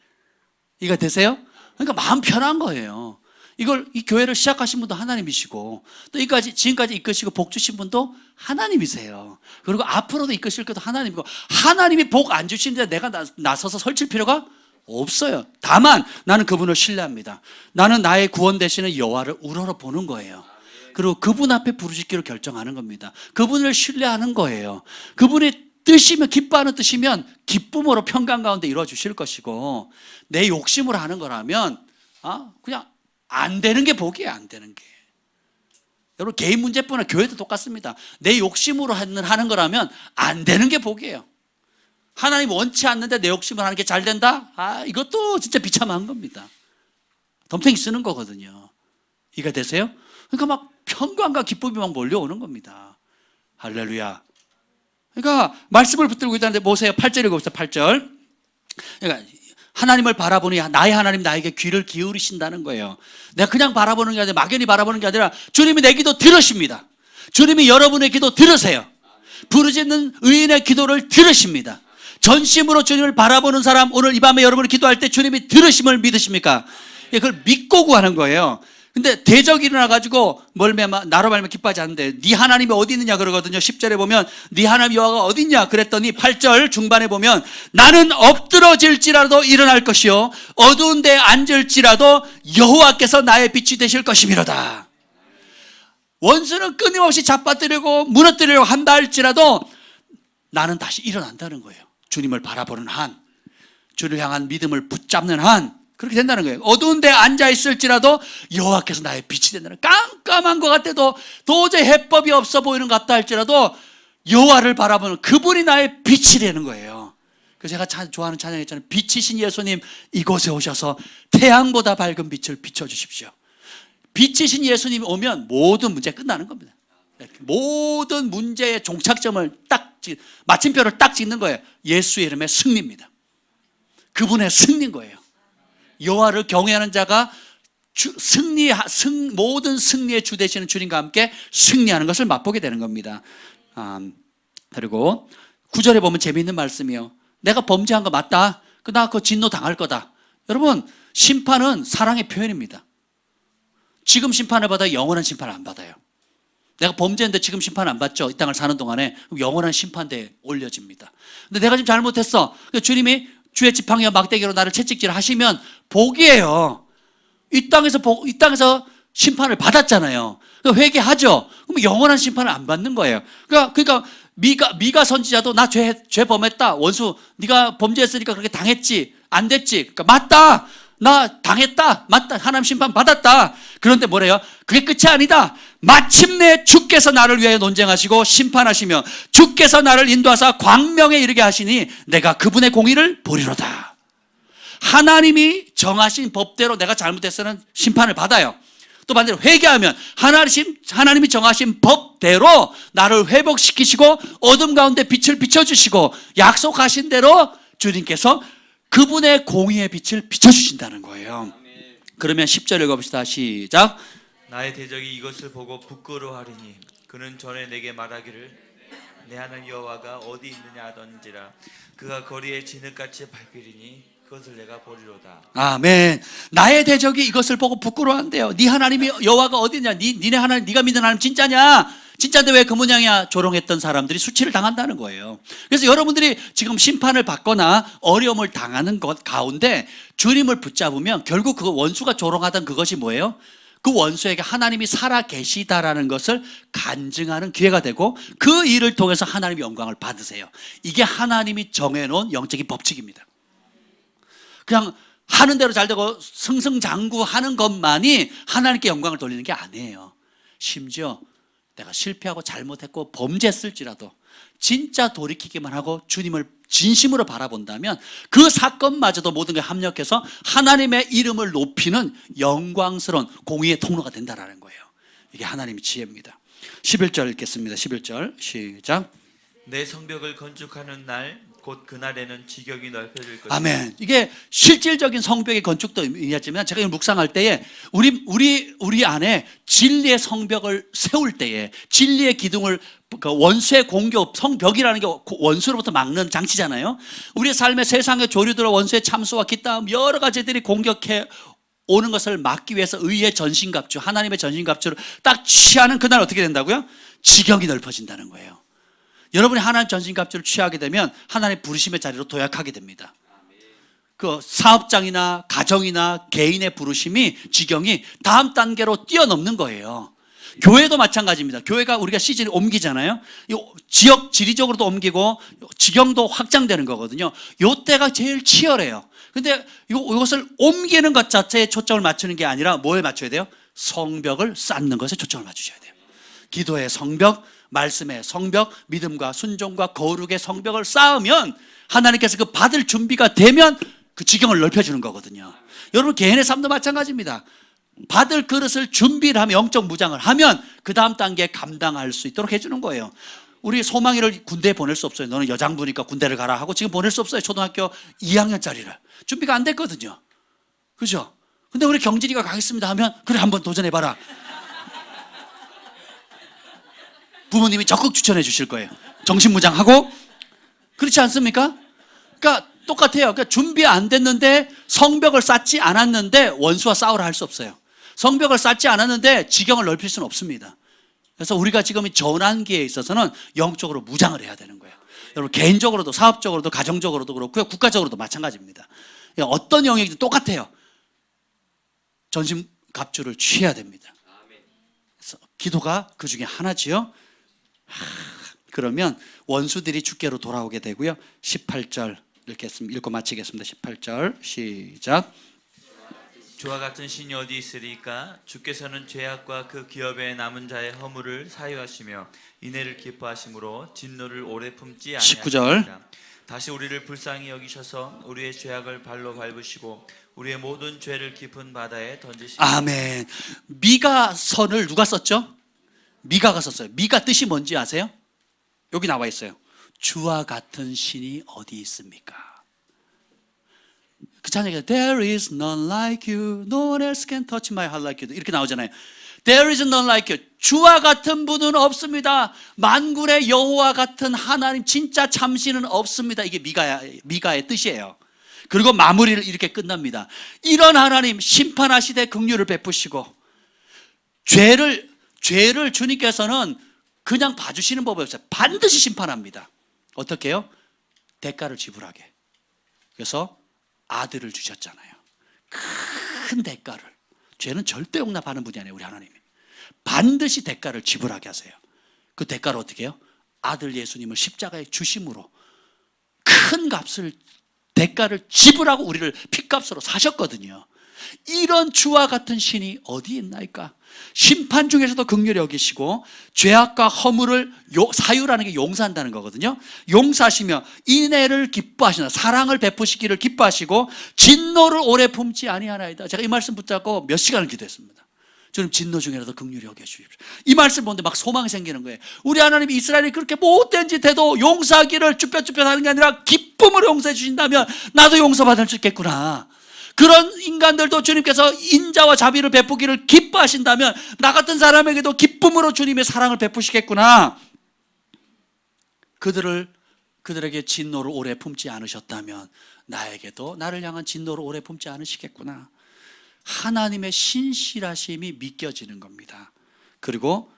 이해가 되세요? 그러니까 마음 편한 거예요. 이 교회를 시작하신 분도 하나님이시고, 또 지금까지 이끄시고 복 주신 분도 하나님이세요. 그리고 앞으로도 이끄실 것도 하나님이고, 하나님이 복 안 주시는데 내가 나서서 설칠 필요가 없어요. 다만 나는 그분을 신뢰합니다. 나는 나의 구원 되시는 여호와를 우러러 보는 거예요. 그리고 그분 앞에 부르짖기로 결정하는 겁니다. 그분을 신뢰하는 거예요. 그분의 뜻이면, 기뻐하는 뜻이면 기쁨으로 평강 가운데 이루어 주실 것이고, 내 욕심으로 하는 거라면 그냥 안 되는 게 복이에요. 안 되는 게. 여러분, 개인 문제뿐 아니라 교회도 똑같습니다. 내 욕심으로 하는 거라면 안 되는 게 복이에요. 하나님 원치 않는데 내 욕심으로 하는 게 잘 된다? 이것도 진짜 비참한 겁니다. 덤탱이 쓰는 거거든요. 이해가 되세요? 그러니까 막 평강과 기쁨이 막 몰려오는 겁니다. 할렐루야. 그러니까 말씀을 붙들고 있다는데 보세요. 8절 읽어보세요. 8절. 그러니까 하나님을 바라보니 나의 하나님 나에게 귀를 기울이신다는 거예요. 내가 그냥 바라보는 게 아니라, 막연히 바라보는 게 아니라 주님이 내 기도 들으십니다. 주님이 여러분의 기도 들으세요. 부르짖는 의인의 기도를 들으십니다. 전심으로 주님을 바라보는 사람, 오늘 이 밤에 여러분이 기도할 때 주님이 들으심을 믿으십니까? 그걸 믿고 구하는 거예요. 근데 대적이 일어나가지고 나로 말면 기뻐하지 않는데 네 하나님이 어디 있느냐 그러거든요. 10절에 보면 네 하나님 여호와가 어디 있냐 그랬더니 8절 중반에 보면 나는 엎드러질지라도 일어날 것이요 어두운 데 앉을지라도 여호와께서 나의 빛이 되실 것이미로다. 원수는 끊임없이 잡아뜨리고 무너뜨리려고 한다 할지라도 나는 다시 일어난다는 거예요. 주님을 바라보는 한, 주를 향한 믿음을 붙잡는 한, 그렇게 된다는 거예요. 어두운 데 앉아 있을지라도 여호와께서 나의 빛이 된다는, 깜깜한 것 같아도 도저히 해법이 없어 보이는 것 같다 할지라도 여호와를 바라보는 그분이 나의 빛이 되는 거예요. 그래서 제가 좋아하는 찬양 있잖아요. 빛이신 예수님 이곳에 오셔서 태양보다 밝은 빛을 비춰주십시오. 빛이신 예수님이 오면 모든 문제 끝나는 겁니다. 모든 문제의 종착점을 마침표를 딱 찍는 거예요. 예수의 이름의 승리입니다. 그분의 승리인 거예요. 여호와를 경외하는 자가 모든 승리의 주 되시는 주님과 함께 승리하는 것을 맛보게 되는 겁니다. 그리고 9절에 보면 재미있는 말씀이요. 내가 범죄한 거 맞다. 나 그거 진노 당할 거다. 여러분, 심판은 사랑의 표현입니다. 지금 심판을 받아요? 영원한 심판을 안 받아요. 내가 범죄했는데 지금 심판 안 받죠? 이 땅을 사는 동안에. 그럼 영원한 심판대에 올려집니다. 근데 내가 지금 잘못했어. 주님이 주의 지팡이와 막대기로 나를 채찍질 하시면 복이에요. 이 땅에서 심판을 받았잖아요. 그러니까 회개하죠. 그럼 영원한 심판을 안 받는 거예요. 그러니까 미가 선지자도 나 죄 범했다. 원수 네가 범죄했으니까 그렇게 당했지. 안 됐지. 그러니까 맞다. 나 당했다. 맞다. 하나님 심판 받았다. 그런데 뭐래요? 그게 끝이 아니다. 마침내 주께서 나를 위하여 논쟁하시고 심판하시며 주께서 나를 인도하사 광명에 이르게 하시니 내가 그분의 공의를 보리로다. 하나님이 정하신 법대로 내가 잘못했으면 심판을 받아요. 또 반대로 회개하면 하나님이 정하신 법대로 나를 회복시키시고 어둠 가운데 빛을 비춰주시고 약속하신 대로 주님께서 그분의 공의의 빛을 비춰주신다는 거예요. 그러면 10절 읽어봅시다. 시작. 나의 대적이 이것을 보고 부끄러워하리니 그는 전에 내게 말하기를 내 하나님 여호와가 어디 있느냐 하던지라. 그가 거리에 진흙같이 밟히리니 그것을 내가 보리로다. 아멘. 나의 대적이 이것을 보고 부끄러워한대요. 네 하나님이 여호와가 어디냐? 니네 하나님, 네가 믿는 하나님 진짜냐? 진짜인데 왜 그 모양이야? 조롱했던 사람들이 수치를 당한다는 거예요. 그래서 여러분들이 지금 심판을 받거나 어려움을 당하는 것 가운데 주님을 붙잡으면 결국 그 원수가 조롱하던 그것이 뭐예요? 그 원수에게 하나님이 살아 계시다라는 것을 간증하는 기회가 되고 그 일을 통해서 하나님의 영광을 받으세요. 이게 하나님이 정해놓은 영적인 법칙입니다. 그냥 하는 대로 잘 되고 승승장구하는 것만이 하나님께 영광을 돌리는 게 아니에요. 심지어 내가 실패하고 잘못했고 범죄했을지라도 진짜 돌이키기만 하고 주님을 진심으로 바라본다면 그 사건마저도 모든 게 합력해서 하나님의 이름을 높이는 영광스러운 공의의 통로가 된다는 거예요. 이게 하나님의 지혜입니다. 11절 읽겠습니다. 11절 시작. 내 성벽을 건축하는 날 곧 그날에는 지경이 넓혀질 것이다. 아멘. 이게 실질적인 성벽의 건축도 의미하지만 제가 이 묵상할 때에 우리 안에 진리의 성벽을 세울 때에 진리의 기둥을 원수의 공격, 성벽이라는 게 원수로부터 막는 장치잖아요. 우리의 삶의 세상의 조류들과 원수의 참수와 기타 여러 가지들이 공격해 오는 것을 막기 위해서 의의 전신갑주, 하나님의 전신갑주를 딱 취하는 그날 어떻게 된다고요? 지경이 넓어진다는 거예요. 여러분이 하나님 전신갑주를 취하게 되면 하나님 부르심의 자리로 도약하게 됩니다. 그 사업장이나 가정이나 개인의 부르심이 지경이 다음 단계로 뛰어넘는 거예요. 교회도 마찬가지입니다. 교회가 우리가 시즌이 옮기잖아요. 지역 지리적으로도 옮기고 지경도 확장되는 거거든요. 요때가 제일 치열해요. 근데 이것을 옮기는 것 자체에 초점을 맞추는 게 아니라 뭐에 맞춰야 돼요? 성벽을 쌓는 것에 초점을 맞추셔야 돼요. 기도의 성벽, 말씀의 성벽, 믿음과 순종과 거룩의 성벽을 쌓으면 하나님께서 그 받을 준비가 되면 그 지경을 넓혀주는 거거든요. 여러분 개인의 삶도 마찬가지입니다. 받을 그릇을 준비를 하면 영적 무장을 하면 그 다음 단계에 감당할 수 있도록 해주는 거예요. 우리 소망이를 군대에 보낼 수 없어요. 너는 여장부니까 군대를 가라 하고 지금 보낼 수 없어요. 초등학교 2학년짜리를 준비가 안 됐거든요. 그죠? 근데 우리 경진이가 가겠습니다 하면 그래 한번 도전해봐라. 부모님이 적극 추천해 주실 거예요. 정신무장하고. 그렇지 않습니까? 그러니까 똑같아요. 그러니까 준비 안 됐는데 성벽을 쌓지 않았는데 원수와 싸우라 할 수 없어요. 성벽을 쌓지 않았는데 지경을 넓힐 수는 없습니다. 그래서 우리가 지금 이 전환기에 있어서는 영적으로 무장을 해야 되는 거예요. 여러분 개인적으로도 사업적으로도 가정적으로도 그렇고요. 국가적으로도 마찬가지입니다. 어떤 영역이든 똑같아요. 전신갑주를 취해야 됩니다. 그래서 기도가 그 중에 하나지요. 그러면 원수들이 주께로 돌아오게 되고요. 18절 읽고 마치겠습니다. 18절 시작. 주와 같은 신이 어디 있으리까? 주께서는 죄악과 그 기업에 남은 자의 허물을 사유하시며 인애를 기뻐하심으로 진노를 오래 품지 19절. 아니하시리라. 다시 우리를 불쌍히 여기셔서 우리의 죄악을 발로 밟으시고 우리의 모든 죄를 깊은 바다에 던지시리라. 아멘. 미가서를 누가 썼죠? 미가가 썼어요. 미가 뜻이 뭔지 아세요? 여기 나와 있어요. 주와 같은 신이 어디 있습니까? 그 찬양에 There is none like you, no one else can touch my heart like you 이렇게 나오잖아요. There is none like you. 주와 같은 분은 없습니다. 만군의 여호와 같은 하나님 진짜 참신은 없습니다. 이게 미가의 뜻이에요. 그리고 마무리를 이렇게 끝납니다. 이런 하나님 심판하시되 긍휼을 베푸시고 죄를 주님께서는 그냥 봐주시는 법이 없어요. 반드시 심판합니다. 어떻게 해요? 대가를 지불하게. 그래서 아들을 주셨잖아요. 큰 대가를. 죄는 절대 용납하는 분이 아니에요. 우리 하나님이. 반드시 대가를 지불하게 하세요. 그 대가를 어떻게 해요? 아들 예수님을 십자가에 주심으로 큰 값을 대가를 지불하고 우리를 핏값으로 사셨거든요. 이런 주와 같은 신이 어디 있나이까? 심판 중에서도 긍휼히 여기시고 죄악과 허물을 사유라는 게 용서한다는 거거든요. 용서하시며 인애를 기뻐하시나 사랑을 베푸시기를 기뻐하시고 진노를 오래 품지 아니하나이다. 제가 이 말씀 붙잡고 몇 시간을 기도했습니다. 주님 진노 중에라도 긍휼히 여겨주십시오. 이 말씀 보는데 막 소망이 생기는 거예요. 우리 하나님 이스라엘이 그렇게 못된 짓 해도 용서하기를 쭈뼛쭈뼛 하는 게 아니라 기쁨으로 용서해 주신다면 나도 용서받을 수 있겠구나. 그런 인간들도 주님께서 인자와 자비를 베푸기를 기뻐하신다면 나 같은 사람에게도 기쁨으로 주님의 사랑을 베푸시겠구나. 그들에게 진노를 오래 품지 않으셨다면 나에게도 나를 향한 진노를 오래 품지 않으시겠구나. 하나님의 신실하심이 믿겨지는 겁니다. 그리고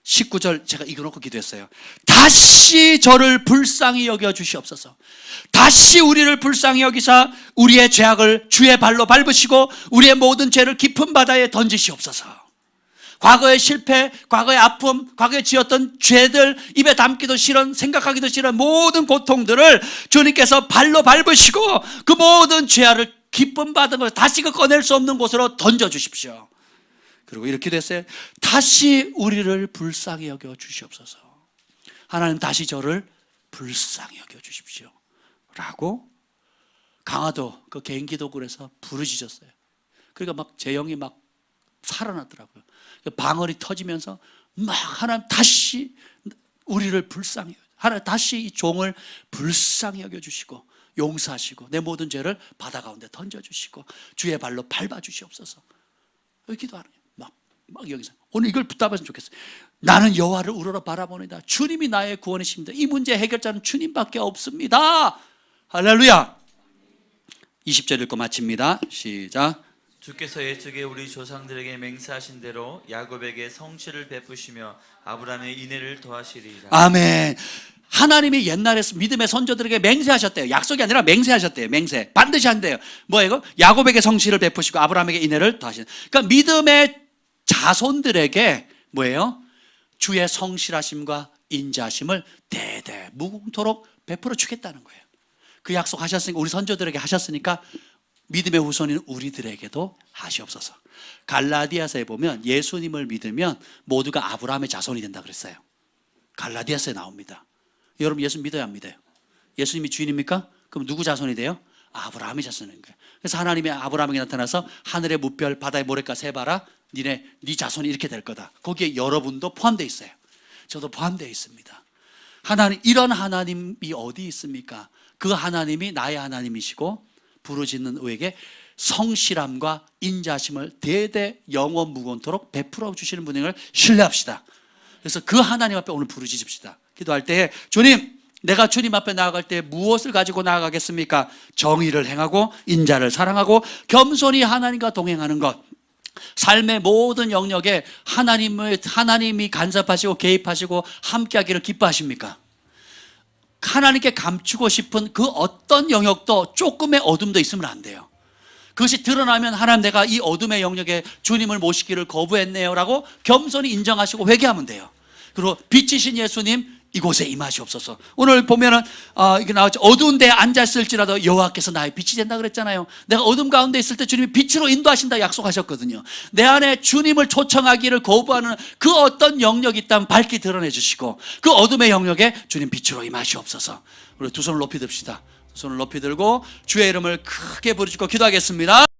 19절 제가 이거 놓고 기도했어요. 다시 저를 불쌍히 여겨 주시옵소서. 다시 우리를 불쌍히 여기사 우리의 죄악을 주의 발로 밟으시고 우리의 모든 죄를 깊은 바다에 던지시옵소서. 과거의 실패, 과거의 아픔, 과거에 지었던 죄들, 입에 담기도 싫은, 생각하기도 싫은 모든 고통들을 주님께서 발로 밟으시고 그 모든 죄악을 기쁨 받은 것을 다시 그 꺼낼 수 없는 곳으로 던져주십시오. 그리고 이렇게 됐어요. 다시 우리를 불쌍히 여겨 주시옵소서. 하나님 다시 저를 불쌍히 여겨 주십시오 라고 강화도 그 개인 기도굴에서 부르짖었어요. 그러니까 막 제 영이 막 살아났더라고요. 방언이 터지면서 막 하나님 다시 우리를 불쌍히, 하나님 다시 이 종을 불쌍히 여겨 주시고 용서하시고 내 모든 죄를 바다 가운데 던져주시고 주의 발로 밟아주시옵소서. 여기 기도하는 거예요. 막 여기서 오늘 이걸 붙잡았으면 좋겠어요. 나는 여호와를 우러러 바라보니다. 주님이 나의 구원이십니다. 이 문제 해결자는 주님밖에 없습니다. 할렐루야. 20절 읽고 마칩니다. 시작. 주께서 옛적에 우리 조상들에게 맹세하신 대로 야곱에게 성실을 베푸시며 아브라함의 인애를 더하시리이다. 아멘. 하나님이 옛날에 믿음의 선조들에게 맹세하셨대요. 약속이 아니라 맹세하셨대요. 맹세. 반드시 한대요. 뭐예요 이거? 야곱에게 성실을 베푸시고 아브라함에게 인애를 더하시는. 그러니까 믿음의 자손들에게 뭐예요? 주의 성실하심과 인자하심을 대대 무궁토록 베풀어 주겠다는 거예요. 그 약속하셨으니까 우리 선조들에게 하셨으니까 믿음의 후손인 우리들에게도 하시옵소서. 갈라디아서에 보면 예수님을 믿으면 모두가 아브라함의 자손이 된다 그랬어요. 갈라디아서에 나옵니다. 여러분 예수 믿어야 안 믿어요? 예수님이 주인입니까? 그럼 누구 자손이 돼요? 아브라함의 자손인 거예요. 그래서 하나님이 아브라함에게 나타나서 하늘의 무별 바다의 모래가 세봐라. 네 자손이 이렇게 될 거다. 거기에 여러분도 포함되어 있어요. 저도 포함되어 있습니다. 하나님, 이런 하나님이 어디 있습니까? 그 하나님이 나의 하나님이시고 부르짖는 의에게 성실함과 인자심을 대대 영원 무건토록 베풀어 주시는 분을 신뢰합시다. 그래서 그 하나님 앞에 오늘 부르짖읍시다. 기도할 때 주님, 내가 주님 앞에 나아갈 때 무엇을 가지고 나아가겠습니까? 정의를 행하고 인자를 사랑하고 겸손히 하나님과 동행하는 것. 삶의 모든 영역에 하나님이 간섭하시고 개입하시고 함께하기를 기뻐하십니까? 하나님께 감추고 싶은 그 어떤 영역도 조금의 어둠도 있으면 안 돼요. 그것이 드러나면 하나님 내가 이 어둠의 영역에 주님을 모시기를 거부했네요 라고 겸손히 인정하시고 회개하면 돼요. 그리고 빛이신 예수님 이곳에 임하시옵소서. 오늘 보면은 이게 나왔죠. 어두운 데에 앉았을지라도 여호와께서 나의 빛이 된다 그랬잖아요. 내가 어둠 가운데 있을 때 주님이 빛으로 인도하신다 약속하셨거든요. 내 안에 주님을 초청하기를 거부하는 그 어떤 영역이 있다면 밝히 드러내 주시고 그 어둠의 영역에 주님 빛으로 임하시옵소서. 우리 두 손을 높이 듭시다. 두 손을 높이 들고 주의 이름을 크게 부르짖고 기도하겠습니다.